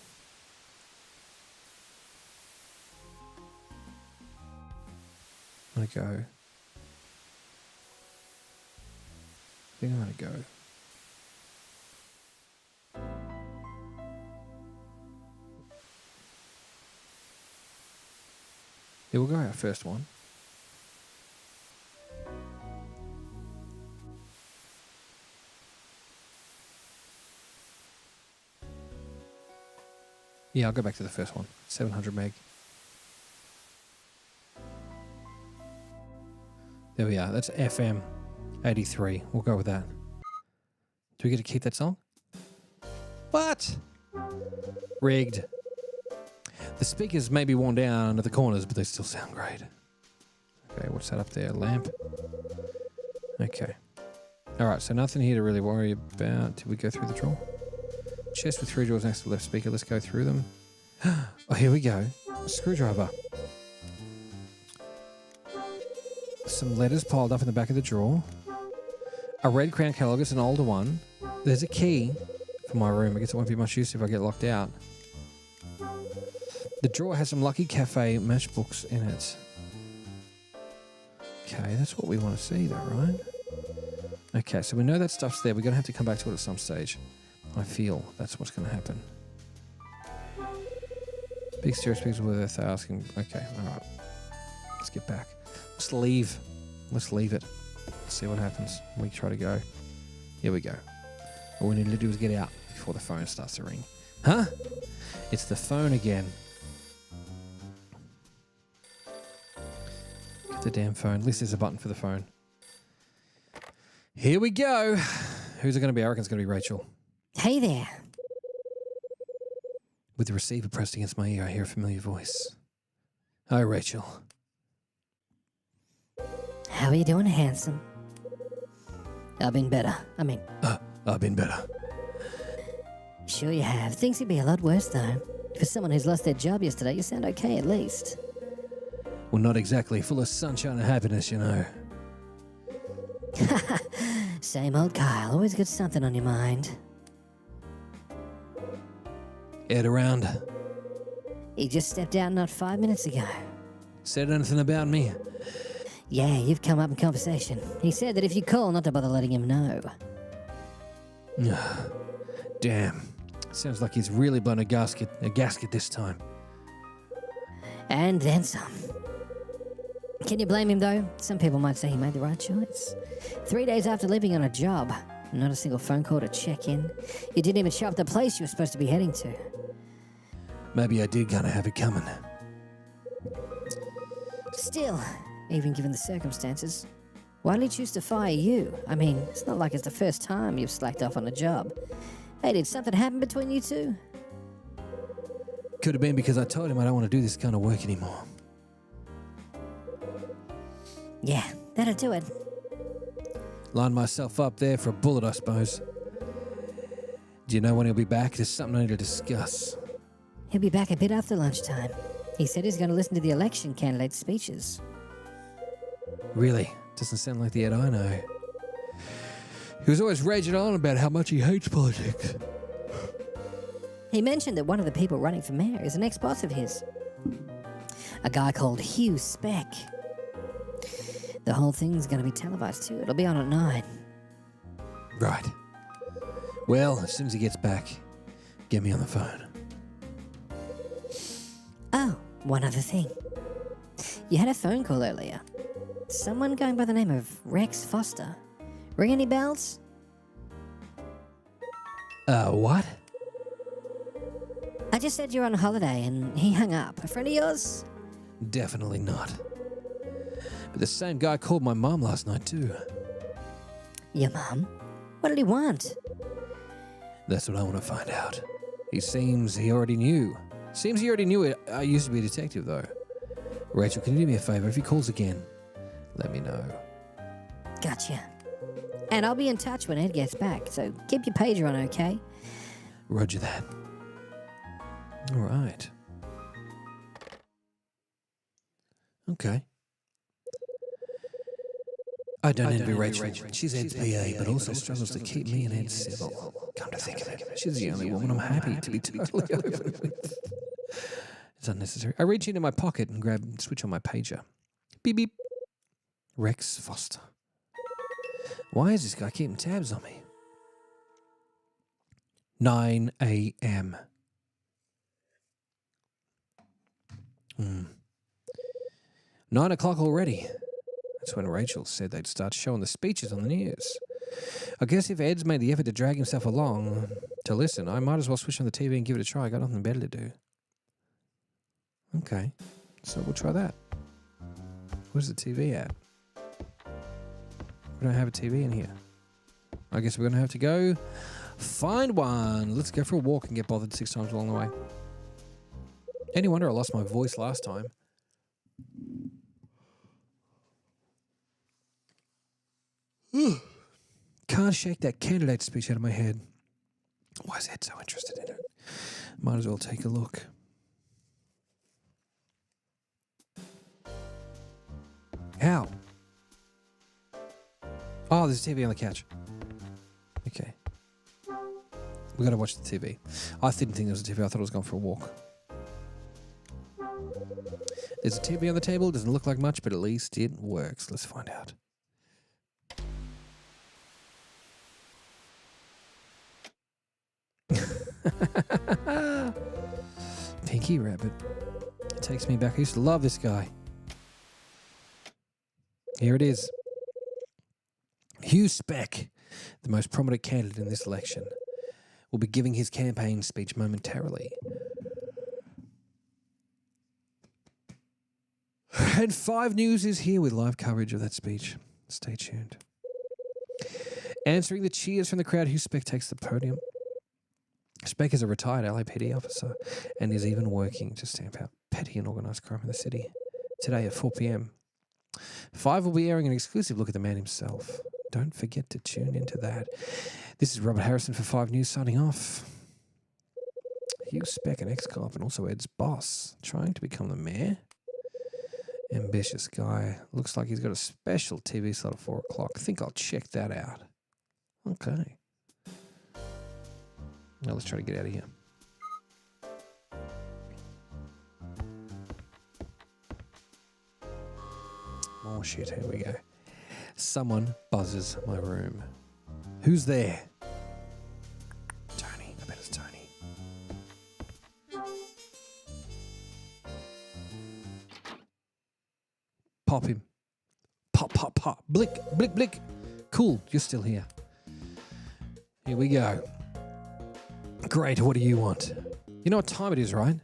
S1: I'm gonna go. I think I'm gonna go. Yeah, we'll go our first one. Yeah, I'll go back to the first one. 700 meg. There we are. That's FM 83. We'll go with that. Do we get to keep that song? What? Rigged. The speakers may be worn down at the corners, but they still sound great. Okay, what's that up there? Lamp? Okay. Alright, so nothing here to really worry about. Did we go through the drawer? Chest with 3 drawers next to the left speaker. Let's go through them. Oh, here we go. Screwdriver. Some letters piled up in the back of the drawer. A red Crown catalogue. It's an older one. There's a key for my room. I guess it won't be much use if I get locked out. The drawer has some Lucky Cafe matchbooks in it. Okay, that's what we want to see though, right? Okay, so we know that stuff's there. We're going to have to come back to it at some stage. I feel that's what's going to happen. Big stereo speakers worth asking. Okay, alright. Let's get back. Let's leave. Let's leave it. Let's see what happens when we try to go. Here we go. All we need to do is get out before the phone starts to ring. Huh? It's the phone again. Get the damn phone. At least there's a button for the phone. Here we go. Who's it going to be? I reckon it's going to be Rachel.
S4: Hey there.
S1: With the receiver pressed against my ear, I hear a familiar voice. Hi, Rachel.
S4: How are you doing, handsome? I've been better.
S1: I've been better.
S4: Sure you have. Things could be a lot worse, though. For someone who's lost their job yesterday, you sound okay at least.
S1: Well, not exactly full of sunshine and happiness, you know.
S4: Same old Kyle. Always got something on your mind.
S1: Ed around.
S4: He just stepped out not 5 minutes ago.
S1: Said anything about me?
S4: Yeah, you've come up in conversation. He said that if you call, not to bother letting him know.
S1: Damn. Sounds like he's really blown a gasket this time.
S4: And then some. Can you blame him, though? Some people might say he made the right choice. 3 days after leaving on a job, not a single phone call to check in. You didn't even show up at the place you were supposed to be heading to.
S1: Maybe I did kind of have it coming.
S4: Still, even given the circumstances, why did he choose to fire you? I mean, it's not like it's the first time you've slacked off on a job. Hey, did something happen between you two?
S1: Could have been because I told him I don't want to do this kind of work anymore.
S4: Yeah, that'll do it.
S1: Lined myself up there for a bullet, I suppose. Do you know when he'll be back? There's something I need to discuss.
S4: He'll be back a bit after lunchtime. He said he's going to listen to the election candidates' speeches.
S1: Really? Doesn't sound like the Ed I know. He was always raging on about how much he hates politics.
S4: He mentioned that one of the people running for mayor is an ex-boss of his. A guy called Hugh Speck. The whole thing's going to be televised too. It'll be on at 9.
S1: Right. Well, as soon as he gets back, get me on the phone.
S4: Oh, one other thing. You had a phone call earlier. Someone going by the name of Rex Foster. Ring any bells?
S1: What?
S4: I just said you're on holiday and he hung up. A friend of yours?
S1: Definitely not. But the same guy called my mom last night too.
S4: Your mum? What did he want?
S1: That's what I want to find out. Seems he already knew it. I used to be a detective though. Rachel, can you do me a favor? If he calls again, let me know.
S4: Gotcha. And I'll be in touch when Ed gets back, so keep your pager on, okay?
S1: Roger that. All right. Okay. I don't envy Rachel. She's Ed's PA, but also struggles to keep me and Ed civil. Come to think of it, she's the only woman I'm happy to be totally over with. It's unnecessary. I reach into my pocket and grab and switch on my pager. Beep, beep. Rex Foster. Why is this guy keeping tabs on me? 9 a.m. 9 o'clock already. That's when Rachel said they'd start showing the speeches on the news. I guess if Ed's made the effort to drag himself along to listen, I might as well switch on the TV and give it a try. I got nothing better to do. Okay, so we'll try that. Where's the TV at? We don't have a TV in here. I guess we're going to have to go find one. Let's go for a walk and get bothered 6 times along the way. Any wonder I lost my voice last time. Can't shake that candidate speech out of my head. Why is Ed so interested in it? Might as well take a look. How? Oh, there's a TV on the couch. Okay. We got to watch the TV. I didn't think there was a TV. I thought I was going for a walk. There's a TV on the table. Doesn't look like much, but at least it works. Let's find out. Pinky Rabbit. It takes me back. I used to love this guy. Here it is. Hugh Speck, the most prominent candidate in this election, will be giving his campaign speech momentarily. And 5 News is here with live coverage of that speech. Stay tuned. Answering the cheers from the crowd, Hugh Speck takes the podium. Speck is a retired LAPD officer and is even working to stamp out petty and organised crime in the city. Today at 4 p.m. 5 will be airing an exclusive look at the man himself. Don't forget to tune into that. This is Robert Harrison for 5 News signing off. Hugh Speck, an ex-cop and also Ed's boss, trying to become the mayor. Ambitious guy. Looks like he's got a special TV slot at 4 o'clock. I think I'll check that out. Okay. Now let's try to get out of here. Oh shit, here we go. Someone buzzes my room. Who's there? Tony. I bet it's Tony. Pop him. Pop, pop, pop. Blick, blick, blick. Cool, you're still here. Here we go. Great, what do you want? You know what time it is, right?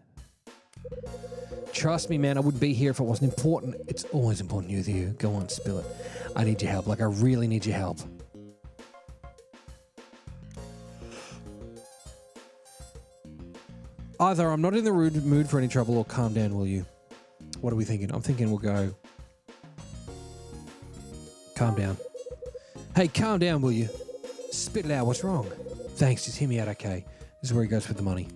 S1: Trust me, man, I wouldn't be here if it wasn't important. It's always important with you. Go on, spill it. I need your help. Like, I really need your help. Either I'm not in the mood for any trouble or calm down, will you? What are we thinking? I'm thinking we'll go... Calm down. Hey, calm down, will you? Spit it out. What's wrong? Thanks, just hear me out, okay? This is where he goes with the money.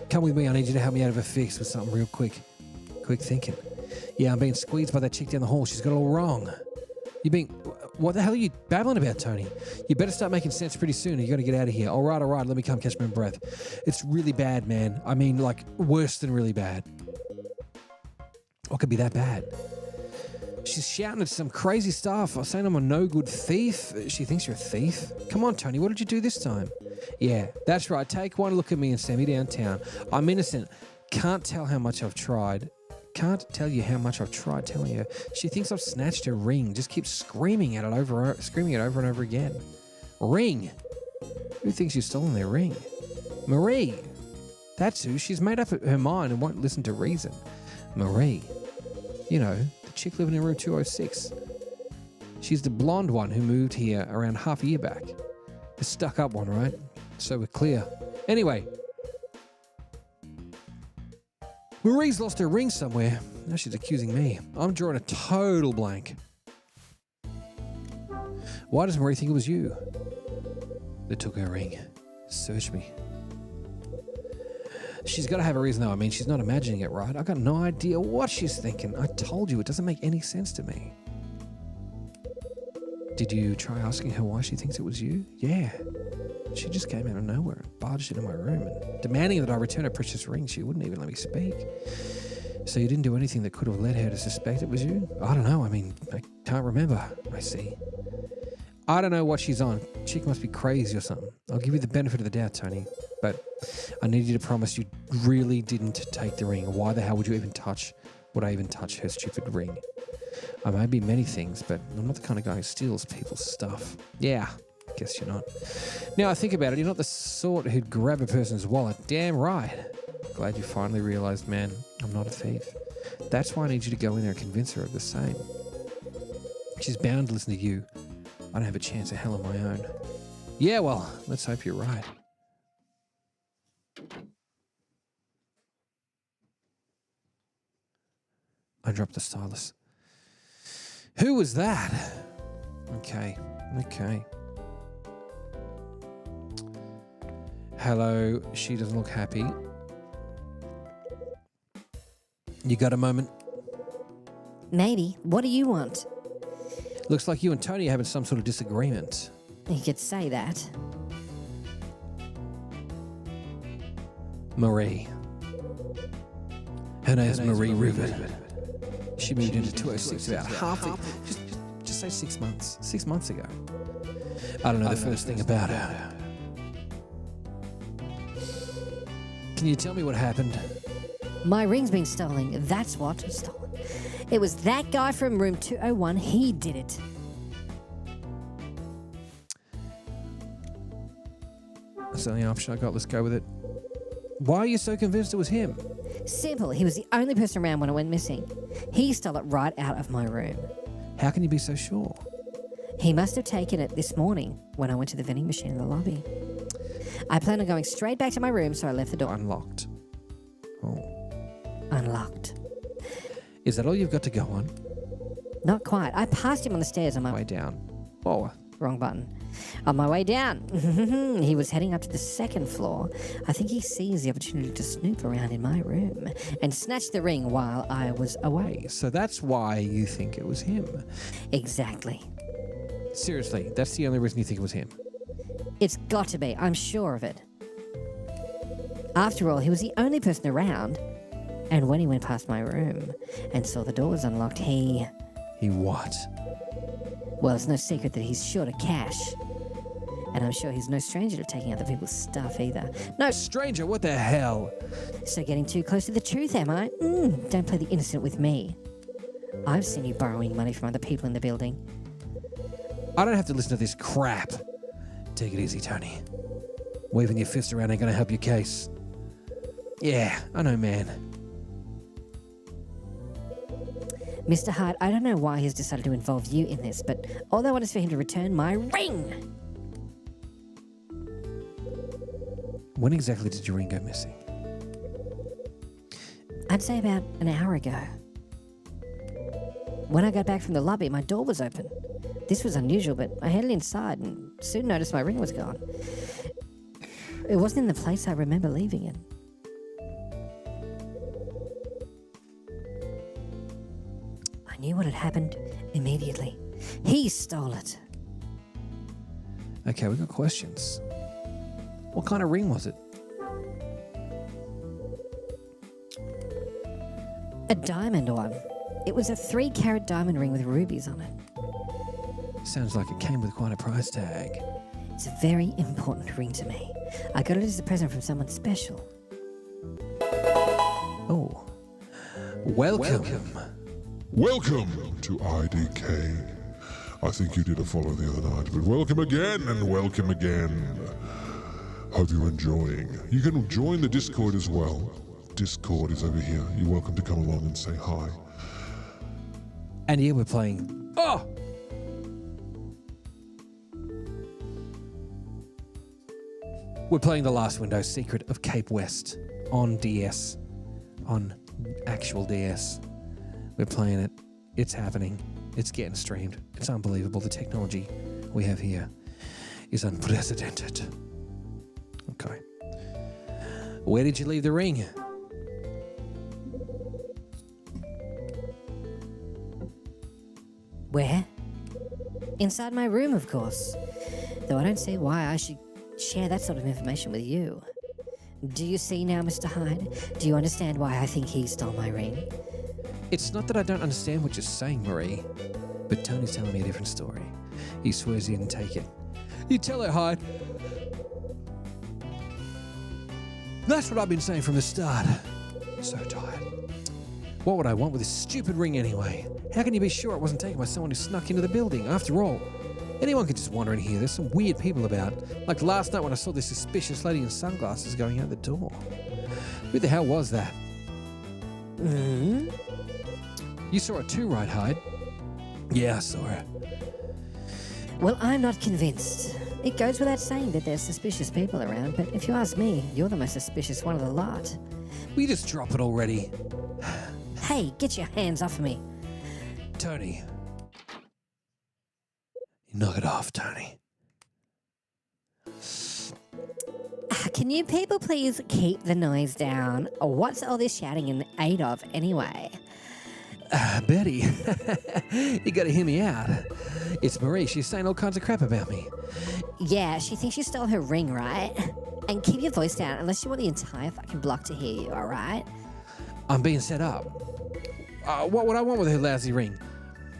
S1: Come with me. I need you to help me out of a fix with something real quick. Quick thinking. Yeah, I'm being squeezed by that chick down the hall. She's got it all wrong. You're being... What the hell are you babbling about, Tony? You better start making sense pretty soon or you got to get out of here. All right. Let me come catch my breath. It's really bad, man. I mean, like, worse than really bad. What could be that bad? She's shouting at some crazy stuff. I'm saying I'm a no-good thief. She thinks you're a thief. Come on, Tony. What did you do this time? Yeah, that's right. Take one look at me and send me downtown. I'm innocent. Can't tell how much I've tried. Can't tell you how much I've tried telling her. She thinks I've snatched her ring. Just keeps screaming it over and over again. Ring? Who thinks you've stolen their ring? Marie. That's who. She's made up her mind and won't listen to reason. Marie. You know, the chick living in room 206. She's the blonde one who moved here around half a year back. The stuck-up one, right? So we're clear. Anyway. Marie's lost her ring somewhere. Now she's accusing me. I'm drawing a total blank. Why does Marie think it was you that took her ring? Search me. She's got to have a reason, though. I mean, she's not imagining it, right? I got no idea what she's thinking. I told you, it doesn't make any sense to me. Did you try asking her why she thinks it was you? Yeah. She just came out of nowhere and barged into my room and demanding that I return her precious ring. She wouldn't even let me speak. So you didn't do anything that could have led her to suspect it was you? I don't know. I mean, I can't remember. I see. I don't know what she's on. Chick must be crazy or something. I'll give you the benefit of the doubt, Tony. But I need you to promise you really didn't take the ring. Why the hell would I even touch her stupid ring? I may be many things, but I'm not the kind of guy who steals people's stuff. Yeah, guess you're not. Now I think about it, you're not the sort who'd grab a person's wallet. Damn right. Glad you finally realized, man, I'm not a thief. That's why I need you to go in there and convince her of the same. She's bound to listen to you. I don't have a chance of hell of my own. Yeah, well, let's hope you're right. I dropped the stylus. Who was that? Okay. Hello, she doesn't look happy. You got a moment?
S4: Maybe. What do you want?
S1: Looks like you and Tony are having some sort of disagreement.
S4: You could say that.
S1: Marie. Her name's Marie Rupert. She moved into 206 about just say 6 months. 6 months ago. I don't know the first thing about her. Can you tell me what happened?
S4: My ring's been stolen. That's what. Stolen. It was that guy from room 201. He did it.
S1: That's the only option I got. Let's go with it. Why are you so convinced it was him?
S4: Simple. He was the only person around when it went missing. He stole it right out of my room.
S1: How can you be so sure?
S4: He must have taken it this morning when I went to the vending machine in the lobby. I planned on going straight back to my room, so I left the door
S1: Unlocked. Oh.
S4: unlocked.
S1: Is that all you've got to go on?
S4: Not quite. I passed him on the stairs on my
S1: Way down. Oh.
S4: wrong button. On my way down, he was heading up to the second floor. I think he sees the opportunity to snoop around in my room and snatch the ring while I was away.
S1: So that's why you think it was him.
S4: Exactly.
S1: Seriously, that's the only reason you think it was him.
S4: It's got to be. I'm sure of it. After all, he was the only person around. And when he went past my room and saw the door was unlocked,
S1: He what?
S4: well, it's no secret that he's short of cash. And I'm sure he's no stranger to taking other people's stuff either. No,
S1: Stranger, what the hell?
S4: so getting too close to the truth, am I? Don't play the innocent with me. I've seen you borrowing money from other people in the building.
S1: I don't have to listen to this crap. Take it easy, Tony. Waving your fist around ain't gonna help your case. Yeah, I know, man.
S4: Mr. Hart, I don't know why he's decided to involve you in this, but all I want is for him to return my ring!
S1: When exactly did your ring go missing?
S4: I'd say about an hour ago. When I got back from the lobby, my door was open. This was unusual, but I headed inside and soon noticed my ring was gone. It wasn't in the place I remember leaving it. I knew what had happened immediately. He stole it.
S1: Okay, we got questions. What kind of ring was it?
S4: A diamond one. It was a 3-carat diamond ring with rubies on it.
S1: Sounds like it came with quite a price tag.
S4: It's a very important ring to me. I got it as a present from someone special.
S1: Oh. Welcome.
S2: Welcome to IDK. I think you did a follow the other night, but welcome again and welcome again. Hope you're enjoying. You can join the Discord as well. Discord is over here. You're welcome to come along and say hi.
S1: And yeah, we're playing... Oh! We're playing The Last Window Secret of Cape West on DS. On actual DS. We're playing it. It's happening. It's getting streamed. It's unbelievable. The technology we have here is unprecedented. Okay. Where did you leave the ring?
S4: Where? Inside my room, of course. Though I don't see why I should share that sort of information with you. Do you see now, Mr. Hyde? Do you understand why I think he stole my ring?
S1: It's not that I don't understand what you're saying, Marie, but Tony's telling me a different story. He swears he didn't take it. You tell her, Hyde. That's what I've been saying from the start. So tired. What would I want with this stupid ring anyway? How can you be sure it wasn't taken by someone who snuck into the building? After all, anyone could just wander in here. There's some weird people about. Like last night when I saw this suspicious lady in sunglasses going out the door. Who the hell was that? You saw her too, right, Hyde? Yeah, I saw her.
S4: Well, I'm not convinced. It goes without saying that there's suspicious people around, but if you ask me, you're the most suspicious one of the lot.
S1: Will you just drop it already?
S4: Hey, get your hands off me.
S1: Tony. Knock it off, Tony.
S4: Can you people please keep the noise down? Or what's all this shouting in aid of anyway?
S1: Betty, you gotta hear me out. It's Marie. She's saying all kinds of crap about me.
S4: Yeah, she thinks you stole her ring, right? And keep your voice down unless you want the entire fucking block to hear you, alright?
S1: I'm being set up. What would I want with her lousy ring?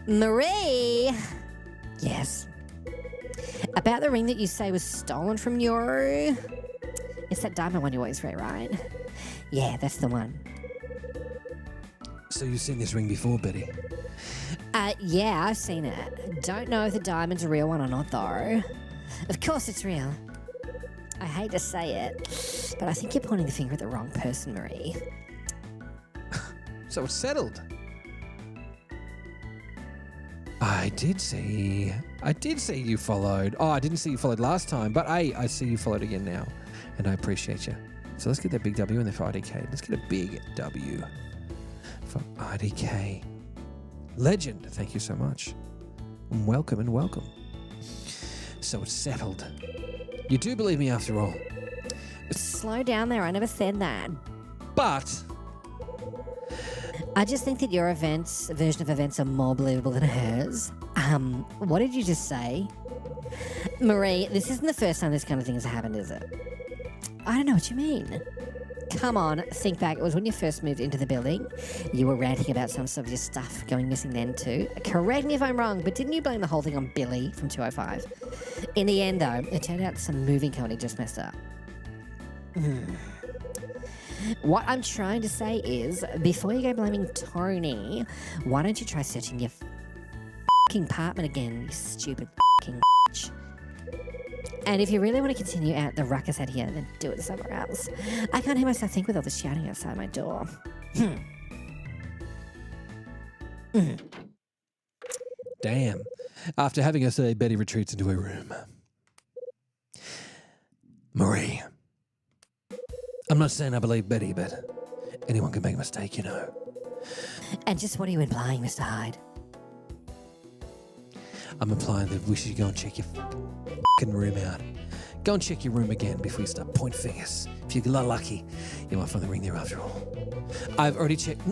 S4: Marie! Yes. About the ring that you say was stolen from you. It's that diamond one you always wear, right? Yeah, that's the one.
S1: So you've seen this ring before, Betty?
S4: Yeah, I've seen it. Don't know if the diamond's a real one or not, though. Of course it's real. I hate to say it, but I think you're pointing the finger at the wrong person, Marie.
S1: So it's settled. I did see you followed. Oh, I didn't see you followed last time, but I see you followed again now, and I appreciate you. So let's get that big W in there for IDK. Let's get a big W for IDK. Legend, thank you so much. Welcome and welcome. So it's settled. You do believe me after all.
S4: Slow down there, I never said that.
S1: But
S4: I just think that your version of events are more believable than hers. What did you just say? Marie, this isn't the first time this kind of thing has happened, is it? I don't know what you mean. Come on, think back. It was when you first moved into the building. You were ranting about some of your stuff going missing then too. Correct me if I'm wrong, but didn't you blame the whole thing on Billy from 205? In the end, though, it turned out some moving company just messed up. What I'm trying to say is, before you go blaming Tony, why don't you try searching your f***ing apartment again, you stupid f***ing bitch. And if you really want to continue out the ruckus out here, then do it somewhere else. I can't hear myself think with all the shouting outside my door.
S1: damn. After having her say, Betty retreats into her room. Marie. I'm not saying I believe Betty, but anyone can make a mistake, you know.
S4: And just what are you implying, Mr. Hyde?
S1: I'm implying that we should go and check your f***ing room out. Go and check your room again before you start pointing fingers. If you're lucky, you might find the ring there after all. I've already checked.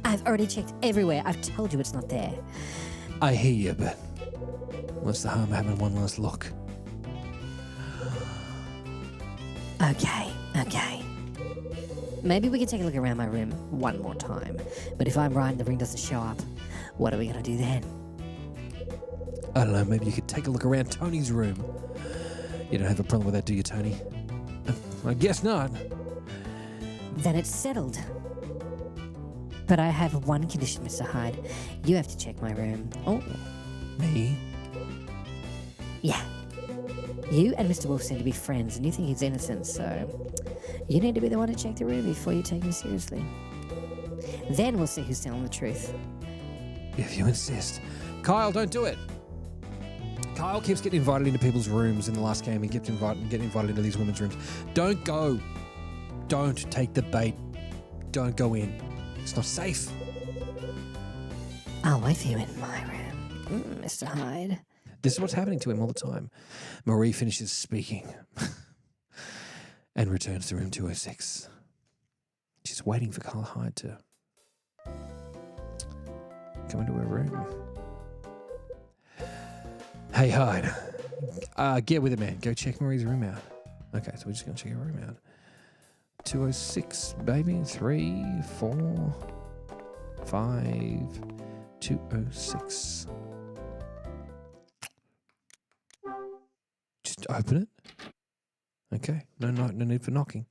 S4: I've already checked everywhere. I've told you it's not there.
S1: I hear you, but what's the harm of having one last look?
S4: Okay. Maybe we can take a look around my room one more time. But if I'm right and the ring doesn't show up, what are we going to do then?
S1: I don't know, maybe you could take a look around Tony's room. You don't have a problem with that, do you, Tony? I guess not.
S4: Then it's settled. But I have one condition, Mr. Hyde. You have to check my room. Oh.
S1: Me?
S4: Yeah. You and Mr. Wolf seem to be friends, and you think he's innocent, so you need to be the one to check the room before you take him seriously. Then we'll see who's telling the truth.
S1: If you insist. Kyle, don't do it. Kyle keeps getting invited into people's rooms in the last game. He gets invited into these women's rooms. Don't go. Don't take the bait. Don't go in. It's not safe.
S4: I'll wait for you in my room, Mr. Hyde.
S1: This is what's happening to him all the time. Marie finishes speaking and returns to room 206. She's waiting for Kyle Hyde to come into her room. Hey, Hyde. Get with it, man. Go check Marie's room out. Okay, so we're just going to check her room out. 206, baby. 3, 4, 5, 206. Just open it. Okay. No need for knocking.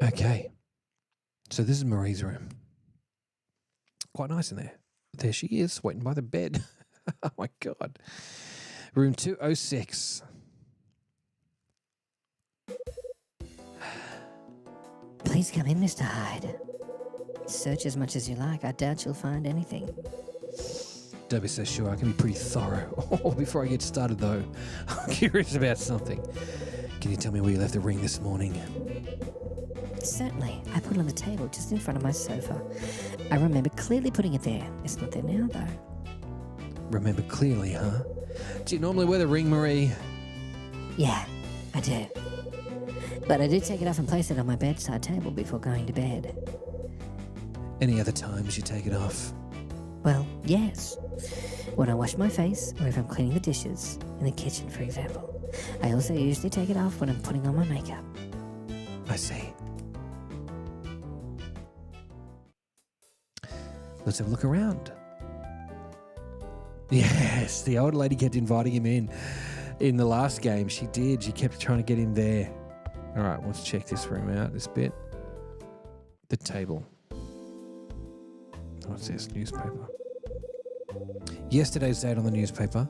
S1: Okay. So this is Marie's room. Quite nice in there. There she is, waiting by the bed. Oh my God. Room 206.
S4: Please come in, Mr. Hyde. Search as much as you like. I doubt you'll find anything.
S1: Don't be so sure. I can be pretty thorough. Oh, before I get started, though, I'm curious about something. Can you tell me where you left the ring this morning?
S4: Certainly. I put it on the table just in front of my sofa. I remember clearly putting it there. It's not there now, though.
S1: Remember clearly, huh? Do you normally wear the ring, Marie?
S4: Yeah, I do. But I do take it off and place it on my bedside table before going to bed.
S1: Any other times you take it off?
S4: Well, yes. When I wash my face, or if I'm cleaning the dishes, in the kitchen, for example. I also usually take it off when I'm putting on my makeup.
S1: I see. Let's have a look around. Yes, the old lady kept inviting him in. In the last game, she did. She kept trying to get him there. All right, let's check this room out, this bit. The table. What's this? Newspaper. Yesterday's date on the newspaper.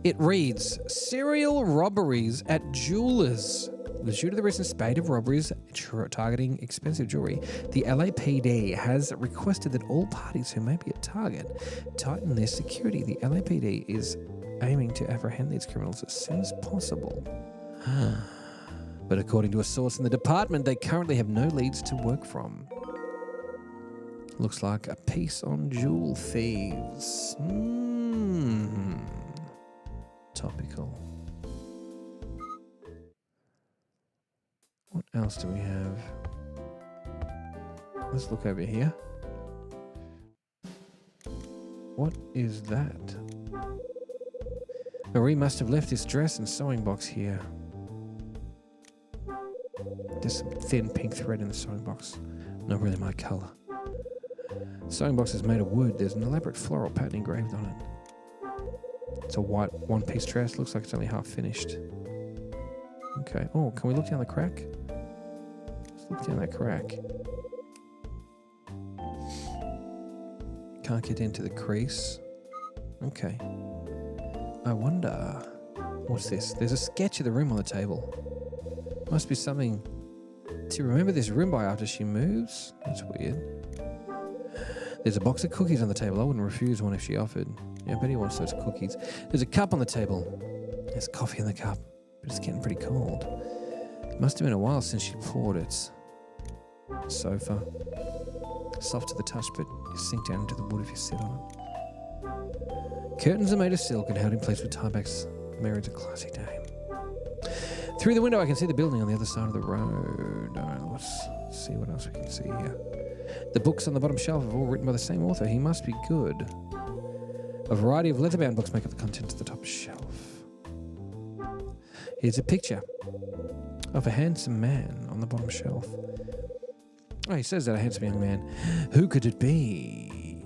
S1: It reads, serial robberies at jewelers. Due to the recent spate of robberies targeting expensive jewelry, the LAPD has requested that all parties who may be a target tighten their security. The LAPD is aiming to apprehend these criminals as soon as possible. But according to a source in the department, they currently have no leads to work from. Looks like a piece on jewel thieves. Topical. What else do we have? Let's look over here. What is that? Marie must have left this dress and sewing box here. There's some thin pink thread in the sewing box. Not really my colour. The sewing box is made of wood. There's an elaborate floral pattern engraved on it. It's a white one-piece dress. Looks like it's only half finished. Okay. Oh, can we look down the crack? Let's look down that crack. Can't get into the crease. Okay. I wonder... What's this? There's a sketch of the room on the table. Must be something to remember this room by after she moves. That's weird. There's a box of cookies on the table. I wouldn't refuse one if she offered. Yeah, I bet he wants those cookies. There's a cup on the table. There's coffee in the cup, but it's getting pretty cold. It must have been a while since she poured it. Sofa. Soft to the touch, but you sink down into the wood if you sit on it. Curtains are made of silk and held in place with tiebacks. Mary's a classy dame. Through the window, I can see the building on the other side of the road. All right, let's see what else we can see here. The books on the bottom shelf are all written by the same author. He must be good. A variety of leather-bound books make up the contents of the top shelf. Here's a picture of a handsome man on the bottom shelf. Oh, he says that, a handsome young man. Who could it be?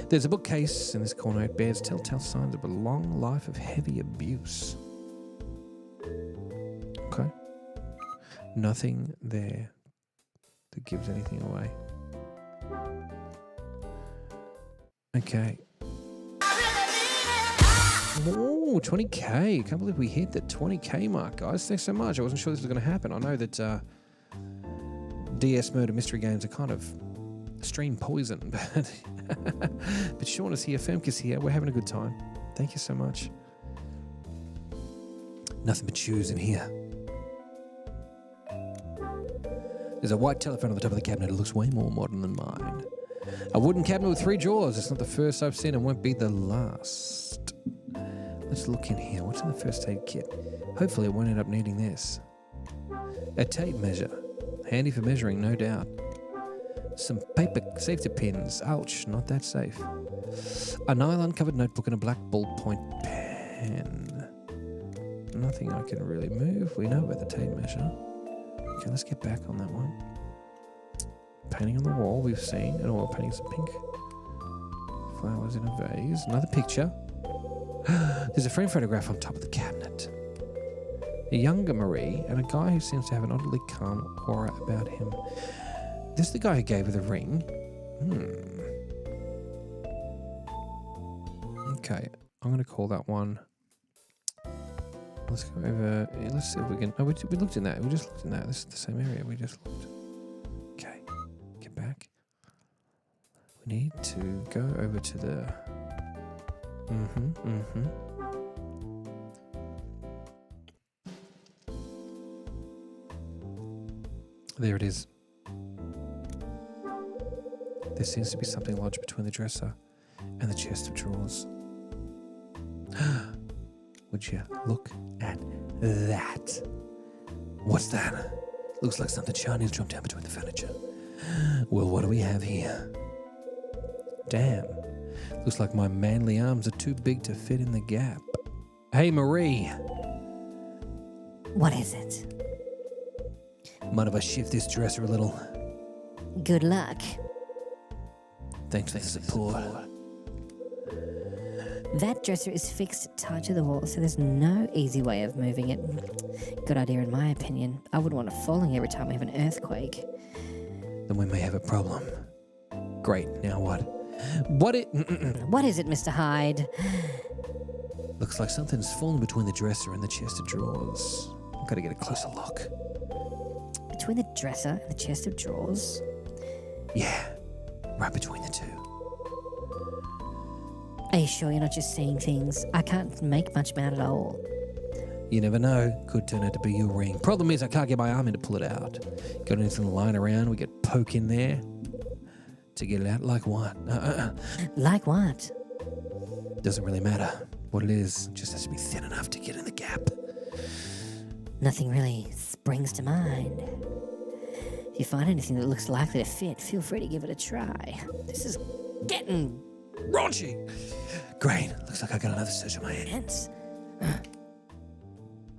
S1: There's a bookcase in this corner. It bears telltale signs of a long life of heavy abuse. Okay. Nothing there that gives anything away. Okay. Oh, 20k. Can't believe we hit the 20k mark, guys. Thanks so much. I wasn't sure this was going to happen. I know that DS murder mystery games are kind of stream poison, but Sean is here, Femke's here. We're having a good time. Thank you so much. Nothing but shoes in here. There's a white telephone on the top of the cabinet. It looks way more modern than mine. A wooden cabinet with 3 drawers. It's not the first I've seen and won't be the last. Let's look in here. What's in the first aid kit? Hopefully it won't end up needing this. A tape measure. Handy for measuring, no doubt. Some paper safety pins. Ouch, not that safe. A nylon-covered notebook and a black ballpoint pen. Nothing I can really move. We know about the tape measure. Okay, let's get back on that one. Painting on the wall, we've seen. An oil painting, some pink flowers in a vase. Another picture. There's a framed photograph on top of the cabinet. A younger Marie and a guy who seems to have an oddly calm aura about him. This is the guy who gave her the ring. Okay, I'm going to call that one. Let's go over. Let's see if we can. Oh, we looked in that. We just looked in that. This is the same area we just looked. Okay, get back. need to go over to the... There it is. There seems to be something lodged between the dresser and the chest of drawers. Would you look at that? What's that? Looks like something shiny has dropped down between the furniture. Well, what do we have here? Damn. Looks like my manly arms are too big to fit in the gap. Hey, Marie.
S4: What is it?
S1: Mind if I shift this dresser a little?
S4: Good luck.
S1: Thanks for the support.
S4: That dresser is fixed tied to the wall, so there's no easy way of moving it. Good idea in my opinion. I wouldn't want it falling every time we have an earthquake.
S1: Then we may have a problem. Great, now what?
S4: What is it, Mr. Hyde?
S1: Looks like something's fallen between the dresser and the chest of drawers. I've got to get a closer look.
S4: Between the dresser and the chest of drawers?
S1: Yeah, right between the two.
S4: Are you sure you're not just seeing things? I can't make much out at all.
S1: You never know. Could turn out to be your ring. Problem is, I can't get my arm in to pull it out. Got anything lying around? We could poke in there to get it out. Like what?
S4: Like what?
S1: Doesn't really matter what it is. Just has to be thin enough to get in the gap.
S4: Nothing really springs to mind. If you find anything that looks likely to fit, feel free to give it a try. This is getting
S1: raunchy. Great. Looks like I got another search on my hands.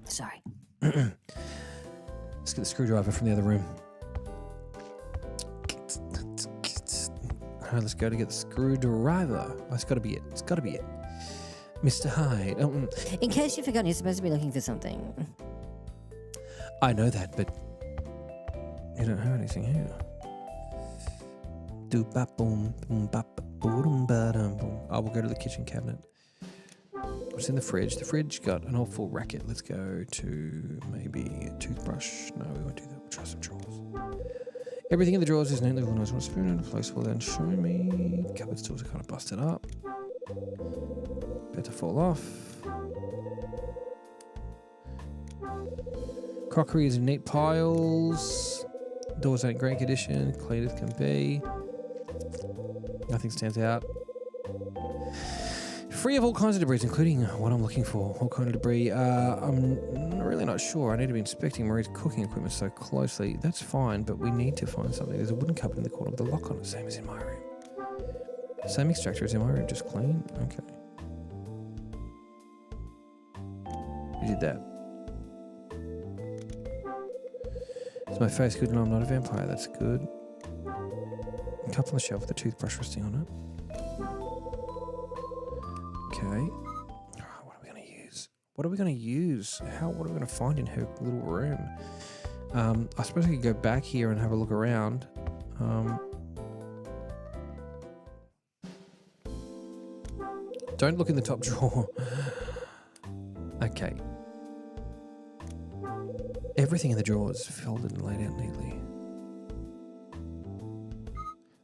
S4: Sorry.
S1: Let's get the screwdriver from the other room. Alright, let's go to get the screwdriver. Oh, it's got to be it. It's got to be it. Mr. Hyde.
S4: In case you've forgotten, you're supposed to be looking for something.
S1: I know that, but you don't have anything here. I will go to the kitchen cabinet. What's in the fridge? The fridge got an awful racket. Let's go to maybe a toothbrush. No, we won't do that. We'll try some drawers. Everything in the drawers is neatly organized on a spoon and a place will then show me. Cupboard stools are kind of busted up. Better fall off. Crockery is in neat piles. Doors are in great condition. Clean as can be. Nothing stands out. Free of all kinds of debris, including what I'm looking for. All kind of debris. I'm really not sure. I need to be inspecting Marie's cooking equipment so closely. That's fine, but we need to find something. There's a wooden cupboard in the corner with a lock on it, same as in my room. Same extractor as in my room, just clean. Okay. Who did that? Is my face good? No, I'm not a vampire. That's good. A cup on the shelf with a toothbrush resting on it. Okay. What are we going to use? What are we going to use? What are we going to find in her little room? I suppose I could go back here and have a look around. Don't look in the top drawer. Okay. Everything in the drawer is folded and laid out neatly.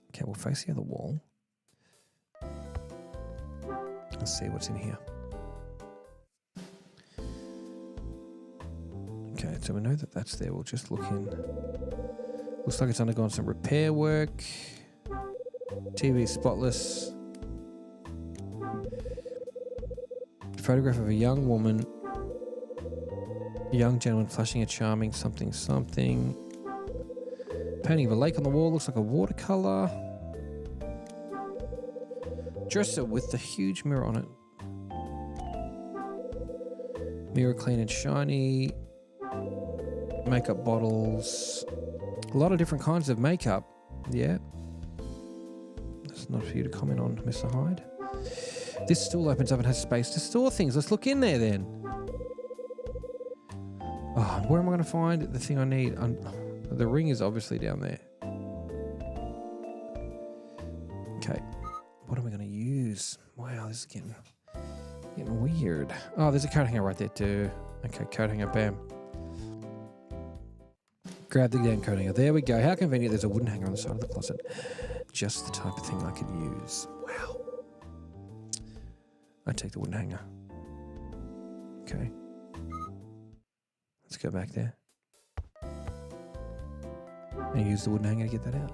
S1: Okay, we'll face the other wall. Let's see what's in here. Okay, so we know that that's there. We'll just look in. Looks like it's undergone some repair work. TV spotless. Photograph of a young woman. A young gentleman flashing a charming something. Painting of a lake on the wall. Looks like a watercolor. Dresser with the huge mirror on it. Mirror clean and shiny. Makeup bottles. A lot of different kinds of makeup. Yeah. That's not for you to comment on, Mr. Hyde. This stool opens up and has space to store things. Let's look in there then. Oh, where am I going to find the thing I need? The ring is obviously down there. Okay. What am I going to use? Wow, this is getting weird. Oh, there's a coat hanger right there too. Okay, coat hanger, bam. Grab the damn coat hanger. There we go. How convenient. There's a wooden hanger on the side of the closet. just the type of thing I could use. Wow. I take the wooden hanger. Okay. Let's go back there. And use the wooden hanger to get that out.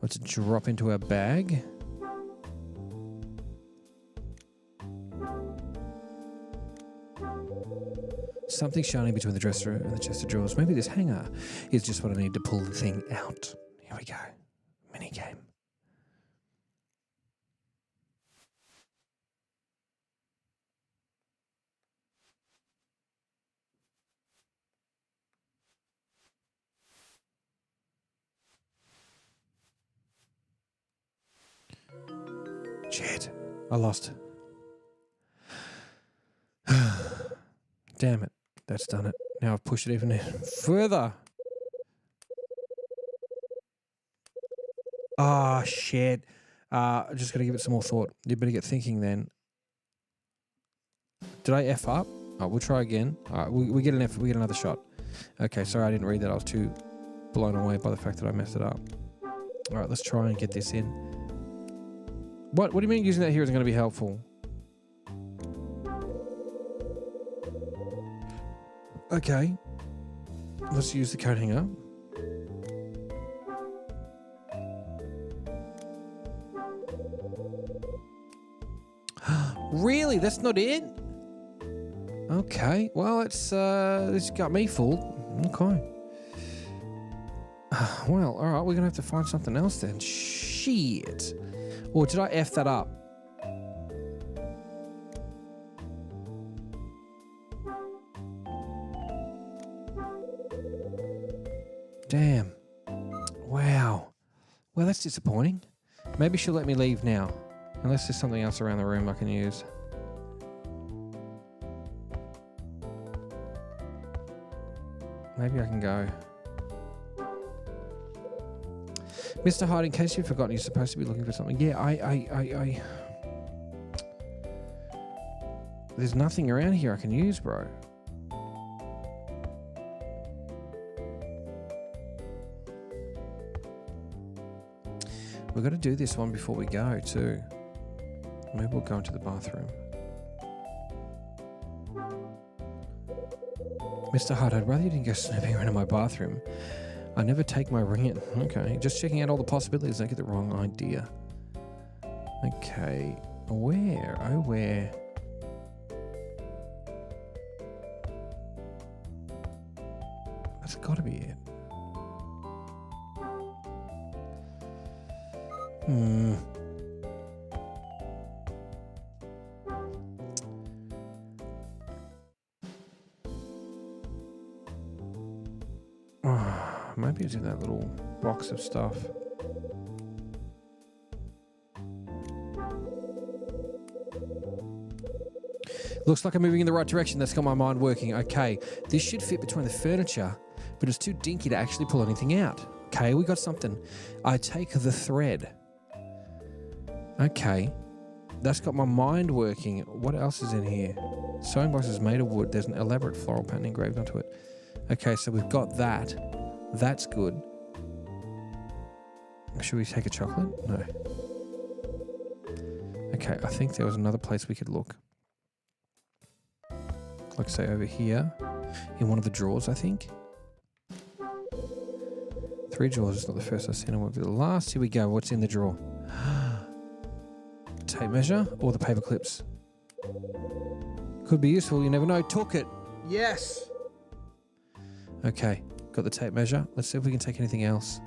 S1: Let's drop into our bag. Something shiny between the dresser and the chest of drawers. Maybe this hanger is just what I need to pull the thing out. Here we go. Mini game. Shit. I lost. Damn it. That's done it. Now I've pushed it even further. Ah, shit. I'm just going to give it some more thought. You better get thinking then. Did I F up? Oh, we'll try again. All right, we get an F. We get another shot. Okay, sorry, I didn't read that. I was too blown away by the fact that I messed it up. All right, let's try and get this in. What do you mean using that here isn't going to be helpful? Okay. Let's use the coat hanger. Really? That's not it? Okay. Well, this got me fooled. Okay. Well, all right. We're going to have to find something else then. Shit. Or did I F that up? Damn. Wow. Well, that's disappointing. Maybe she'll let me leave now. Unless there's something else around the room I can use. Maybe I can go. Mr. Hyde, in case you've forgotten, you're supposed to be looking for something. Yeah, I... There's nothing around here I can use, bro. We've got to do this one before we go, too. Maybe we'll go into the bathroom. Mr. Hart, I'd rather you didn't go snooping around in my bathroom. I never take my ring in. Okay, just checking out all the possibilities. Don't get the wrong idea. Okay, where? Oh, where? That's got to be it. Maybe it's in that little box of stuff. Looks like I'm moving in the right direction. That's got my mind working. Okay, this should fit between the furniture, but it's too dinky to actually pull anything out. Okay, we got something. I take the thread. Okay, that's got my mind working. What else is in here? Sewing box is made of wood. There's an elaborate floral pattern engraved onto it. Okay, so we've got that. That's good. Should we take a chocolate? No. Okay, I think there was another place we could look. Like, say, over here. In one of the drawers, I think. 3 drawers is not the first I've seen. It won't be the last. Here we go. What's in the drawer? Tape measure or the paper clips? Could be useful. You never know. Took it. Yes. Okay. Got the tape measure. Let's see if we can take anything else.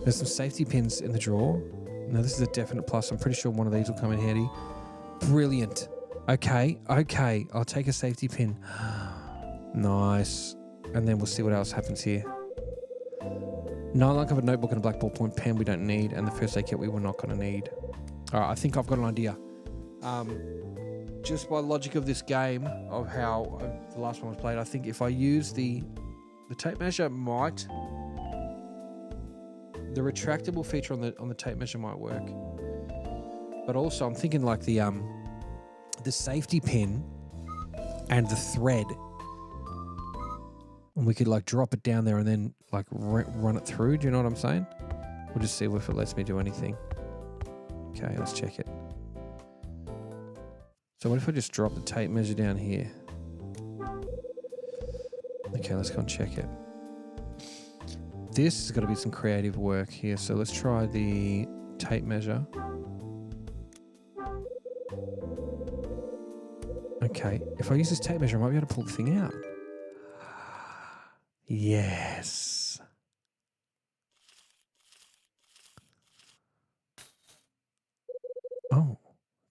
S1: There's some safety pins in the drawer. No, this is a definite plus. I'm pretty sure one of these will come in handy. Brilliant. Okay. I'll take a safety pin. Nice. And then we'll see what else happens here. Nylon covered notebook and a black ballpoint pen we don't need. And the first aid kit we were not going to need. All right, I think I've got an idea. Just by logic of this game, of how the last one was played, I think if I use the tape measure might... The retractable feature on the tape measure might work. But also I'm thinking like the safety pin and the thread And we could like drop it down there and then like run it through. Do you know what I'm saying? We'll just see if it lets me do anything. Okay, let's check it. So what if I just drop the tape measure down here? Okay, let's go and check it. This has got to be some creative work here. So let's try the tape measure. Okay, if I use this tape measure, I might be able to pull the thing out. Yes. Oh,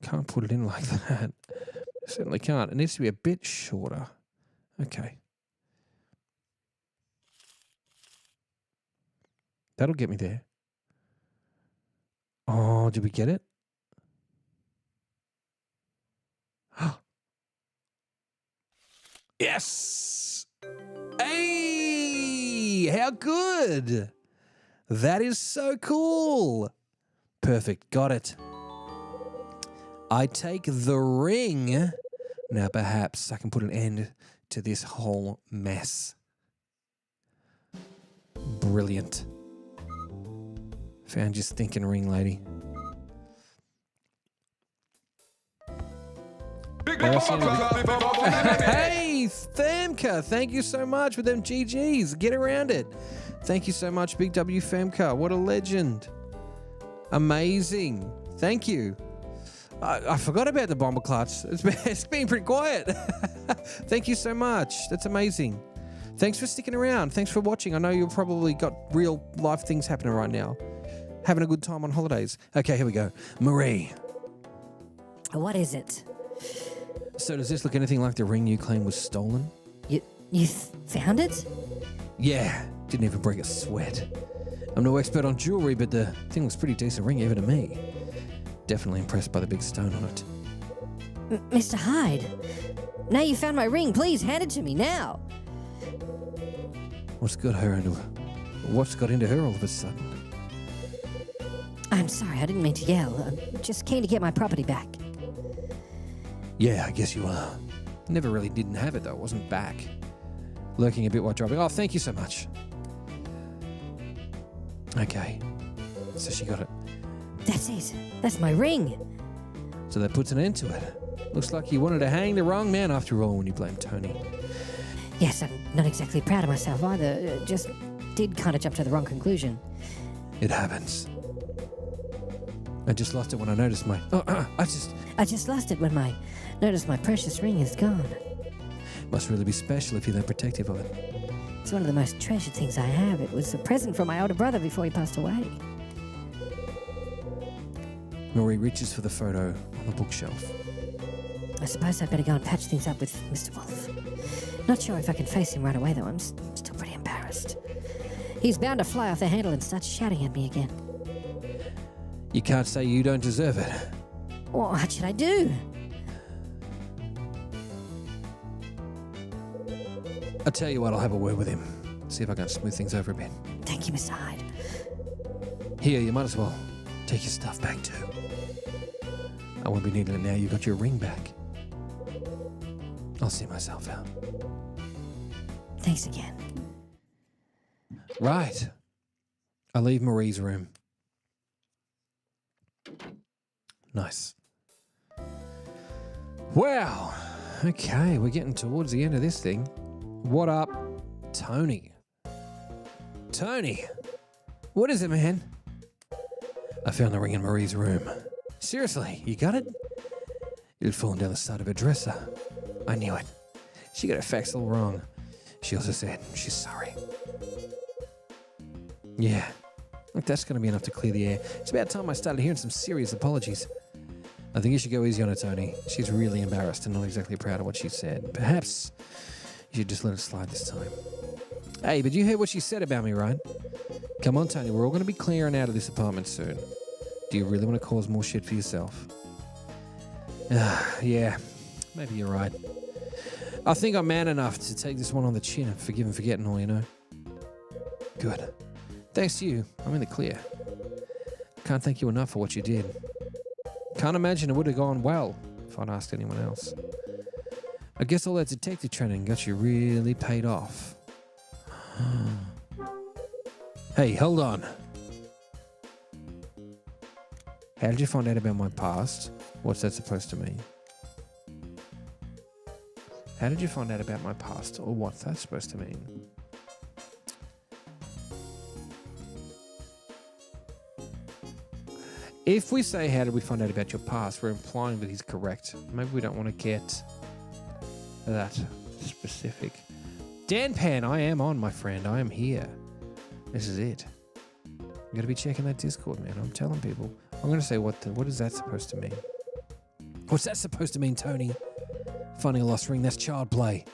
S1: can't put it in like that. Certainly can't. It needs to be a bit shorter. Okay. That'll get me there. Oh, did we get it? Yes! Hey! How good! That is so cool! Perfect, got it. I take the ring. Now perhaps I can put an end to this whole mess. Brilliant. Found your stinking ring, lady. Hey, Famka, thank you so much for them GGs. Get around it. Thank you so much, Big W Famka. What a legend. Amazing. Thank you. I forgot about the bomber clutch. It's been pretty quiet. Thank you so much. That's amazing. Thanks for sticking around. Thanks for watching. I know you've probably got real life things happening right now. Having a good time on holidays. Okay, here we go. Marie.
S4: What is it?
S1: So does this look anything like the ring you claim was stolen?
S4: You found it?
S1: Yeah, didn't even break a sweat. I'm no expert on jewelry, but the thing was pretty decent ring even to me. Definitely impressed by the big stone on it.
S4: Mr. Hyde, now you found my ring. Please hand it to me now.
S1: What's got into her all of a sudden?
S4: I'm sorry, I didn't mean to yell. I'm just keen to get my property back.
S1: Yeah, I guess you are. Never really didn't have it though. It wasn't back. Lurking a bit while driving. Oh, thank you so much. Okay. So she got it.
S4: That's it. That's my ring.
S1: So that puts an end to it. Looks like you wanted to hang the wrong man after all when you blamed Tony.
S4: Yes, I'm not exactly proud of myself either. Just did kind of jump to the wrong conclusion.
S1: It happens. I just lost it when I noticed my...
S4: I just lost it when I noticed my precious ring is gone.
S1: Must really be special if you're that protective of it.
S4: It's one of the most treasured things I have. It was a present from my older brother before he passed away.
S1: Marie reaches for the photo on the bookshelf.
S4: I suppose I'd better go and patch things up with Mr. Wolf. Not sure if I can face him right away, though. I'm still pretty embarrassed. He's bound to fly off the handle and start shouting at me again.
S1: You can't say you don't deserve it.
S4: What should I do?
S1: I'll tell you what, I'll have a word with him. See if I can smooth things over a bit.
S4: Thank you, Mr. Hyde.
S1: Here, you might as well take your stuff back too. I won't be needing it now. You got your ring back. I'll see myself out.
S4: Thanks again.
S1: Right. I leave Marie's room. Nice. Wow. Okay, we're getting towards the end of this thing. What up, Tony? Tony, what is it, man? I found the ring in Marie's room. Seriously, you got it? It had fallen down the side of her dresser. I knew it. She got her facts all wrong. She also said she's sorry. Yeah, look, that's going to be enough to clear the air. It's about time I started hearing some serious apologies. I think you should go easy on her, Tony. She's really embarrassed and not exactly proud of what she said. Perhaps you should just let it slide this time. Hey, but you heard what she said about me, right? Come on, Tony, we're all going to be clearing out of this apartment soon. Do you really want to cause more shit for yourself? Yeah, maybe you're right. I think I'm man enough to take this one on the chin and forgive and forget and all, you know? Good. Thanks to you, I'm in the clear. Can't thank you enough for what you did. Can't imagine it would have gone well if I'd asked anyone else. I guess all that detective training got you really paid off. Hey, hold on. How did you find out about my past? What's that supposed to mean? How did you find out about my past, or what's that supposed to mean? If we say, how did we find out about your past, we're implying that he's correct. Maybe we don't want to get that specific. Dan Pan, I am on, my friend. I am here. This is it. You got to be checking that Discord, man. I'm telling people. I'm going to say, what is that supposed to mean? What's that supposed to mean, Tony? Finding a lost ring, that's child play.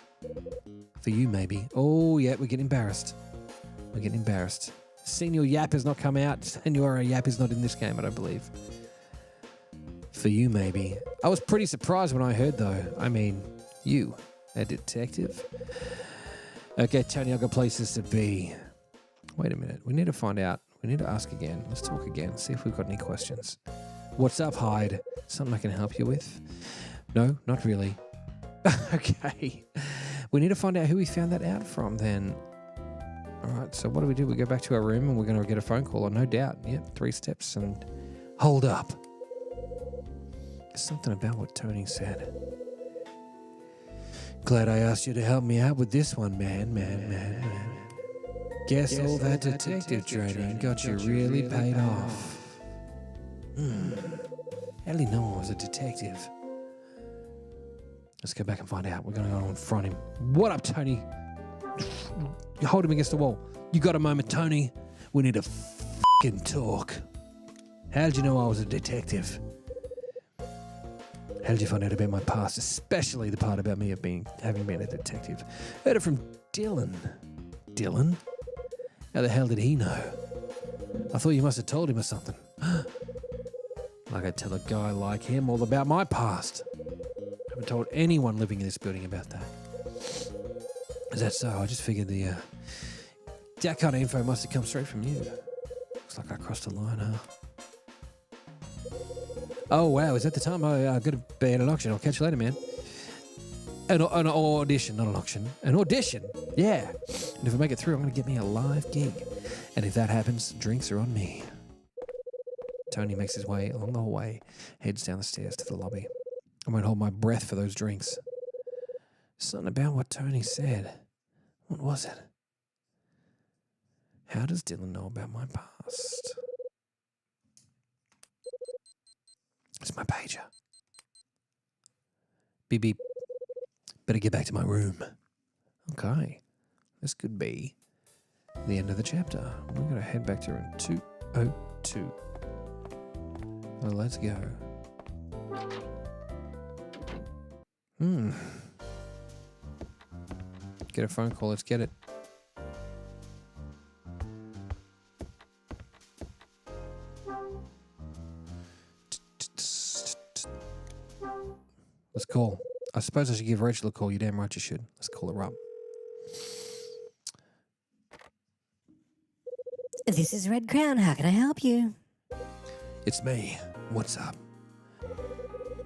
S1: For you, maybe. Oh, yeah, we're getting embarrassed. We're getting embarrassed. Senior Yap has not come out. Senior Yap is not in this game, I don't believe. For you, maybe. I was pretty surprised when I heard, though. I mean, you, a detective? Okay, Tony, I've got places to be. Wait a minute. We need to find out. We need to ask again. Let's talk again. See if we've got any questions. What's up, Hyde? Something I can help you with? No, not really. Okay. We need to find out who we found that out from then. All right, so what do? We go back to our room and we're going to get a phone call, no doubt. Yep, 3 steps and hold up. There's something about what Tony said. Glad I asked you to help me out with this one, man. Guess all that detective training got you really paid off. How did he know I was a detective? Let's go back and find out. We're going to go and front him. What up, Tony? You hold him against the wall. You got a moment, Tony? We need to fucking talk. How did you know I was a detective? How did you find out about my past, especially the part about me having been a detective? Heard it from Dylan. Dylan? How the hell did he know? I thought you must have told him or something. Like I'd tell a guy like him all about my past. I haven't told anyone living in this building about that. Is that so? I just figured that kind of info must have come straight from you. Looks like I crossed a line, huh? Oh, wow. Is that the time? I got to be at an auction. I'll catch you later, man. An audition, not an auction. An audition. Yeah. And if I make it through, I'm going to get me a live gig. And if that happens, drinks are on me. Tony makes his way along the hallway, heads down the stairs to the lobby. I won't hold my breath for those drinks. Something about what Tony said. What was it? How does Dylan know about my past? It's my pager. Beep beep. Better get back to my room. Okay. This could be the end of the chapter. We're going to head back to room 202. Well, let's go. Get a phone call. Let's get it. Let's call. I suppose I should give Rachel a call. You're damn right you should. Let's call her up.
S4: This is Red Crown. How can I help you?
S1: It's me. What's up?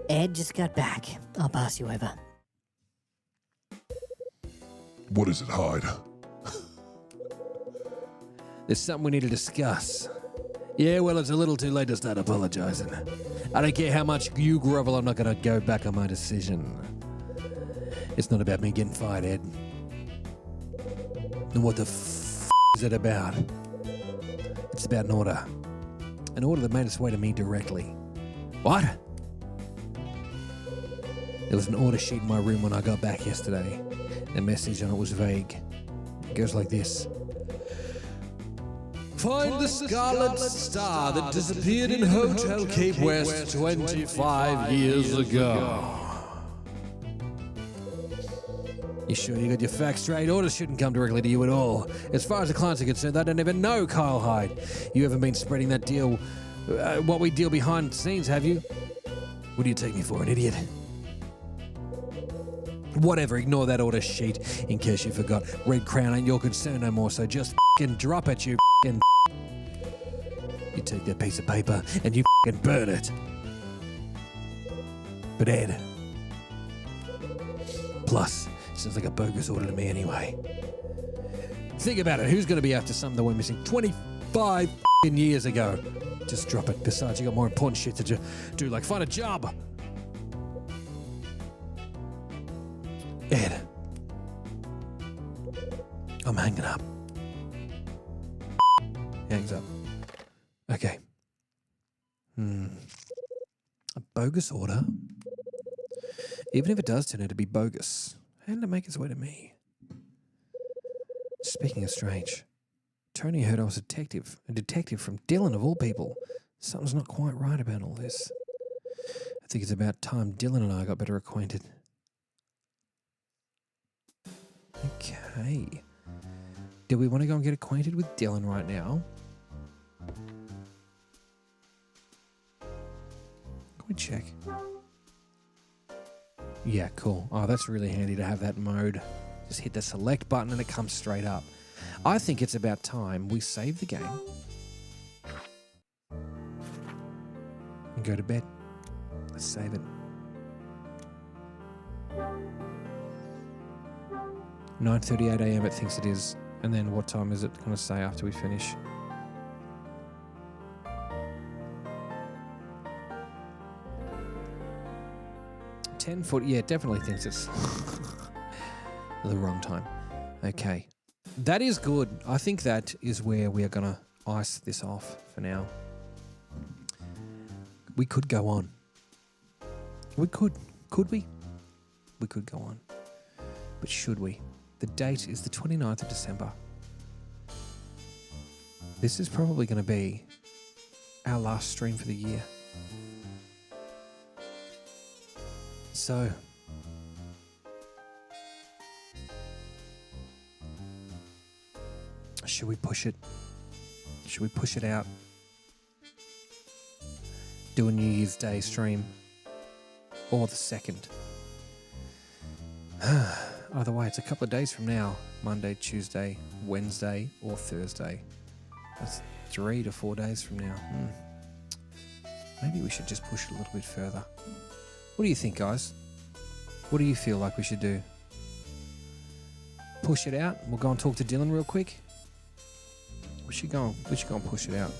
S4: Ed just got back. I'll pass you over.
S2: What is it, Hyde?
S1: There's something we need to discuss. Yeah, well, it's a little too late to start apologizing. I don't care how much you grovel, I'm not going to go back on my decision. It's not about me getting fired, Ed. And what the is it about? It's about an order. An order that made its way to me directly. What? There was an order sheet in my room when I got back yesterday. The message on it was vague. It goes like this. Find the Scarlet Star that disappeared in Hotel Cape West 25 years ago. You sure you got your facts straight? Orders shouldn't come directly to you at all. As far as the clients are concerned, they don't even know Kyle Hyde. You haven't been spreading that deal, what we deal behind the scenes, have you? What do you take me for, an idiot? Whatever, ignore that order sheet in case you forgot. Red Crown ain't your concern no more, so just f***ing drop it, you f***ing. You take that piece of paper and you f***ing burn it. But Ed. Plus, sounds like a bogus order to me anyway. Think about it. Who's going to be after something that went missing 25 years ago? Just drop it. Besides, you got more important shit to do, like find a job. Ed. I'm hanging up. Hangs up. Okay. A bogus order? Even if it does turn out to be bogus, how did it make its way to me? Speaking of strange, Tony heard I was a detective from Dylan of all people. Something's not quite right about all this. I think it's about time Dylan and I got better acquainted. Okay. Do we want to go and get acquainted with Dylan right now? Can we check? Yeah, cool. Oh, that's really handy to have that mode. Just hit the select button and it comes straight up. I think it's about time we save the game and go to bed. Let's save it. 9:38 a.m. it thinks it is. And then what time is it going to say after we finish? Yeah, it definitely thinks it's the wrong time. Okay. That is good. I think that is where we are going to ice this off for now. We could go on. We could. Could we? We could go on. But should we? The date is the 29th of December. This is probably going to be our last stream for the year. So, should we push it? Should we push it out? Do a New Year's Day stream? Or the 2nd? Either way, it's a couple of days from now. Monday, Tuesday, Wednesday, or Thursday. That's 3 to 4 days from now. Maybe we should just push it a little bit further. What do you think, guys? What do you feel like we should do? Push it out? We'll go and talk to Dylan real quick. We should go and push it out.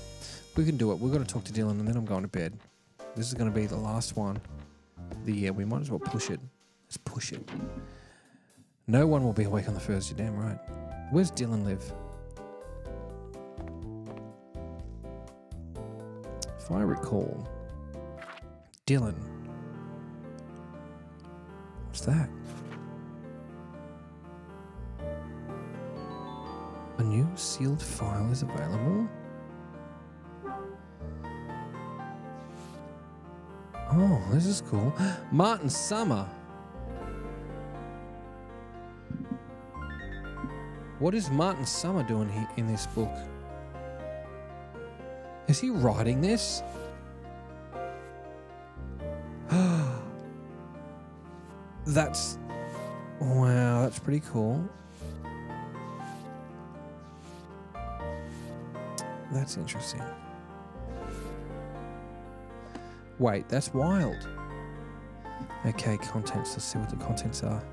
S1: We can do it. We've got to talk to Dylan and then I'm going to bed. This is going to be the last one of the year. We might as well push it. Let's push it. No one will be awake on the first. You're damn right. Where's Dylan live? If I recall, Dylan. What's that? A new sealed file is available. Oh, this is cool. Martin Summer. What is Martin Summer doing here in this book? Is he writing this? Wow, that's pretty cool. That's interesting. Wait, that's wild. Okay, contents. Let's see what the contents are.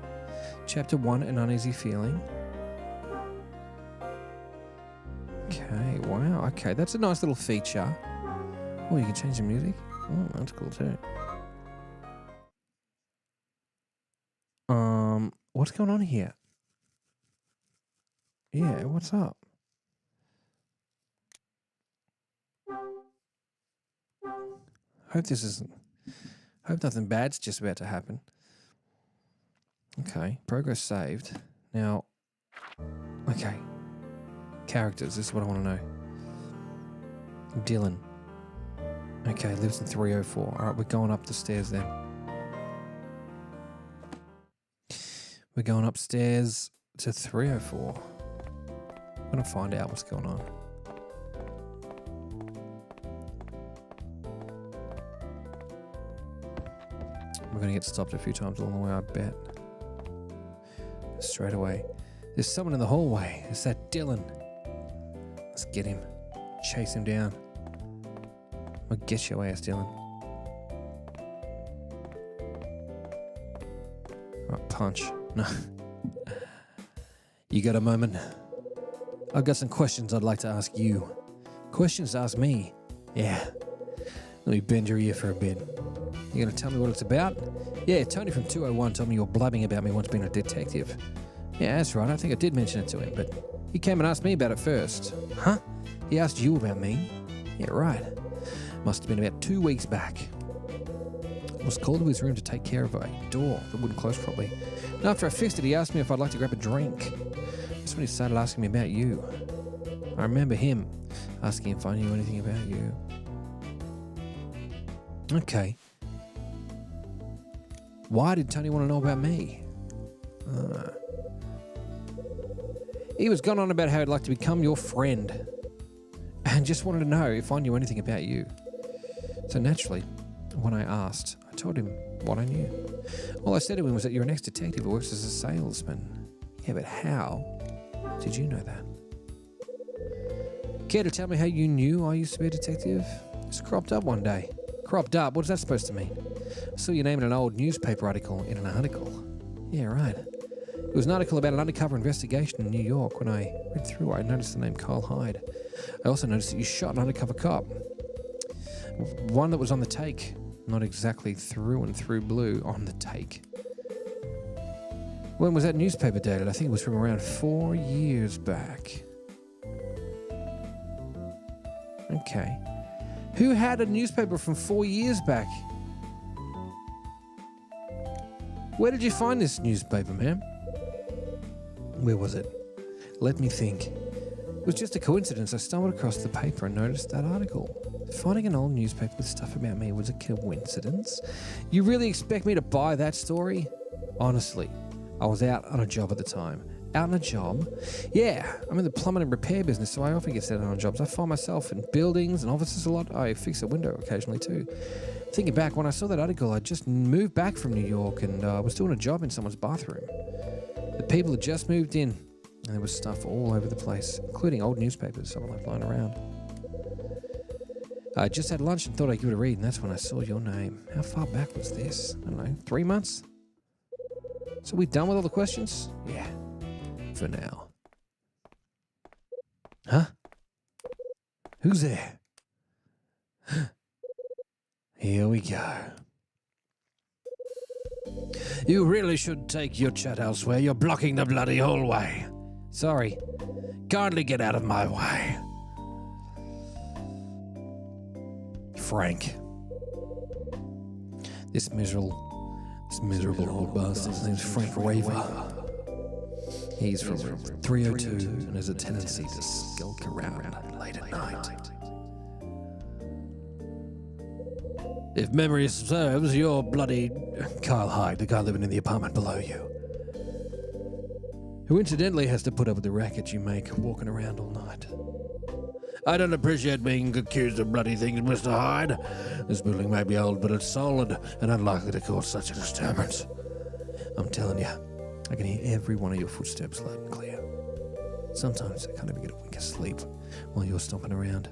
S1: Chapter 1, An Uneasy Feeling. Okay, wow. Okay, that's a nice little feature. Oh, you can change the music. Oh, that's cool too. What's going on here? Yeah, what's up? Hope nothing bad's just about to happen. Okay, progress saved. Now, okay. Characters, this is what I want to know. Dylan. Okay, lives in 304. Alright, we're going up the stairs then. We're going upstairs to 304. I'm going to find out what's going on. We're going to get stopped a few times along the way, I bet. Straight away. There's someone in the hallway. It's that Dylan. Let's get him. Chase him down. I'll get your ass, Dylan. Right, punch. No. You got a moment? I've got some questions I'd like to ask you. Questions to ask me? Yeah. Let me bend your ear for a bit. You gonna tell me what it's about? Yeah, Tony from 201 told me you were blabbing about me once being a detective. Yeah, that's right. I think I did mention it to him, but he came and asked me about it first. Huh? He asked you about me? Yeah, right. Must have been about 2 weeks back. I was called to his room to take care of a door that wouldn't close properly. And after I fixed it, he asked me if I'd like to grab a drink. That's when he started asking me about you. I remember him asking if I knew anything about you. Okay. Why did Tony want to know about me? He was going on about how he'd like to become your friend and just wanted to know if I knew anything about you. So naturally, when I asked, I told him what I knew. All I said to him was that you're an ex-detective who works as a salesman. Yeah, but how did you know that? Care to tell me how you knew I used to be a detective? It's cropped up one day. Cropped up? What's that supposed to mean? I saw your name in an old newspaper article in an article. Yeah, right. It was an article about an undercover investigation in New York. When I read through, I noticed the name Kyle Hyde. I also noticed that you shot an undercover cop. One that was on the take. Not exactly through and through blue, on the take. When was that newspaper dated? I think it was from around 4 years back. Okay. Who had a newspaper from 4 years back? Where did you find this newspaper, ma'am? Where was it? Let me think. It was just a coincidence. I stumbled across the paper and noticed that article. Finding an old newspaper with stuff about me was a coincidence? You really expect me to buy that story? Honestly, I was out on a job at the time. Out on a job? Yeah, I'm in the plumbing and repair business, so I often get set on jobs. I find myself in buildings and offices a lot. I fix a window occasionally too. Thinking back, when I saw that article, I just moved back from New York and was doing a job in someone's bathroom. The people had just moved in, and there was stuff all over the place, including old newspapers, some like lying around. I just had lunch and thought I'd give it a read, and that's when I saw your name. How far back was this? I don't know, 3 months? So we done with all the questions? Yeah, for now. Huh? Who's there? Here we go. You really should take your chat elsewhere. You're blocking the bloody hallway. Sorry. Kindly get out of my way. Frank. This miserable old bastard. His name's Frank Raver. He's from 302 and has a tendency to skulk around late at night. If memory serves, you're bloody Kyle Hyde, the guy living in the apartment below you. Who incidentally has to put up with the racket you make walking around all night. I don't appreciate being accused of bloody things, Mr. Hyde. This building may be old, but it's solid and unlikely to cause such a disturbance. I'm telling you, I can hear every one of your footsteps loud and clear. Sometimes I can't even get a wink of sleep while you're stomping around.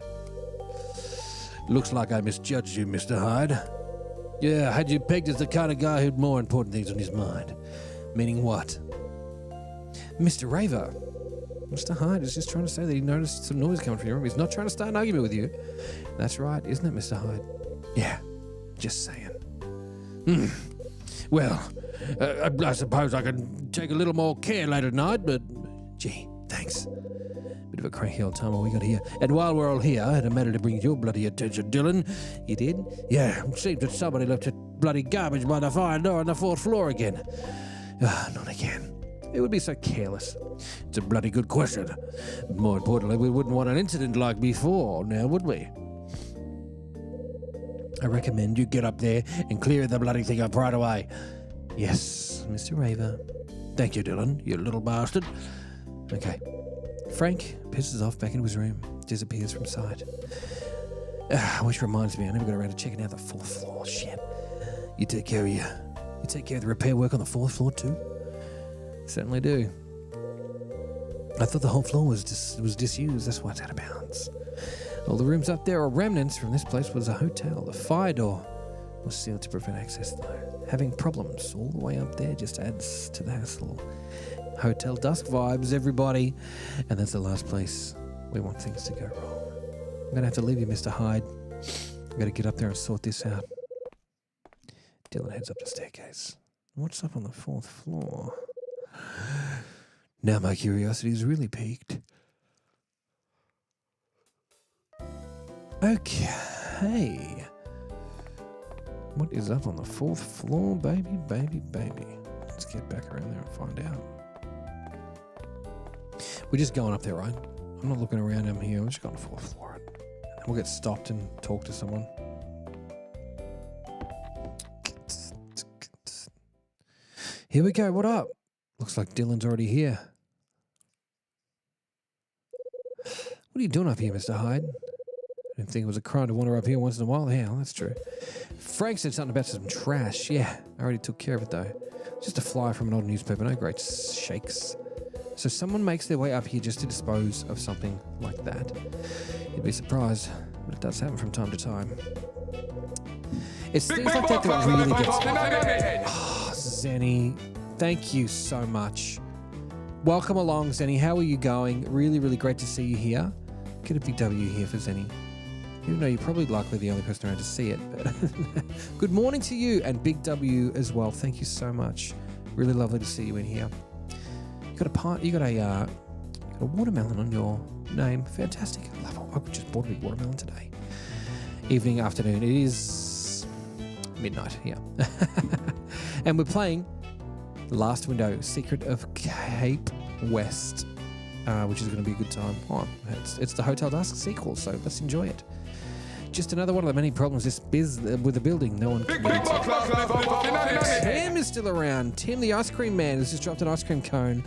S1: Looks like I misjudged you, Mr. Hyde. Yeah, I had you pegged as the kind of guy who'd more important things on his mind. Meaning what? Mr. Raver. Mr. Hyde is just trying to say that he noticed some noise coming from your room. He's not trying to start an argument with you. That's right, isn't it, Mr. Hyde? Yeah, just saying. Well, I suppose I can take a little more care late at night, but gee, thanks. Bit of a cranky old timer we got here. And while we're all here, I had a matter to bring to your bloody attention, Dylan. You did? Yeah, it seems that somebody left a bloody garbage by the fire door on the 4th floor again. Not again. It would be so careless. It's a bloody good question. More importantly, we wouldn't want an incident like before, now would we? I recommend you get up there and clear the bloody thing up right away. Yes, Mr. Raver. Thank you, Dylan, you little bastard. Okay. Frank pisses off back into his room, disappears from sight. Which reminds me, I never got around to checking out the 4th floor. Shit. You take care of the repair work on the 4th floor too? Certainly do. I thought the whole floor was disused. That's why it's out of bounds. All the rooms up there are remnants from this place was a hotel. The fire door was sealed to prevent access though. Having problems all the way up there just adds to the hassle. Hotel Dusk vibes, everybody. And that's the last place we want things to go wrong. I'm going to have to leave you, Mr. Hyde. I've got to get up there and sort this out. Dylan heads up the staircase. What's up on the 4th floor? Now my curiosity is really piqued. Okay. What is up on the 4th floor, baby, baby, baby? Let's get back around there and find out. We're just going up there, right? I'm not looking around down here. We're just going to the 4th floor. And then we'll get stopped and talk to someone. Here we go. What up? Looks like Dylan's already here. What are you doing up here, Mr. Hyde? I didn't think it was a crime to wander up here once in a while. Yeah, well, that's true. Frank said something about some trash. Yeah, I already took care of it, though. Just a flyer from an old newspaper. No great shakes. So someone makes their way up here just to dispose of something like that. You'd be surprised, but it does happen from time to time. It's things like that that really gets... Oh, Zenny, thank you so much. Welcome along, Zenny. How are you going? Really, really great to see you here. Get a big W here for Zenny. Even though you're probably likely the only person around to see it. But good morning to you, and big W as well. Thank you so much. Really lovely to see you in here. You got a watermelon on your name. Fantastic. I love it. I just bought a big watermelon today. Evening, afternoon. It is midnight. Yeah. And we're playing Last Window, Secret of Cape West, which is going to be a good time. Oh, it's the Hotel Dusk sequel, so let's enjoy it. Just another one of the many problems with the building. No one can get it. Tim is still around. Tim, the ice cream man, has just dropped an ice cream cone.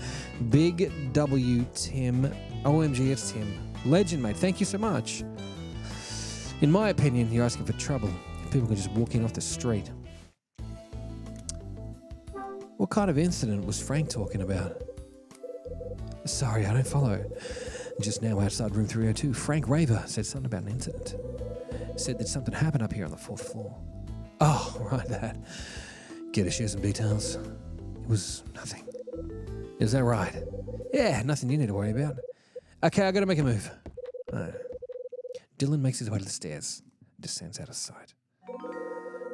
S1: Big W, Tim. OMG, it's Tim. Legend, mate. Thank you so much. In my opinion, you're asking for trouble. People can just walk in off the street. What kind of incident was Frank talking about? Sorry, I don't follow. Just now outside room 302, Frank Raver said something about an incident. Said that something happened up here on the 4th floor. Oh, right, that. Get to share some details. It was nothing. Is that right? Yeah, nothing you need to worry about. Okay, I gotta make a move. Dylan makes his way to the stairs. Descends out of sight.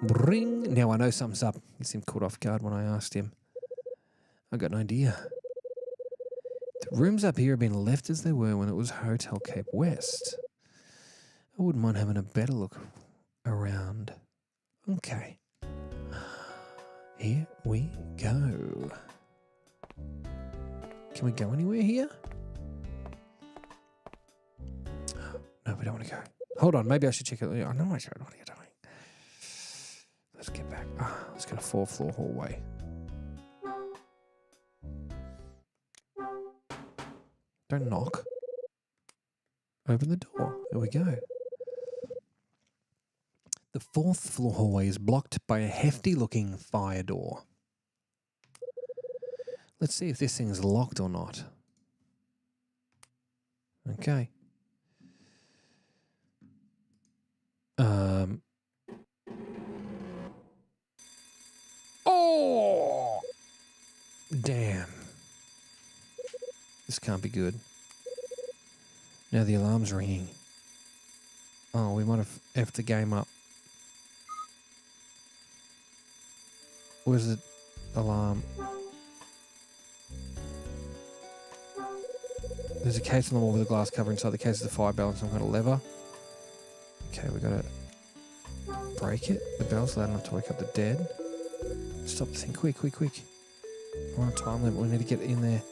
S1: Bring. Now I know something's up. He seemed caught off guard when I asked him. I got an idea. The rooms up here have been left as they were when it was Hotel Cape West. I wouldn't mind having a better look around. Okay. Here we go. Can we go anywhere here? No, we don't want to go. Hold on, maybe I should check it. I know I should. What are you doing? Let's get back. Let's get a 4th floor hallway. Don't knock. Open the door. There we go. The 4th floor hallway is blocked by a hefty-looking fire door. Let's see if this thing's locked or not. Okay. Oh! Damn. This can't be good. Now the alarm's ringing. Oh, we might have effed the game up. Where's the alarm? There's a case on the wall with a glass cover. Inside the case is a fire bell and some kind of lever. Okay, we gotta break it. The bell's loud enough to wake up the dead. Stop the thing. Quick, quick, quick. We're on time limit. We need to get in there.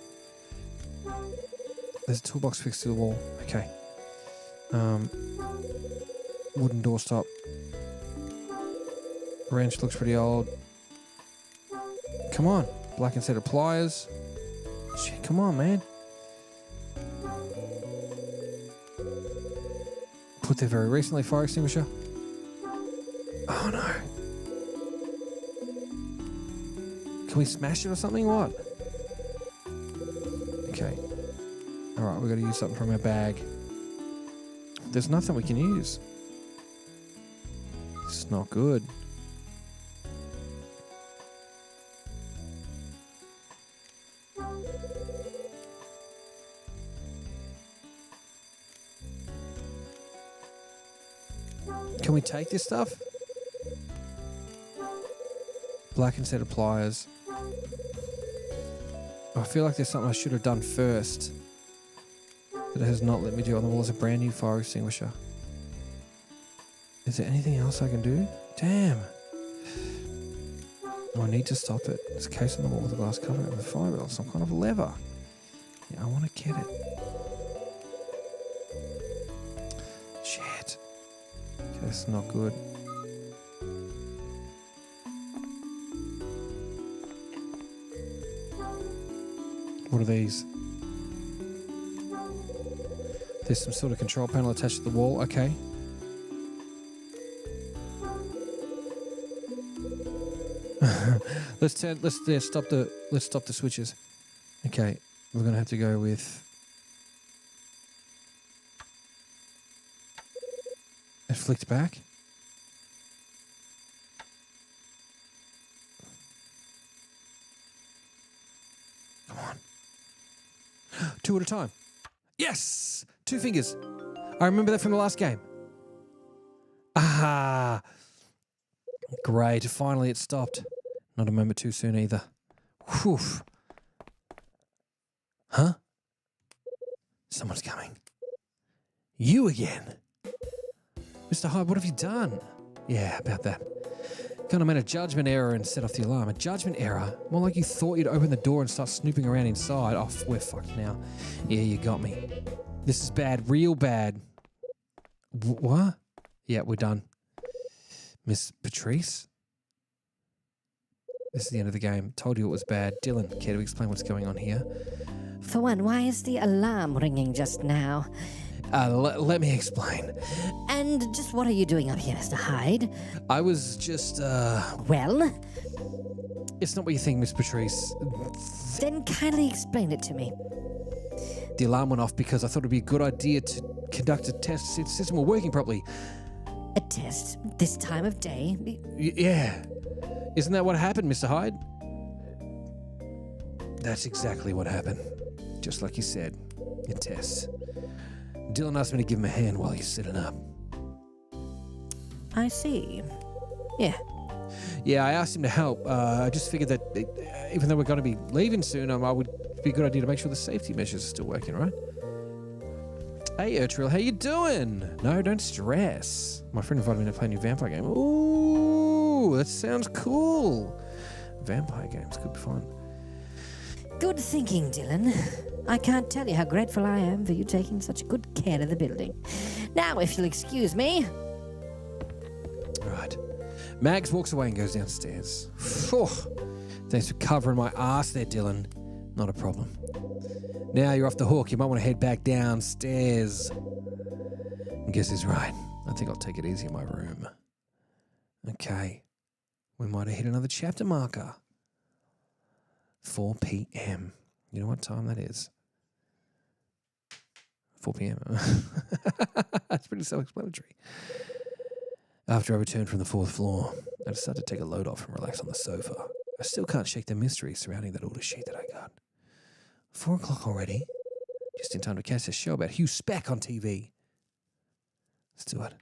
S1: There's a toolbox fixed to the wall. Okay. Wooden doorstop. Wrench looks pretty old. Come on. Blackened set of pliers. Shit, come on, man. Put there very recently. Fire extinguisher. Oh, no. Can we smash it or something? What? Okay. Alright, we've got to use something from our bag. There's nothing we can use. This is not good. Can we take this stuff? Blackened set of pliers. I feel like there's something I should have done first that it has not let me do. On the wall is a brand new fire extinguisher. Is there anything else I can do? Damn. Oh, I need to stop it. There's a case on the wall with a glass cover and the fire bell, some kind of lever. Yeah, I want to get it. Shit. Okay, that's not good. What are these? There's some sort of control panel attached to the wall. Okay. Let's stop the switches. Okay, we're gonna have to go with. It flicked back. Come on. 2 at a time. Yes! 2 fingers. I remember that from the last game. Ah! Great. Finally it stopped. Not a moment too soon either. Whew. Huh? Someone's coming. You again? Mr. Hyde, what have you done? Yeah, about that. Kind of made a judgment error and set off the alarm. A judgment error? More like you thought you'd open the door and start snooping around inside. Oh, we're fucked now. Yeah, you got me. This is bad. Real bad. What? Yeah, we're done. Miss Patrice? This is the end of the game. Told you it was bad. Dylan, care to explain what's going on here?
S4: For one, why is the alarm ringing just now?
S1: Let me explain.
S4: And just what are you doing up here, Mr. Hyde?
S1: I was just,
S4: Well?
S1: It's not what you think, Miss Patrice.
S4: Then kindly explain it to me.
S1: The alarm went off because I thought it'd be a good idea to conduct a test to see if the system were working properly.
S4: A test? This time of day?
S1: Yeah. Isn't that what happened, Mr. Hyde? That's exactly what happened. Just like you said. A test. Dylan asked me to give him a hand while he's sitting up.
S4: I see. Yeah.
S1: Yeah, I asked him to help. I just figured that even though we're going to be leaving soon, I would be a good idea to make sure the safety measures are still working, right? Hey, Ertril, how you doing? No, don't stress. My friend invited me to play a new vampire game. Ooh, that sounds cool. Vampire games could be fun.
S4: Good thinking, Dylan. I can't tell you how grateful I am for you taking such good care of the building. Now, if you'll excuse me.
S1: Right. Mags walks away and goes downstairs. Phew. Thanks for covering my ass there, Dylan. Not a problem. Now you're off the hook. You might want to head back downstairs. I guess he's right. I think I'll take it easy in my room. Okay. We might have hit another chapter marker. 4 p.m. You know what time that is? 4 p.m. That's pretty self-explanatory. After I returned from the 4th floor, I decided to take a load off and relax on the sofa. I still can't shake the mystery surrounding that order sheet that I got. 4 o'clock already? Just in time to catch a show about Hugh Speck on TV. Let's do it.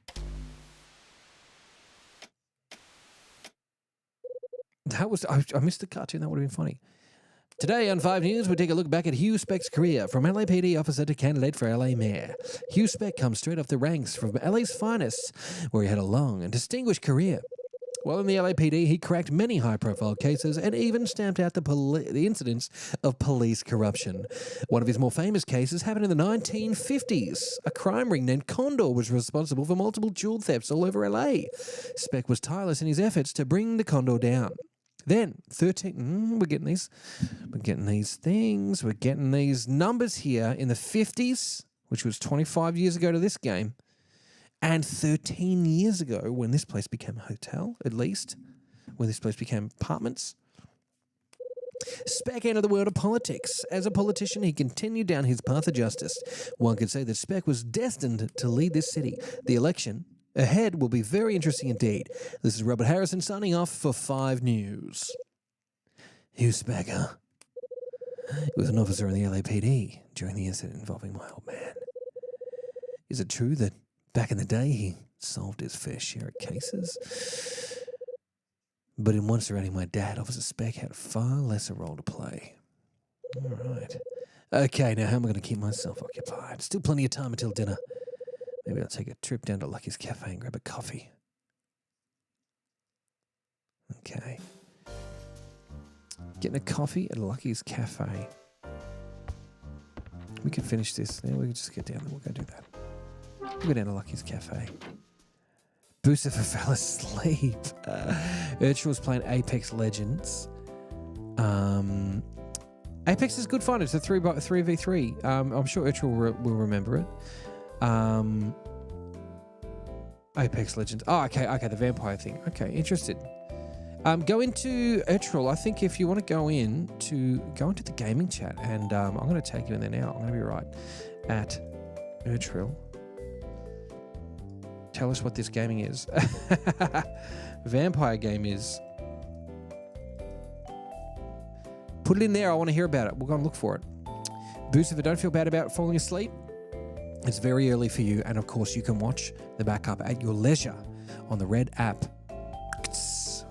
S1: I missed the cartoon. That would have been funny. Today on 5 News, we take a look back at Hugh Speck's career, from LAPD officer to candidate for LA mayor. Hugh Speck comes straight off the ranks from LA's finest, where he had a long and distinguished career. While in the LAPD, he cracked many high-profile cases and even stamped out the incidents of police corruption. One of his more famous cases happened in the 1950s. A crime ring named Condor was responsible for multiple jewel thefts all over LA. Speck was tireless in his efforts to bring the Condor down. Then, we're getting these numbers here in the 50s, which was 25 years ago to this game, and 13 years ago when this place became a hotel, at least, when this place became apartments. Speck entered the world of politics. As a politician, he continued down his path of justice. One could say that Speck was destined to lead this city. The election ahead will be very interesting indeed. This is Robert Harrison signing off for 5 News. Hugh Speck, huh? He was an officer in the LAPD during the incident involving my old man. Is it true that Back in the day, he solved his fair share of cases. But in one surrounding my dad, Officer Speck had far lesser role to play. All right. Okay, now how am I going to keep myself occupied? Still plenty of time until dinner. Maybe I'll take a trip down to Lucky's Cafe and grab a coffee. Okay. Getting a coffee at Lucky's Cafe. We can finish this. Then we can just get down there. We'll go do that. We'll go down to Lucky's Cafe. Booster fell asleep. Urchel was playing Apex Legends. Apex is good fun. It's a 3v3. I'm sure Urchel will remember it. Apex Legends. Oh, okay, the vampire thing. Okay, interested. Go into Urchel. I think if you want to go into the gaming chat, and I'm going to take you in there now. I'm going to be right at Urchel. Tell us what this gaming is. Vampire game is. Put it in there. I want to hear about it. We'll go and look for it. Boosifer, don't feel bad about falling asleep. It's very early for you. And of course, you can watch the backup at your leisure on the red app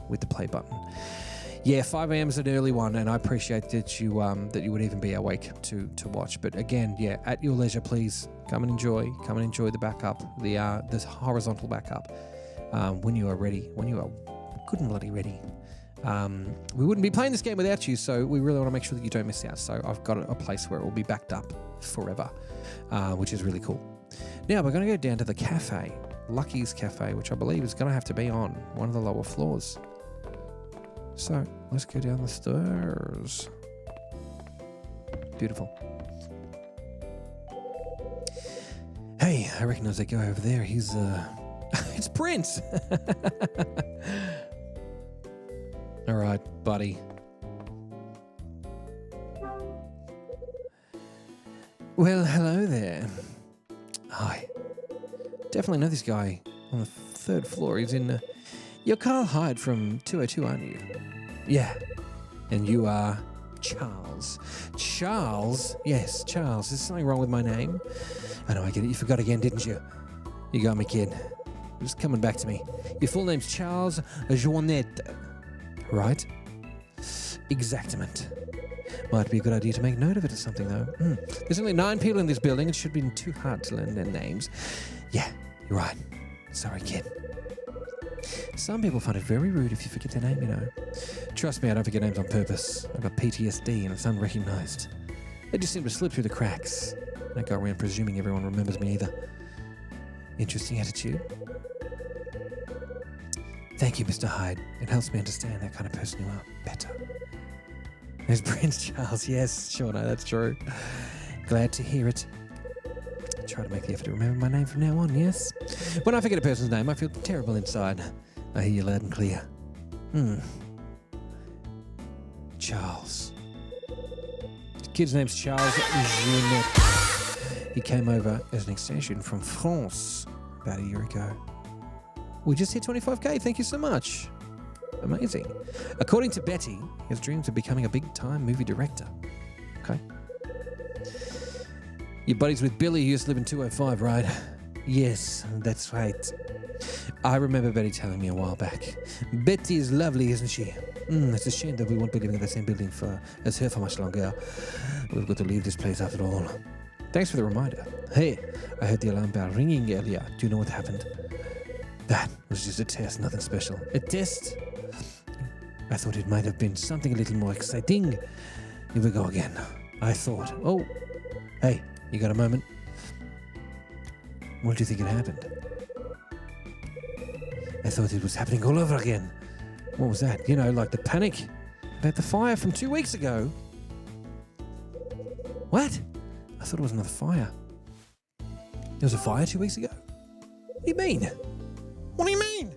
S1: with the play button. Yeah, 5 a.m. is an early one, and I appreciate that you would even be awake to watch. But again, yeah, at your leisure, please come and enjoy the backup, the horizontal backup when you are ready, when you are good and bloody ready. We wouldn't be playing this game without you, so we really want to make sure that you don't miss out. So I've got a place where it will be backed up forever, which is really cool. Now we're going to go down to the cafe, Lucky's Cafe, which I believe is going to have to be on one of the lower floors. So let's go down the stairs. Beautiful. Hey, I recognize that guy over there. He's it's Prince. All right, buddy. Well, hello there. Hi. Definitely know this guy on the 3rd floor. He's in... You're Carl Hyde from 202, aren't you? Yeah. And you are Charles. Charles? Yes, Charles. Is something wrong with my name? I know, I get it. You forgot again, didn't you? You got me, kid. Just coming back to me. Your full name's Charles Joannette. Right? Exactament. Might be a good idea to make note of it or something, though. There's only 9 people in this building. It should be too hard to learn their names. Yeah, you're right. Sorry, kid. Some people find it very rude if you forget their name, you know. Trust me, I don't forget names on purpose. I've got PTSD and it's unrecognized. They just seem to slip through the cracks. I don't go around presuming everyone remembers me either. Interesting attitude. Thank you, Mr. Hyde. It helps me understand that kind of person you are better. There's Prince Charles. Yes, sure, no, that's true. Glad to hear it. Try to make the effort to remember my name from now on, yes? When I forget a person's name, I feel terrible inside. I hear you loud and clear. Charles. The kid's name's Charles Jeanette. He came over as an extension from France about a year ago. We just hit 25k, thank you so much. Amazing. According to Betty, his dreams of becoming a big-time movie director. Okay. You're buddies with Billy, who used to live in 205, right? Yes, that's right. I remember Betty telling me a while back. Betty is lovely, isn't she? It's a shame that we won't be living in the same building as her for much longer. We've got to leave this place after all. Thanks for the reminder. Hey, I heard the alarm bell ringing earlier. Do you know what happened? That was just a test, nothing special. A test? I thought it might have been something a little more exciting. Here we go again. I thought, oh, hey, you got a moment? What do you think it happened? I thought it was happening all over again. What was that? You know, like the panic about the fire from 2 weeks ago. What? I thought it was another fire. There was a fire 2 weeks ago? What do you mean? What do you mean?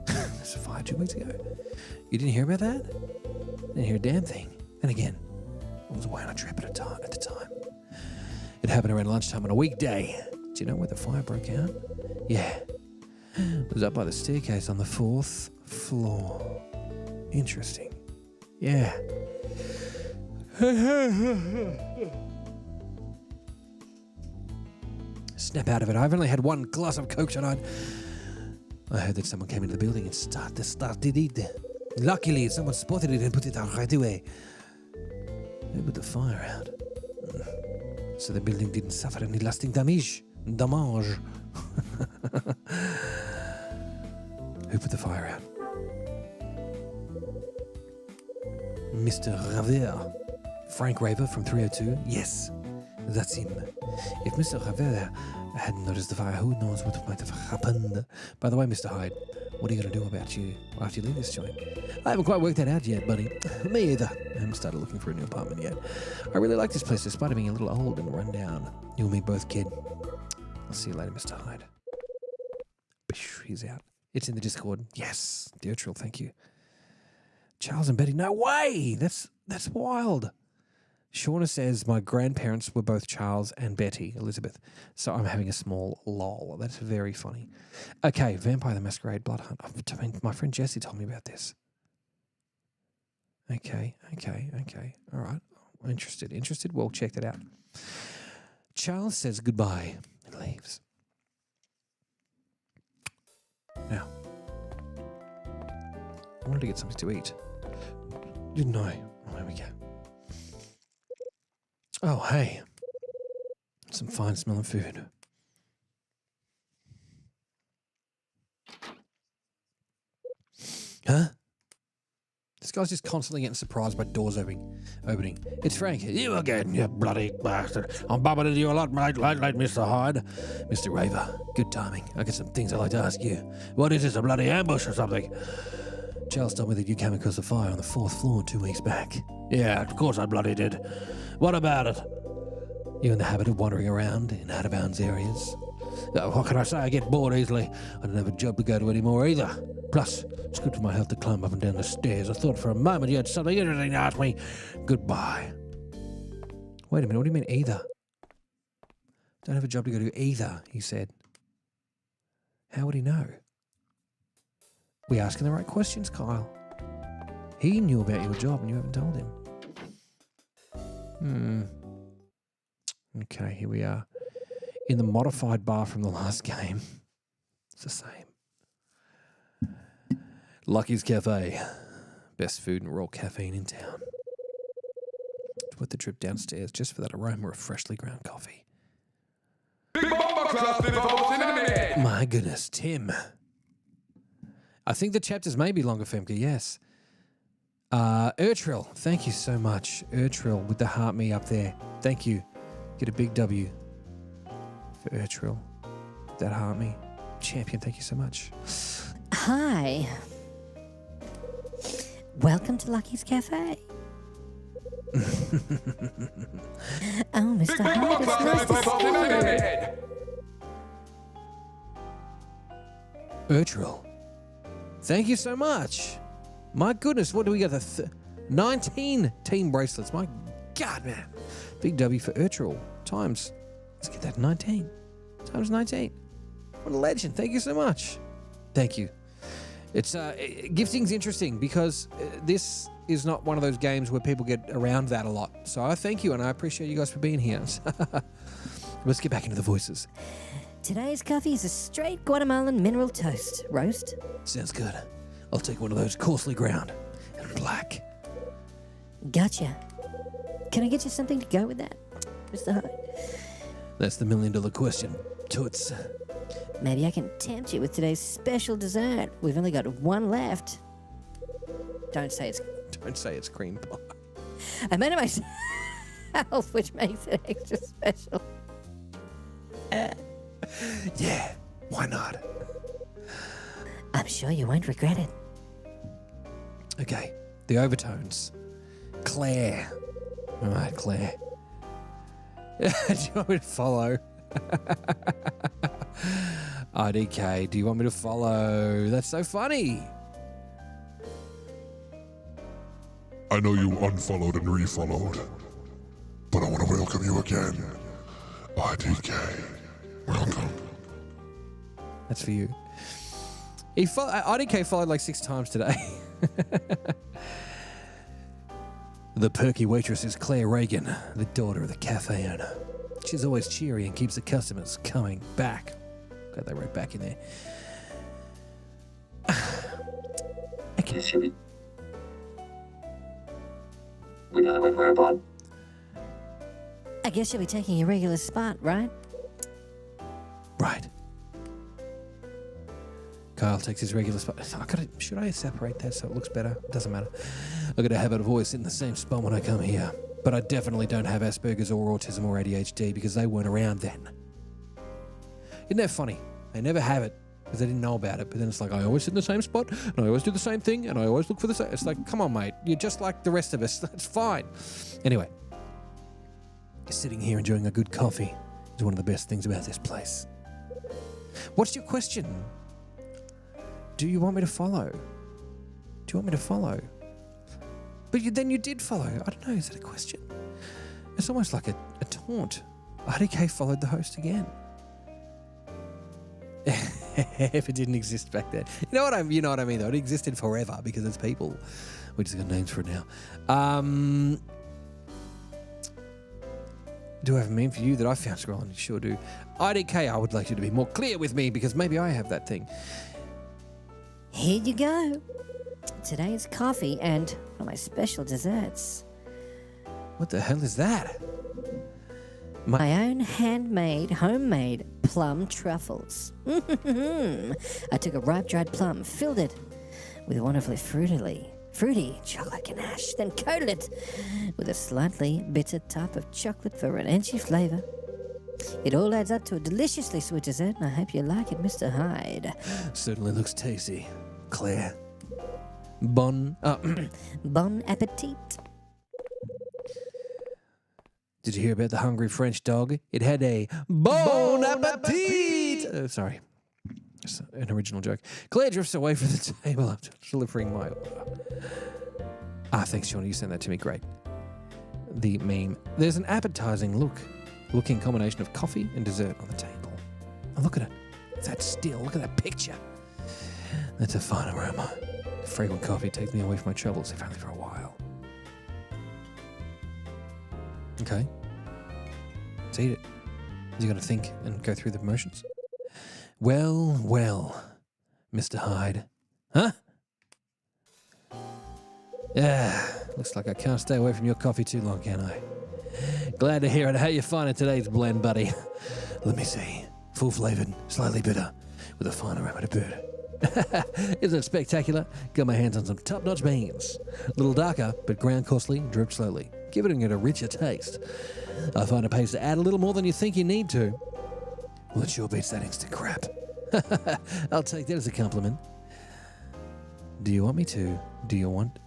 S1: There's a fire 2 weeks ago. You didn't hear about that? Didn't hear a damn thing. And again, I was away on a trip at the time. It happened around lunchtime on a weekday. Do you know where the fire broke out? Yeah. It was up by the staircase on the 4th floor. Interesting. Yeah. snap out of it. I've only had one glass of Coke tonight. I heard that someone came into the building and started it. Luckily, someone spotted it and put it out right away. Who put the fire out? So the building didn't suffer any lasting damage. Who put the fire out? Mr. Raver. Frank Raver from 302? Yes, that's him. If Mr. Raver hadn't noticed the fire, who knows what might have happened? By the way, Mr. Hyde, what are you going to do about you after you leave this joint? I haven't quite worked that out yet, buddy. Me either. I haven't started looking for a new apartment yet. I really like this place despite it being a little old and run down. You and me both, kid. I'll see you later, Mr. Hyde. He's out. It's in the Discord. Yes, dear Trill, thank you. Charles and Betty. No way! That's wild. Shauna says my grandparents were both Charles and Betty, Elizabeth. So I'm having a small lol. That's very funny. Okay, Vampire the Masquerade Blood Hunt. I mean, my friend Jesse told me about this. Okay. All right. Interested? Well, check that out. Charles says goodbye and leaves. Now, I wanted to get something to eat. Didn't I? Oh, there we go. Oh, hey. Some fine smelling food. Huh? This guy's just constantly getting surprised by doors opening. It's Frank. You again, you bloody bastard. I'm bumping into you a lot, mate, late, Mr. Hyde. Mr. Raver, good timing. I got some things I'd like to ask you. What is this, a bloody ambush or something? Charles told me that you came across a fire on the 4th floor 2 weeks back. Yeah, of course I bloody did. What about it? You in the habit of wandering around in out-of-bounds areas? What can I say? I get bored easily. I don't have a job to go to anymore either. Plus, it's good for my health to climb up and down the stairs. I thought for a moment you had something interesting to ask me. Goodbye. Wait a minute, what do you mean either? Don't have a job to go to either, he said. How would he know? We asking the right questions, Kyle. He knew about your job and you haven't told him. Okay, here we are. In the modified bar from the last game. It's the same. Lucky's Cafe. Best food and raw caffeine in town. Put the trip downstairs just for that aroma of freshly ground coffee. My goodness, Tim. I think the chapters may be longer, Femke, yes. Urtril, thank you so much. Urtril with the heart me up there. Thank you. Get a big W for Urtril. That heart me. Champion, thank you so much.
S4: Hi. Welcome to Lucky's Cafe. Oh, Mr. Hyde, it's nice to see you.
S1: Urtril, thank you so much. My goodness, what do we got? 19 team bracelets. My God, man. Big W for Urtril. Times, let's get that 19. Times 19. What a legend. Thank you so much. Thank you. It's gifting's interesting because this is not one of those games where people get around that a lot. So I thank you and I appreciate you guys for being here. Let's get back into the voices.
S4: Today's coffee is a straight Guatemalan mineral toast. Roast?
S1: Sounds good. I'll take one of those coarsely ground and black.
S4: Gotcha. Can I get you something to go with that, Mr. Hyde?
S1: That's the $1 million question. Toots.
S4: Maybe I can tempt you with today's special dessert. We've only got one left. Don't say it's
S1: cream pie.
S4: I made it myself, which makes it extra special.
S1: Yeah, why not?
S4: I'm sure you won't regret it.
S1: Okay, the overtones. Claire. All right, Claire. Do you want me to follow? IDK, do you want me to follow? That's so funny.
S2: I know you unfollowed and refollowed, but I want to welcome you again. IDK, welcome.
S1: That's for you. IDK followed like 6 times today. The perky waitress is Claire Reagan, the daughter of the cafe owner. She's always cheery and keeps the customers coming back. Got that right back in there. Okay.
S6: We know when we're upon.
S4: I guess you'll be taking your regular spot, right?
S1: Right. Kyle takes his regular spot. Should I separate that so it looks better? It doesn't matter. I've got a habit of always sitting in the same spot when I come here. But I definitely don't have Asperger's or autism or ADHD because they weren't around then. Isn't that funny? They never have it because they didn't know about it. But then it's like, I always sit in the same spot and I always do the same thing and I always look for the same. It's like, come on, mate. You're just like the rest of us. That's fine. Anyway, sitting here enjoying a good coffee is one of the best things about this place. What's your question? Do you want me to follow? Do you want me to follow? But then you did follow. I don't know. Is that a question? It's almost like a taunt. RDK followed the host again. If it didn't exist back then. You know what I mean, though? It existed forever because it's people. We just got names for it now. Do I have a meme for you that I found scrolling? You sure do. IDK, I would like you to be more clear with me because maybe I have that thing.
S4: Here you go. Today's coffee and one of my special desserts.
S1: What the hell is that?
S4: My own handmade, homemade plum truffles. I took a ripe dried plum, filled it with wonderfully fruity chocolate ganache, then coated it with a slightly bitter top of chocolate for an edgy flavor. It all adds up to a deliciously sweet dessert, and I hope you like it, Mr. Hyde.
S1: Certainly looks tasty, Claire. Bon
S4: appetit.
S1: Did you hear about the hungry French dog? It had a bon appetit! Sorry. It's an original joke. Claire drifts away from the table after delivering my order. Thanks, Sean. You sent that to me. Great. The meme. There's an appetizing looking combination of coffee and dessert on the table. Oh, look at it. That's still. Look at that picture. That's a fine aroma. Fragrant coffee takes me away from my troubles, if only for a while. Okay. Let's eat it. Is he going to think and go through the motions? Well, Mr. Hyde. Huh? Yeah, looks like I can't stay away from your coffee too long, can I? Glad to hear it. How you finding today's blend, buddy? Let me see. Full-flavored, slightly bitter, with a fine aroma to boot. Isn't it spectacular? Got my hands on some top-notch beans. A little darker, but ground coarsely, dripped slowly, giving it a richer taste. I find it pays to add a little more than you think you need to. Well, it sure beats that instant crap. I'll take that as a compliment. Do you want me to? Do you want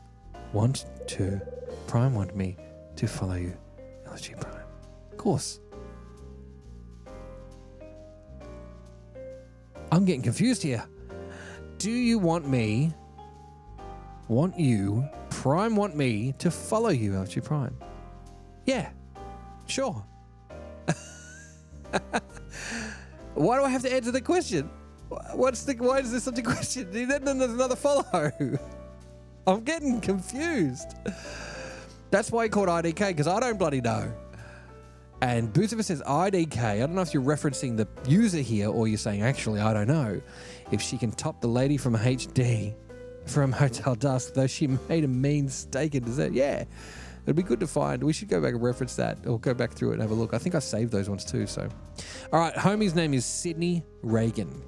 S1: to? Prime want me to follow you. LG Prime. Of course. I'm getting confused here. Do you want me, Prime want me to follow you, LG Prime? Yeah, sure. Why do I have to answer the question? Why is this such a question? Then there's another follow. I'm getting confused. That's why he called IDK, because I don't bloody know. And Boothiver says IDK. I don't know if you're referencing the user here or you're saying, actually, I don't know if she can top the lady from HD from Hotel Dusk, though she made a mean steak and dessert. Yeah, it'd be good to find. We should go back and reference that or go back through it and have a look. I think I saved those ones too. So, all right, homie's name is Sydney Reagan.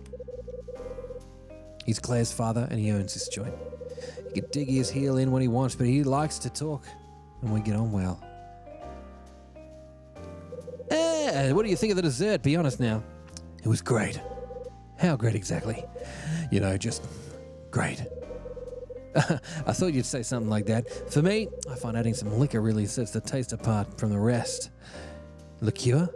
S1: He's Claire's father and he owns this joint. He can dig his heel in when he wants, but he likes to talk and we get on well. What do you think of the dessert? Be honest now. It was great. How great exactly? You know, just great. I thought you'd say something like that. For me, I find adding some liquor really sets the taste apart from the rest. Liqueur?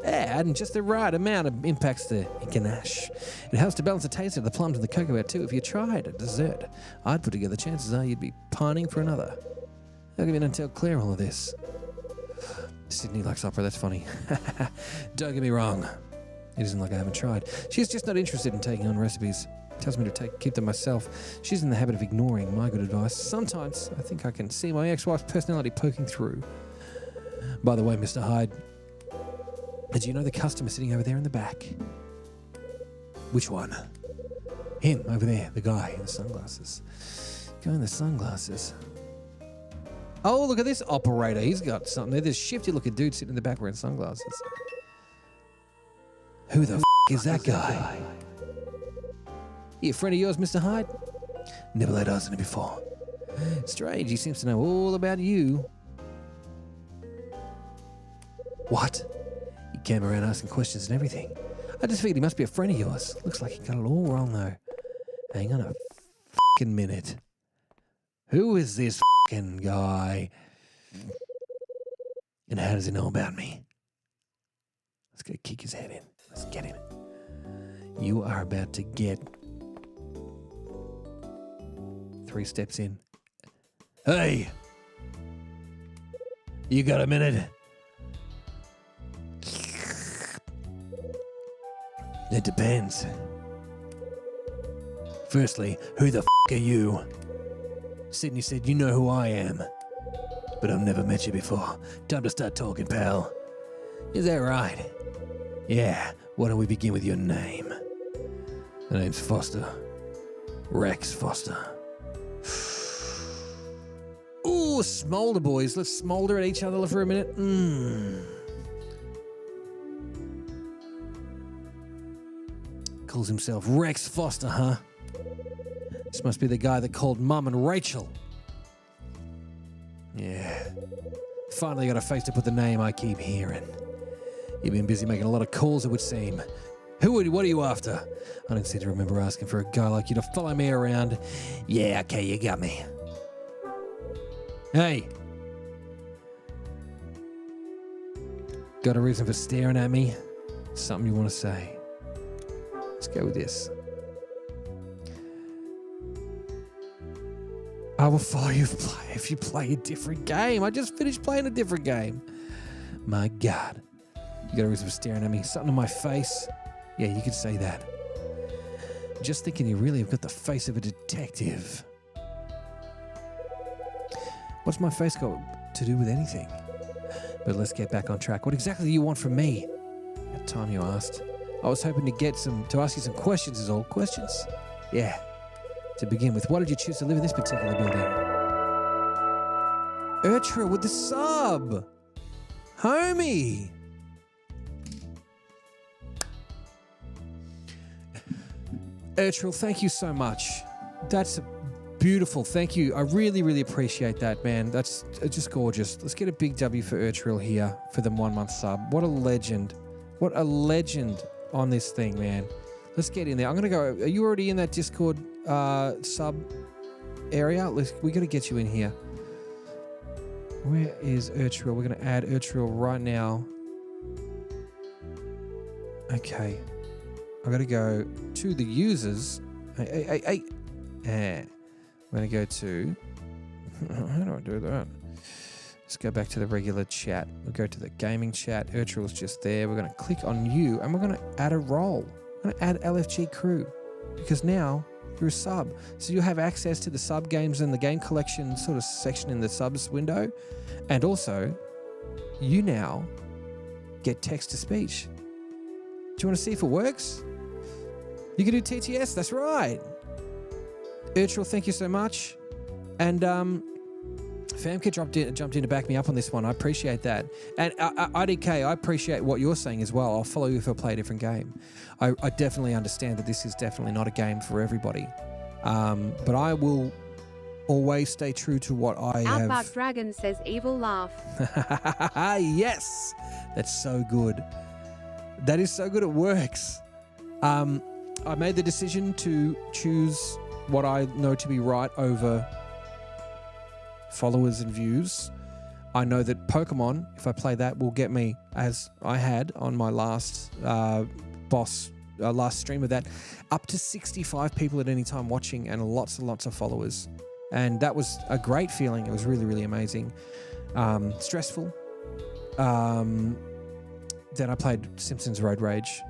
S1: Yeah, adding just the right amount of impacts the ganache. It helps to balance the taste of the plums and the cocoa out too. If you tried a dessert I'd put together, chances are you'd be pining for another. I'll give in and tell Claire all of this. Sydney likes opera, that's funny. Don't get me wrong. It isn't like I haven't tried. She's just not interested in taking on recipes. Tells me to keep them myself. She's in the habit of ignoring my good advice. Sometimes I think I can see my ex-wife's personality poking through. By the way, Mr. Hyde, Did you know the customer sitting over there in the back? Which one? Him, over there, the guy in the sunglasses. Guy in the sunglasses. Oh, look at this operator. He's got something there. This shifty-looking dude sitting in the back wearing sunglasses. Who the is that guy? He a friend of yours, Mr. Hyde? Never let us in it before. Strange, he seems to know all about you. What? He came around asking questions and everything. I just figured he must be a friend of yours. Looks like he got it all wrong, though. Hang on a fucking minute. Who is this fucking guy? And how does he know about me? Let's go kick his head in. Let's get him. You are about to get 3 steps in. Hey! You got a minute? It depends. Firstly, who the are you? Sydney said you know who I am, but I've never met you before. Time to start talking, pal. Is that right? Yeah, why don't we begin with your name? The name's Foster. Rex Foster. Ooh, smolder, boys. Let's smolder at each other for a minute. Calls himself Rex Foster, huh? This must be the guy that called Mum and Rachel. Yeah. Finally got a face to put the name I keep hearing. You've been busy making a lot of calls, it would seem. What are you after? I don't seem to remember asking for a guy like you to follow me around. Yeah, okay, you got me. Hey. Got a reason for staring at me? Something you want to say? Let's go with this. I will follow you if you play a different game. I just finished playing a different game. My God. You got a reason for staring at me? Something in my face? Yeah, you could say that. Just thinking you really have got the face of a detective. What's my face got to do with anything? But let's get back on track. What exactly do you want from me? At the time you asked. I was hoping to ask you some questions is all. Questions? Yeah. To begin with, why did you choose to live in this particular building? Urtra with the sub! Homie! Urtril, thank you so much. That's beautiful. Thank you. I really, really appreciate that, man. That's just gorgeous. Let's get a big W for Urtril here for the 1 month sub. What a legend. What a legend on this thing, man. Let's get in there. I'm going to go. Are you already in that Discord sub area? We got to get you in here. Where is Urtril? We're going to add Urtril right now. Okay. I've got to go to the users. Hey. I'm going to go to... How do I do that? Let's go back to the regular chat. We'll go to the gaming chat. Urtril's just there. We're going to click on you and we're going to add a role. I'm going to add LFG crew because now you're a sub. So you'll have access to the sub games and the game collection sort of section in the subs window. And also, you now get text to speech. Do you want to see if it works? You can do TTS, that's right. Urtril, thank you so much. And Famkid jumped in to back me up on this one. I appreciate that. And IDK, I appreciate what you're saying as well. I'll follow you if I play a different game. I definitely understand that this is definitely not a game for everybody. But I will always stay true to what I have.
S5: Outback Dragon says evil laugh.
S1: Yes, that's so good. That is so good, it works. I made the decision to choose what I know to be right over followers and views. I know that Pokemon, if I play that, will get me, as I had on my last last stream of that, up to 65 people at any time watching and lots and lots of followers. And that was a great feeling. It was really, really amazing. Stressful. Then I played Simpsons Road Rage.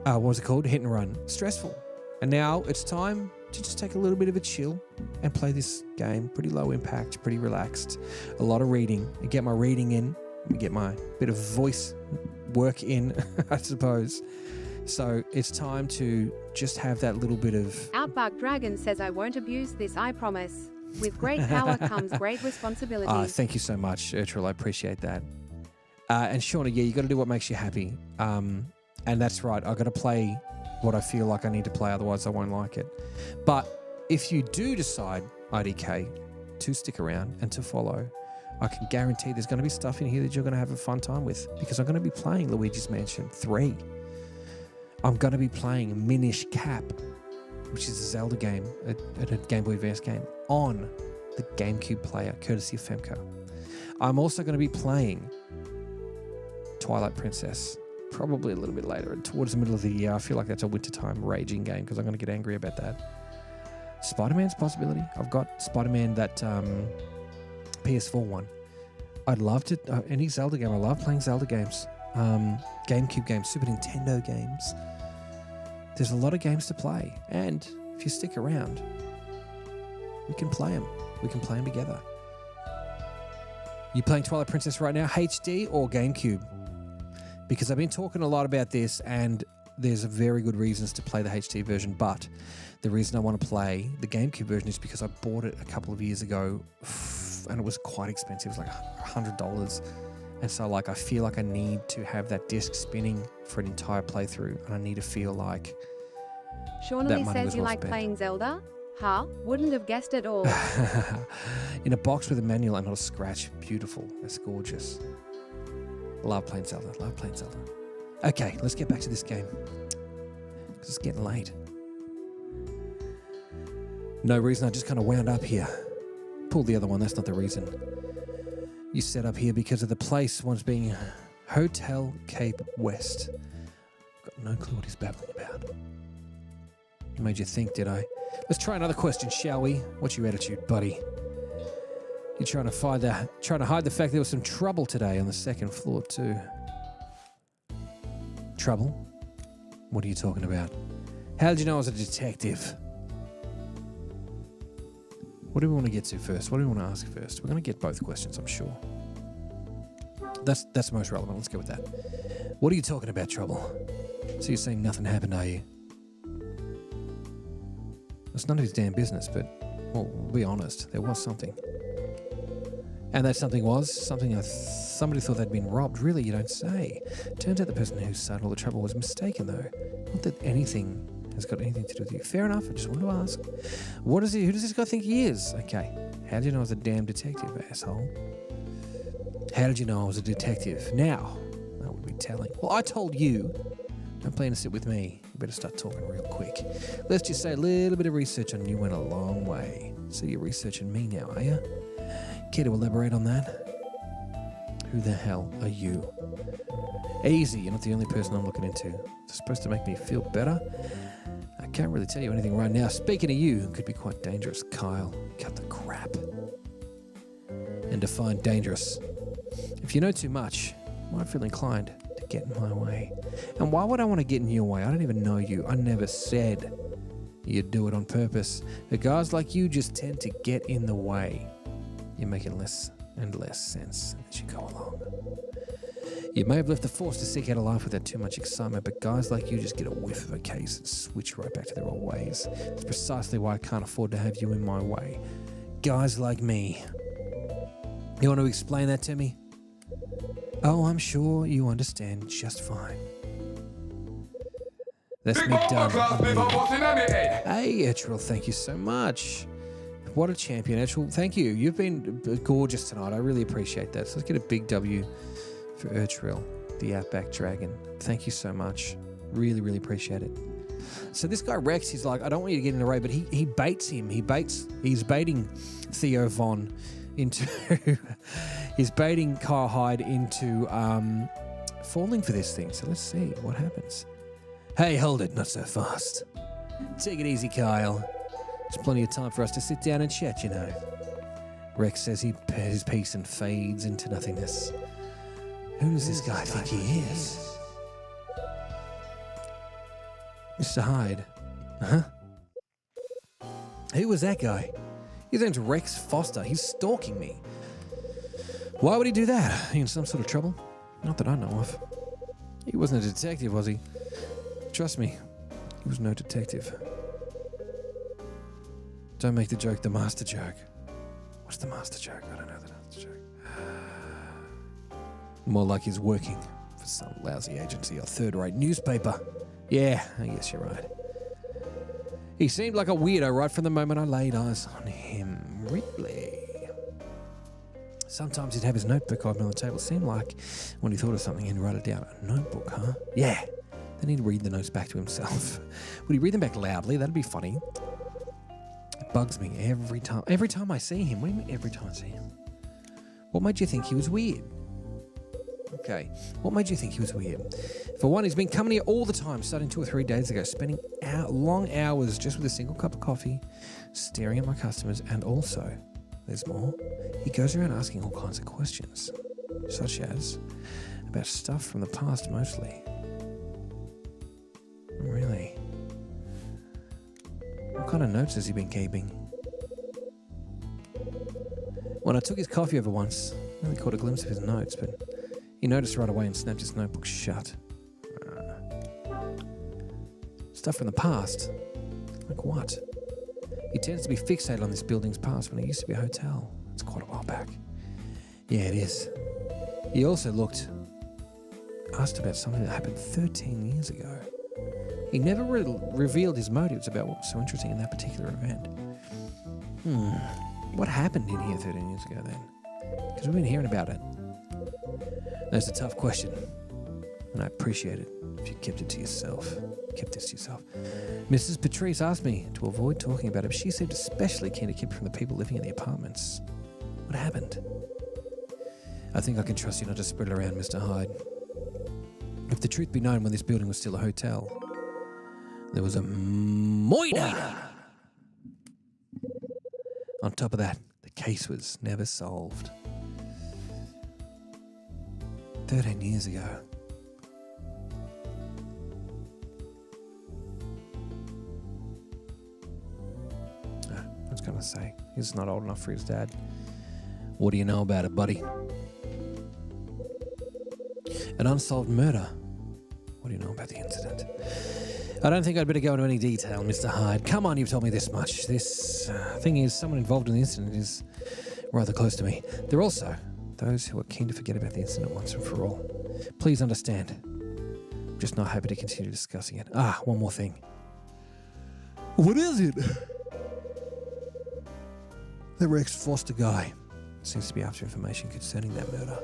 S1: What was it called? Hit and Run. Stressful. And now it's time to just take a little bit of a chill and play this game. Pretty low impact, pretty relaxed. A lot of reading and get my reading in. Let me get my bit of voice work in, I suppose. So it's time to just have that little bit of...
S5: Outback Dragon says I won't abuse this, I promise. With great power comes great responsibility.
S1: Thank you so much, Ertril. I appreciate that. And Shauna, yeah, you got to do what makes you happy. And that's right. I got to play what I feel like I need to play, otherwise I won't like it. But if you do decide, IDK, to stick around and to follow, I can guarantee there's going to be stuff in here that you're going to have a fun time with, because I'm going to be playing Luigi's Mansion 3. I'm going to be playing Minish Cap, which is a Zelda game, a Game Boy Advance game, on the GameCube player, courtesy of Femco. I'm also going to be playing Twilight Princess, probably a little bit later, towards the middle of the year. I feel like that's a wintertime raging game because I'm going to get angry about that. Spider-Man's a possibility. I've got Spider-Man, that PS4 one. I'd love to, any Zelda game. I love playing Zelda games. GameCube games, Super Nintendo games. There's a lot of games to play. And if you stick around, we can play them. We can play them together. You playing Twilight Princess right now, HD or GameCube? Because I've been talking a lot about this, and there's very good reasons to play the HD version, but the reason I want to play the GameCube version is because I bought it a couple of years ago, and it was quite expensive. It was like $100. And so, like, I feel like I need to have that disc spinning for an entire playthrough, and I need to feel like
S5: Shauna
S1: that
S5: Lee
S1: money
S5: says
S1: was
S5: you
S1: well
S5: like
S1: spent.
S5: playing Zelda? Huh? Wouldn't have guessed at all.
S1: In a box with a manual and not a scratch. Beautiful. That's gorgeous. Love playing Zelda. Love playing Zelda. Okay, let's get back to this game, because it's getting late. No reason, I just kind of wound up here. Pulled the other one, that's not the reason. You set up here because of the place once being Hotel Cape West. Got no clue what he's babbling about. Made you think, did I? Let's try another question, shall we? What's your attitude, buddy? You're trying to hide the fact there was some trouble today on the second floor too. Trouble? What are you talking about? How did you know I was a detective? What do we want to get to first? What do we want to ask first? We're going to get both questions, I'm sure. That's most relevant. Let's go with that. What are you talking about, Trouble? So you're saying nothing happened, are you? It's none of his damn business, but, well, we'll be honest. There was something. And that something was something somebody thought they'd been robbed. Really, you don't say. Turns out the person who started all the trouble was mistaken, though. Not that anything has got anything to do with you. Fair enough. I just wanted to ask. Who does this guy think he is? Okay. How did you know I was a damn detective, asshole? How did you know I was a detective? Now, that would be telling. Well, I told you. Don't plan to sit with me. You better start talking real quick. Let's just say a little bit of research on you went a long way. So you're researching me now, are you? Care to elaborate on that? Who the hell are you? Easy, you're not the only person I'm looking into. It's supposed to make me feel better? I can't really tell you anything right now. Speaking of you, it could be quite dangerous, Kyle. Cut the crap. And define dangerous. If you know too much, you might feel inclined to get in my way. And why would I want to get in your way? I don't even know you. I never said you'd do it on purpose. But guys like you just tend to get in the way. You're making less and less sense as you go along. You may have left the force to seek out a life without too much excitement, but guys like you just get a whiff of a case and switch right back to their old ways. That's precisely why I can't afford to have you in my way. Guys like me. You want to explain that to me? Oh, I'm sure you understand just fine. That's me done. Hey, Etril, thank you so much. What a champion, Etril. Thank you. You've been gorgeous tonight. I really appreciate that. So let's get a big W for Etril, the Outback Dragon. Thank you so much. Really, really appreciate it. So this guy Rex, he's like, I don't want you to get in the raid, but he baits him. He's baiting Theo Von into, he's baiting Kyle Hyde into falling for this thing. So let's see what happens. Hey, hold it, not so fast. Take it easy, Kyle. There's plenty of time for us to sit down and chat, you know. Rex says he pairs his piece and fades into nothingness. Who does this guy think he is? Mr. Hyde. Huh? Who was that guy? His name's Rex Foster. He's stalking me. Why would he do that? He in some sort of trouble? Not that I know of. He wasn't a detective, was he? Trust me, he was no detective. Don't make the joke the master joke. What's the master joke? I don't know the master joke. More like he's working for some lousy agency or third-rate newspaper. Yeah, I guess you're right. He seemed like a weirdo right from the moment I laid eyes on him. Really? Sometimes he'd have his notebook open on the table. It seemed like when he thought of something, he'd write it down. A notebook, huh? Yeah. Then he'd read the notes back to himself. Would he read them back loudly? That'd be funny. It bugs me every time. Every time I see him. What do you mean every time I see him? What made you think he was weird? Okay. What made you think he was weird? For one, he's been coming here all the time, starting 2 or 3 days ago, spending long hours just with a single cup of coffee, staring at my customers, and also, there's more, he goes around asking all kinds of questions, such as about stuff from the past mostly. Really? What kind of notes has he been keeping? When I took his coffee over once, I only caught a glimpse of his notes, but he noticed right away and snapped his notebook shut. Stuff from the past? Like what? He tends to be fixated on this building's past when it used to be a hotel. It's quite a while back. Yeah, it is. He also asked about something that happened 13 years ago. He never revealed his motives about what was so interesting in that particular event. What happened in here 13 years ago then? Because we've been hearing about it. That's a tough question, and I appreciate it if you kept it to yourself. Kept this to yourself. Mrs. Patrice asked me to avoid talking about it, but she seemed especially keen to keep it from the people living in the apartments. What happened? I think I can trust you not to spread it around, Mr. Hyde. If the truth be known, when this building was still a hotel, there was a moida. On top of that, the case was never solved. 13 years ago. I was going to say, he's not old enough for his dad. What do you know about it, buddy? An unsolved murder. What do you know about the incident? I don't think I'd better go into any detail, Mr. Hyde. Come on, you've told me this much. This thing is, someone involved in the incident is rather close to me. There are also those who are keen to forget about the incident once and for all. Please understand. I'm just not happy to continue discussing it. One more thing. What is it? The Rex Foster guy seems to be after information concerning that murder.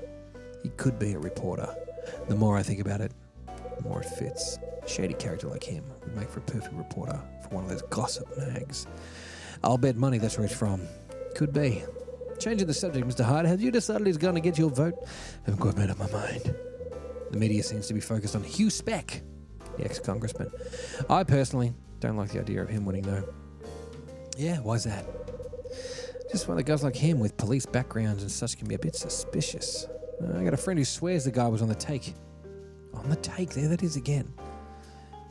S1: He could be a reporter. The more I think about it, the more it fits. A shady character like him would make for a perfect reporter for one of those gossip mags. I'll bet money that's where it's from. Could be. Changing the subject, Mr. Hyde, have you decided he's going to get your vote? I haven't quite made up my mind. The media seems to be focused on Hugh Speck, the ex-congressman. I personally don't like the idea of him winning, though. Yeah, why's that? Just one of the guys like him with police backgrounds and such can be a bit suspicious. I got a friend who swears the guy was on the take. On the take, there that is again.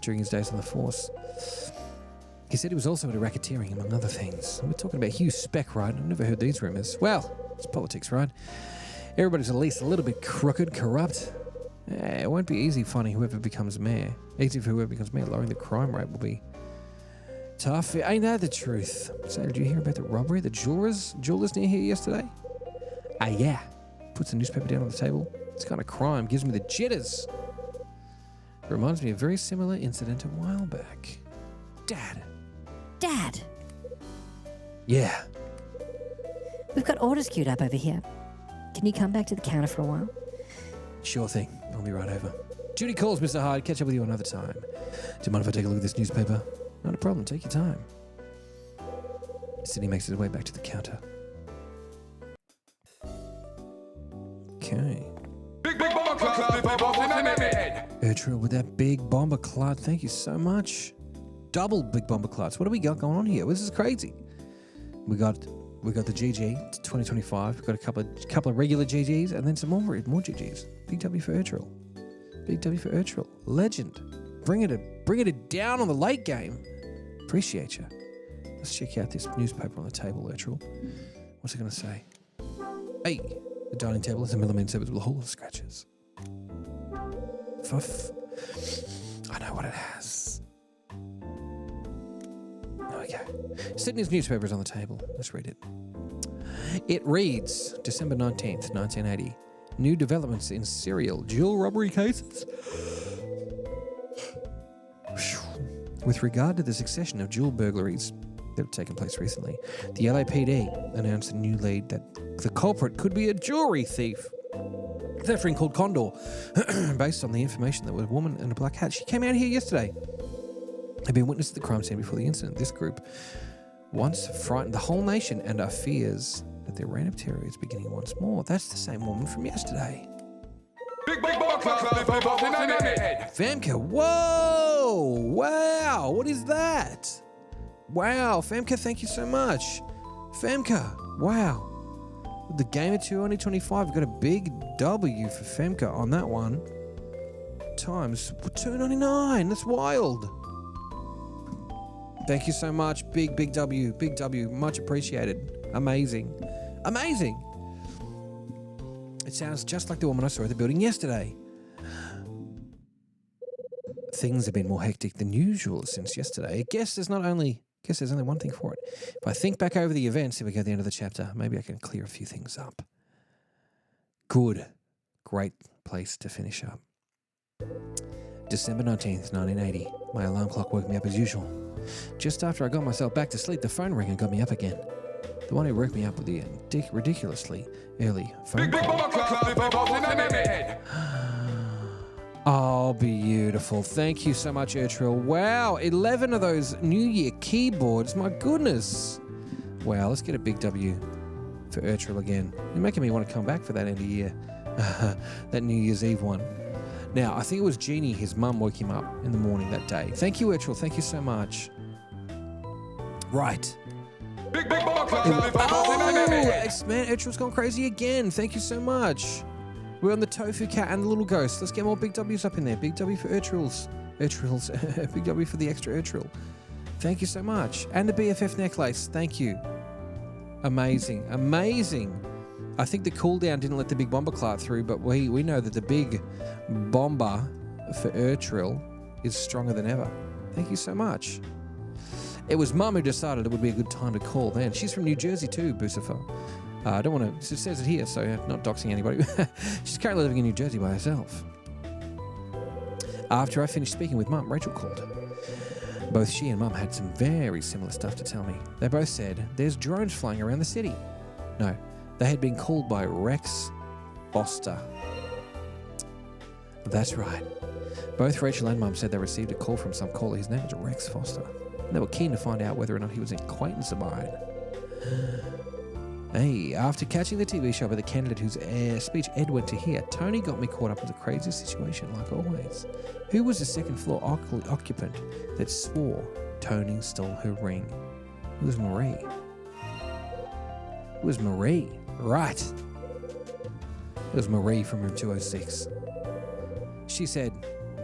S1: During his days on the force. He said he was also into racketeering, among other things. We're talking about Hugh Speck, right? I've never heard these rumours. Well, it's politics, right? Everybody's at least a little bit crooked, corrupt. It won't be easy finding whoever becomes mayor. Easy for whoever becomes mayor. Lowering the crime rate will be tough. Ain't that the truth? So, did you hear about the robbery? The jewelers near here yesterday? Yeah. Puts the newspaper down on the table. This kind of crime gives me the jitters. It reminds me of a very similar incident a while back. Dad. Yeah.
S4: We've got orders queued up over here. Can you come back to the counter for a while?
S1: Sure thing. I'll be right over. Duty calls, Mr. Hyde. Catch up with you another time. Do you mind if I take a look at this newspaper? Not a problem. Take your time. Sidney makes his way back to the counter. Okay.
S3: Big bomber class, if I was in a minute.
S1: Ertril with that big bomber clout. Thank you so much. Double big bomber clouts. What do we got going on here? This is crazy. We got the GG. It's 2025. We've got a couple of regular GGs and then some more GGs. Big W for Ertril. Big W for Ertril. Legend. Bringing it down on the late game. Appreciate you. Let's check out this newspaper on the table, Ertril. What's it going to say? Hey, The dining table is a melamine surface with a hole of scratches. Fuff. I know what it has. There we go. Sydney's newspaper is on the table. Let's read it. It reads, December 19th, 1980. New developments in serial jewel robbery cases. With regard to the succession of jewel burglaries that have taken place recently, the LAPD announced a new lead that the culprit could be a jewelry thief. Veteran called Condor, based on the information that was a woman in a black hat. She came out here yesterday. Had been witness to the crime scene before the incident. This group once frightened the whole nation and our fears that their reign of terror is beginning once more. That's the same woman from yesterday.
S3: Big bomber class before busting on your head.
S1: Famke, whoa! Wow, what is that? Wow, Famke, thank you so much. Famke, wow. The Gamer 2 only 25, we've got a big W for Femke on that one. Times $2.99, that's wild. Thank you so much, big W, much appreciated. Amazing. It sounds just like the woman I saw at the building yesterday. Things have been more hectic than usual since yesterday. I guess there's only one thing for it. If I think back over the events, here we go at the end of the chapter, maybe I can clear a few things up. Good. Great place to finish up. December 19th, 1980. My alarm clock woke me up as usual. Just after I got myself back to sleep, the phone rang and got me up again. The one who woke me up with the ridiculously early phone
S3: Big
S1: call.
S3: bomber class before busting on your head.
S1: Oh, beautiful. Thank you so much, Ertril. Wow, 11 of those New Year keyboards. My goodness. Wow, let's get a big W for Ertril again. You're making me want to come back for that end of year. That New Year's Eve one. Now, I think it was Jeannie, his mum, woke him up in the morning that day. Thank you, Ertril. Thank you so much. Right.
S3: Big bomber class before busting on your head.
S1: Man, Ertril's gone crazy again. Thank you so much. We're on the Tofu Cat and the Little Ghost. Let's get more big W's up in there. Big W for Ertrils. Big W for the extra Ertril. Thank you so much. And the BFF necklace. Thank you. Amazing. I think the cooldown didn't let the big bomber cart through, but we know that the big bomber for Ertril is stronger than ever. Thank you so much. It was Mum who decided it would be a good time to call then. She's from New Jersey too, Bucifer. I don't want to... It says it here, so not doxing anybody. She's currently living in New Jersey by herself. After I finished speaking with Mum, Rachel called. Both she and Mum had some very similar stuff to tell me. They both said there's drones flying around the city. No, they had been called by Rex Foster. That's right. Both Rachel and Mum said they received a call from some caller. His name was Rex Foster. And they were keen to find out whether or not he was an acquaintance of mine. Hey, after catching the TV show by the candidate whose speech Ed went to hear, Tony got me caught up in the craziest situation, like always. Who was the second floor occupant that swore Tony stole her ring? It was Marie. Right. It was Marie from room 206. She said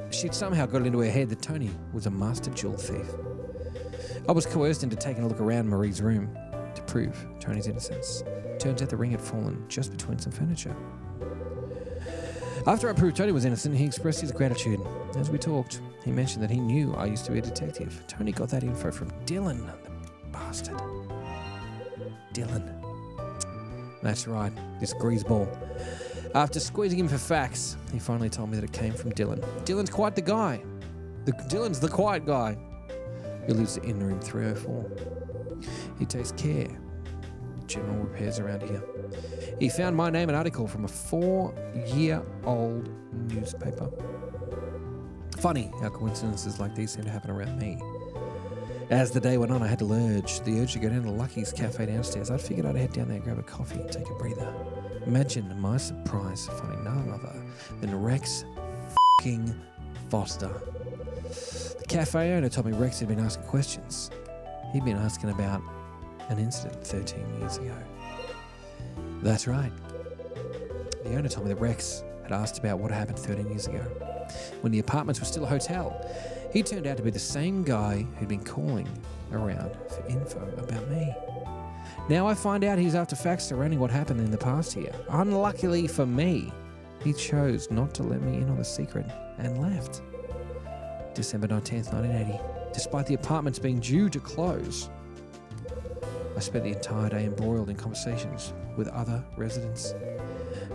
S1: she'd somehow got it into her head that Tony was a master jewel thief. I was coerced into taking a look around Marie's room to prove Tony's innocence. Turns out the ring had fallen just between some furniture. After I proved Tony was innocent, he expressed his gratitude. As we talked, he mentioned that he knew I used to be a detective. Tony got that info from Dylan, the bastard. Dylan. That's right, this greaseball. After squeezing him for facts, he finally told me that it came from Dylan. Dylan's quite the guy. Dylan's the quiet guy who lives in room 304. He takes care of general repairs around here. He found my name and article from a 4-year-old newspaper. Funny how coincidences like these seem to happen around me. As the day went on, I had the urge to go down to Lucky's Cafe downstairs. I'd figured I'd head down there, grab a coffee, and take a breather. Imagine my surprise finding none other than Rex f***ing Foster. The cafe owner told me Rex had been asking questions. He'd been asking about an incident 13 years ago. That's right. The owner told me that Rex had asked about what happened 13 years ago, when the apartments were still a hotel. He turned out to be the same guy who'd been calling around for info about me. Now I find out he's after facts surrounding what happened in the past here. Unluckily for me, he chose not to let me in on the secret and left. December 19th, 1980. Despite the apartments being due to close, I spent the entire day embroiled in conversations with other residents.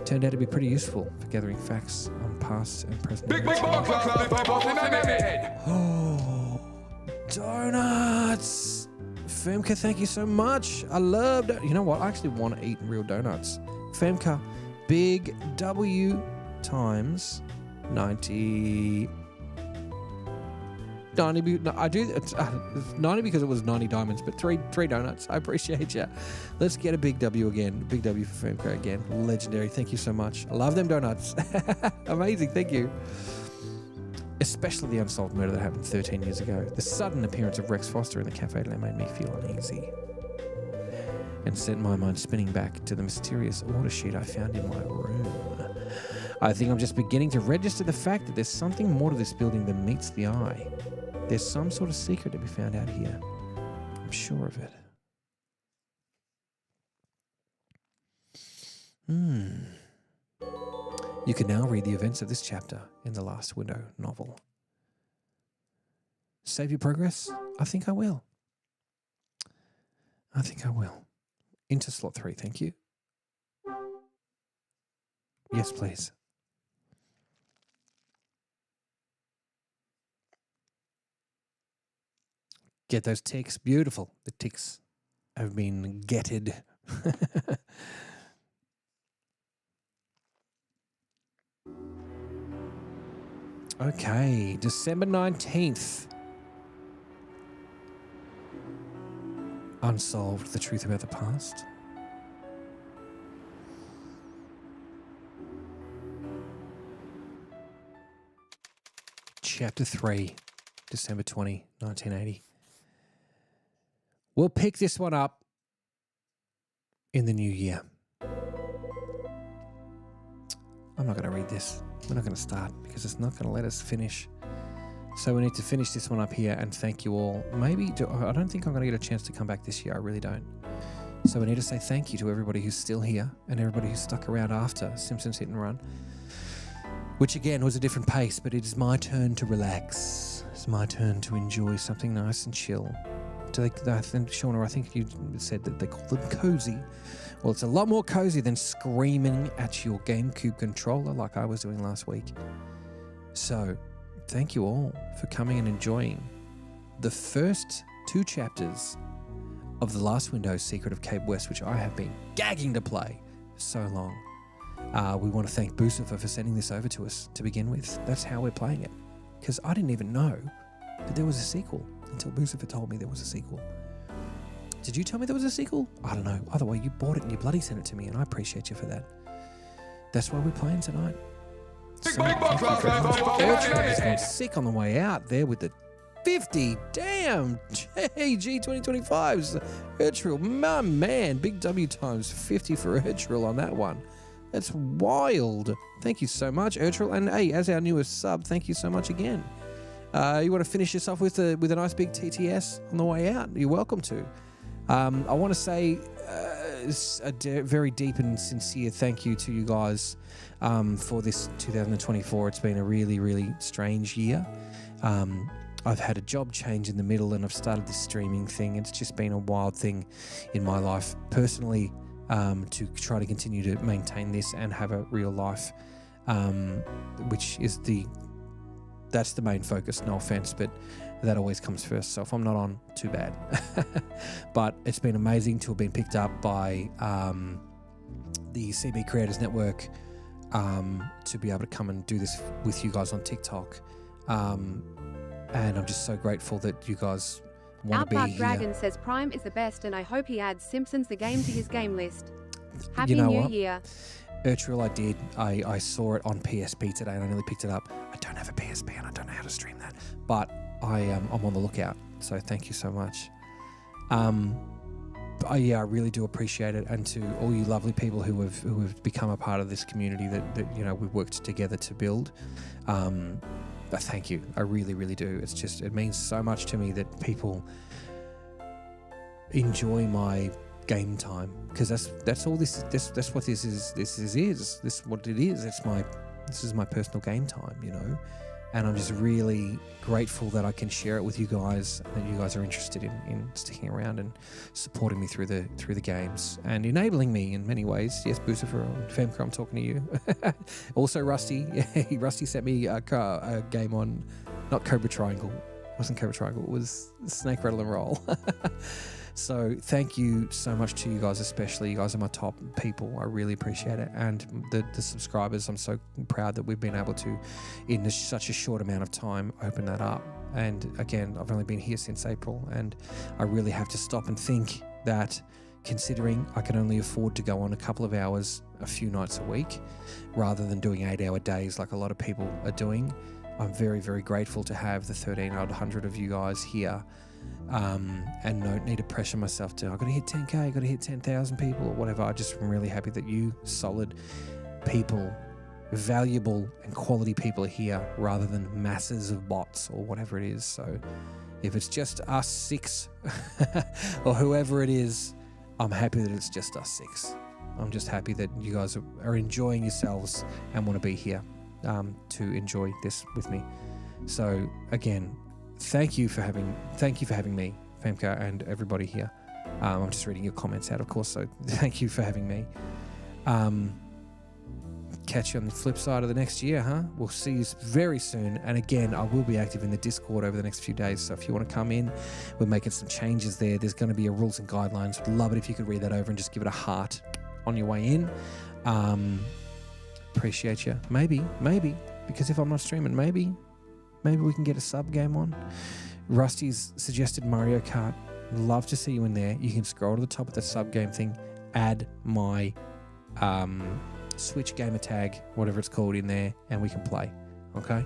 S1: Turned out to be pretty useful for gathering facts on past and present
S3: Big
S1: events.
S3: bomb class before busting a minute.
S1: Oh, donuts! Femka, thank you so much. I love that. You know what? I actually want to eat real donuts. Femka, big W times 90. 90, no, I do. It's 90 because it was 90 diamonds, but three donuts. I appreciate you. Let's get a big W again. Big W for Femka again. Legendary. Thank you so much. I love them donuts. Amazing. Thank you. Especially the unsolved murder that happened 13 years ago. The sudden appearance of Rex Foster in the cafe made me feel uneasy and sent my mind spinning back to the mysterious order sheet I found in my room. I think I'm just beginning to register the fact that there's something more to this building than meets the eye. There's some sort of secret to be found out here. I'm sure of it. You can now read the events of this chapter in the Last Window novel. Save your progress? I think I will. I think I will. Into slot 3, thank you. Yes, please. Get those ticks. Beautiful. The ticks have been getted. Okay, December 19th. Unsolved, the truth about the past. Chapter 3, December 20, 1980. We'll pick this one up in the new year. I'm not going to read this. We're not going to start because it's not going to let us finish. So we need to finish this one up here and thank you all. I don't think I'm going to get a chance to come back this year. I really don't. So we need to say thank you to everybody who's still here and everybody who's stuck around after Simpsons Hit and Run, which again was a different pace, but it is my turn to relax. It's my turn to enjoy something nice and chill. Shauna, I think you said that they call them cozy. Well, it's a lot more cozy than screaming at your GameCube controller like I was doing last week. So, thank you all for coming and enjoying the first 2 chapters of The Last Window, Secret of Cape West, which I have been gagging to play for so long. We want to thank Boosifer for sending this over to us to begin with. That's how we're playing it. Because I didn't even know that there was a sequel until Boosifer told me there was a sequel. Did you tell me there was a sequel? I don't know. Either way, you bought it and you bloody sent it to me, and I appreciate you for that. That's why we're playing tonight. So, thank you very much. Urtril has gone sick on the way out there with the 50. Damn. JG 2025's Urtril. My man. Big W times 50 for Urtril on that one. That's wild. Thank you so much, Urtril. And hey, as our newest sub, thank you so much again. You want to finish this off with a nice big TTS on the way out? You're welcome to. I want to say a very deep and sincere thank you to you guys for this 2024. It's been a really, really strange year. I've had a job change in the middle and I've started this streaming thing. It's just been a wild thing in my life personally to try to continue to maintain this and have a real life, which is that's the main focus, no offense, but that always comes first. So if I'm not on, too bad. But it's been amazing to have been picked up by the CB Creators Network to be able to come and do this with you guys on TikTok. And I'm just so grateful that you guys want to be here.
S5: Dragon says Prime is the best and I hope he adds Simpsons the game to his game list. Happy
S1: New
S5: Year.
S1: Urtril, I did. I saw it on PSP today and I nearly picked it up. I don't have a PSP and I don't know how to stream that, but I'm on the lookout. So thank you so much. I really do appreciate it, and to all you lovely people who have become a part of this community that we've worked together to build. Thank you. I really, really do. It means so much to me that people enjoy my game time, because that's all this that's what this is. This is what it is. This is my personal game time, you know. And I'm just really grateful that I can share it with you guys, that you guys are interested in sticking around and supporting me through the games and enabling me in many ways. Yes, Boostifer and Femco, I'm talking to you. Also, Rusty. Rusty sent me a game on, not Cobra Triangle. It wasn't Cobra Triangle. It was Snake Rattle and Roll. So thank you so much to you guys, especially. You guys are my top people. I really appreciate it. And the subscribers, I'm so proud that we've been able to, in such a short amount of time, open that up. And again, I've only been here since April, and I really have to stop and think that, considering I can only afford to go on a couple of hours a few nights a week rather than doing 8-hour days like a lot of people are doing, I'm very, very grateful to have the 1,300 of you guys here. And don't need to pressure myself to, I've got to hit 10K, I've got to hit 10,000 people or whatever. I just am really happy that you solid people, valuable and quality people are here rather than masses of bots or whatever it is. So if it's just us 6 or whoever it is, I'm happy that it's just us 6. I'm just happy that you guys are enjoying yourselves and want to be here to enjoy this with me. So again, thank you for having me, Femco, and everybody here. I'm just reading your comments out, of course, so thank you for having me. Catch you on the flip side of the next year, huh? We'll see you very soon. And again, I will be active in the Discord over the next few days, so if you want to come in, we're making some changes there. There's going to be a rules and guidelines. Would love it if you could read that over and just give it a heart on your way in. Appreciate you. Maybe, because if I'm not streaming, maybe we can get a sub game on. Rusty's suggested Mario Kart. Love to see you in there. You can scroll to the top of the sub game thing, add my Switch gamer tag, whatever it's called, in there, and we can play. Okay?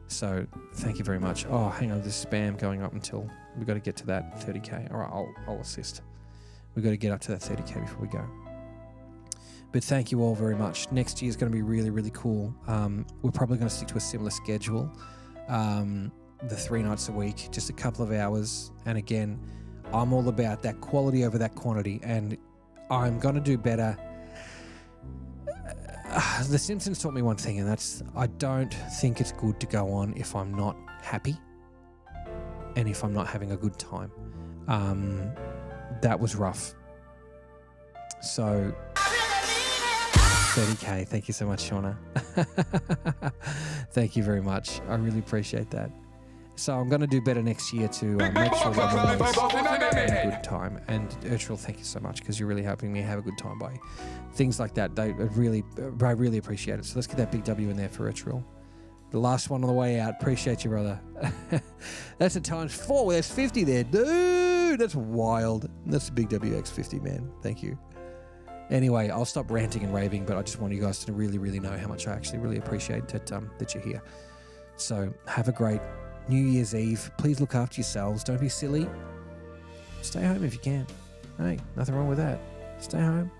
S1: So thank you very much. Oh, hang on, there's spam going up until we've got to get to that 30K. All right, I'll assist. We've got to get up to that 30K before we go. But thank you all very much. Next year is going to be really, really cool. We're probably going to stick to a similar schedule. The 3 nights a week, just a couple of hours. And again, I'm all about that quality over that quantity, and I'm going to do better. The Simpsons taught me one thing, and that's I don't think it's good to go on if I'm not happy and if I'm not having a good time. That was rough. So 30K. Thank you so much, Shauna. Thank you very much. I really appreciate that. So I'm going to do better next year to make sure that I'm always having a good time. And Urtril, thank you so much, because you're really helping me have a good time by things like that. I really appreciate it. So let's get that big W in there for Urtril. The last one on the way out. Appreciate you, brother. That's a ×4. There's 50 there. Dude, that's wild. That's a big WX50, man. Thank you. Anyway, I'll stop ranting and raving, but I just want you guys to really, really know how much I actually really appreciate that you're here. So have a great New Year's Eve. Please look after yourselves. Don't be silly. Stay home if you can. Hey, nothing wrong with that. Stay home.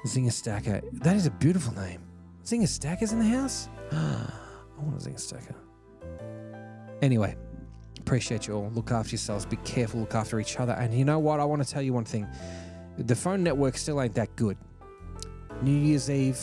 S1: Zinger Stacker. That is a beautiful name. Zinger Stacker's in the house? I want a Zinger Stacker. Anyway, appreciate you all. Look after yourselves. Be careful. Look after each other. And you know what? I want to tell you one thing. The phone network still ain't that good. New Year's Eve,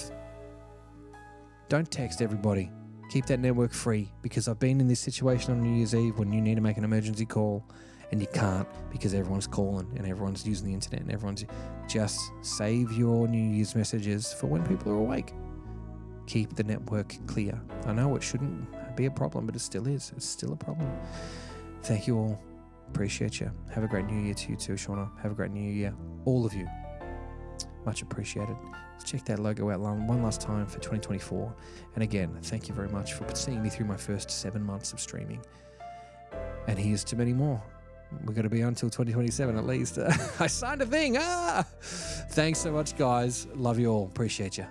S1: don't text everybody. Keep that network free, because I've been in this situation on New Year's Eve when you need to make an emergency call and you can't because everyone's calling and everyone's using the internet and everyone's... Just save your New Year's messages for when people are awake. Keep the network clear. I know it shouldn't be a problem, but it still is. It's still a problem. Thank you all. Appreciate you. Have a great New Year to you too, Shauna. Have a great New Year. All of you. Much appreciated. Let's check that logo out one last time for 2024. And again, thank you very much for seeing me through my first 7 months of streaming. And here's to many more. We're going to be on until 2027 at least. I signed a thing. Thanks so much, guys. Love you all. Appreciate you.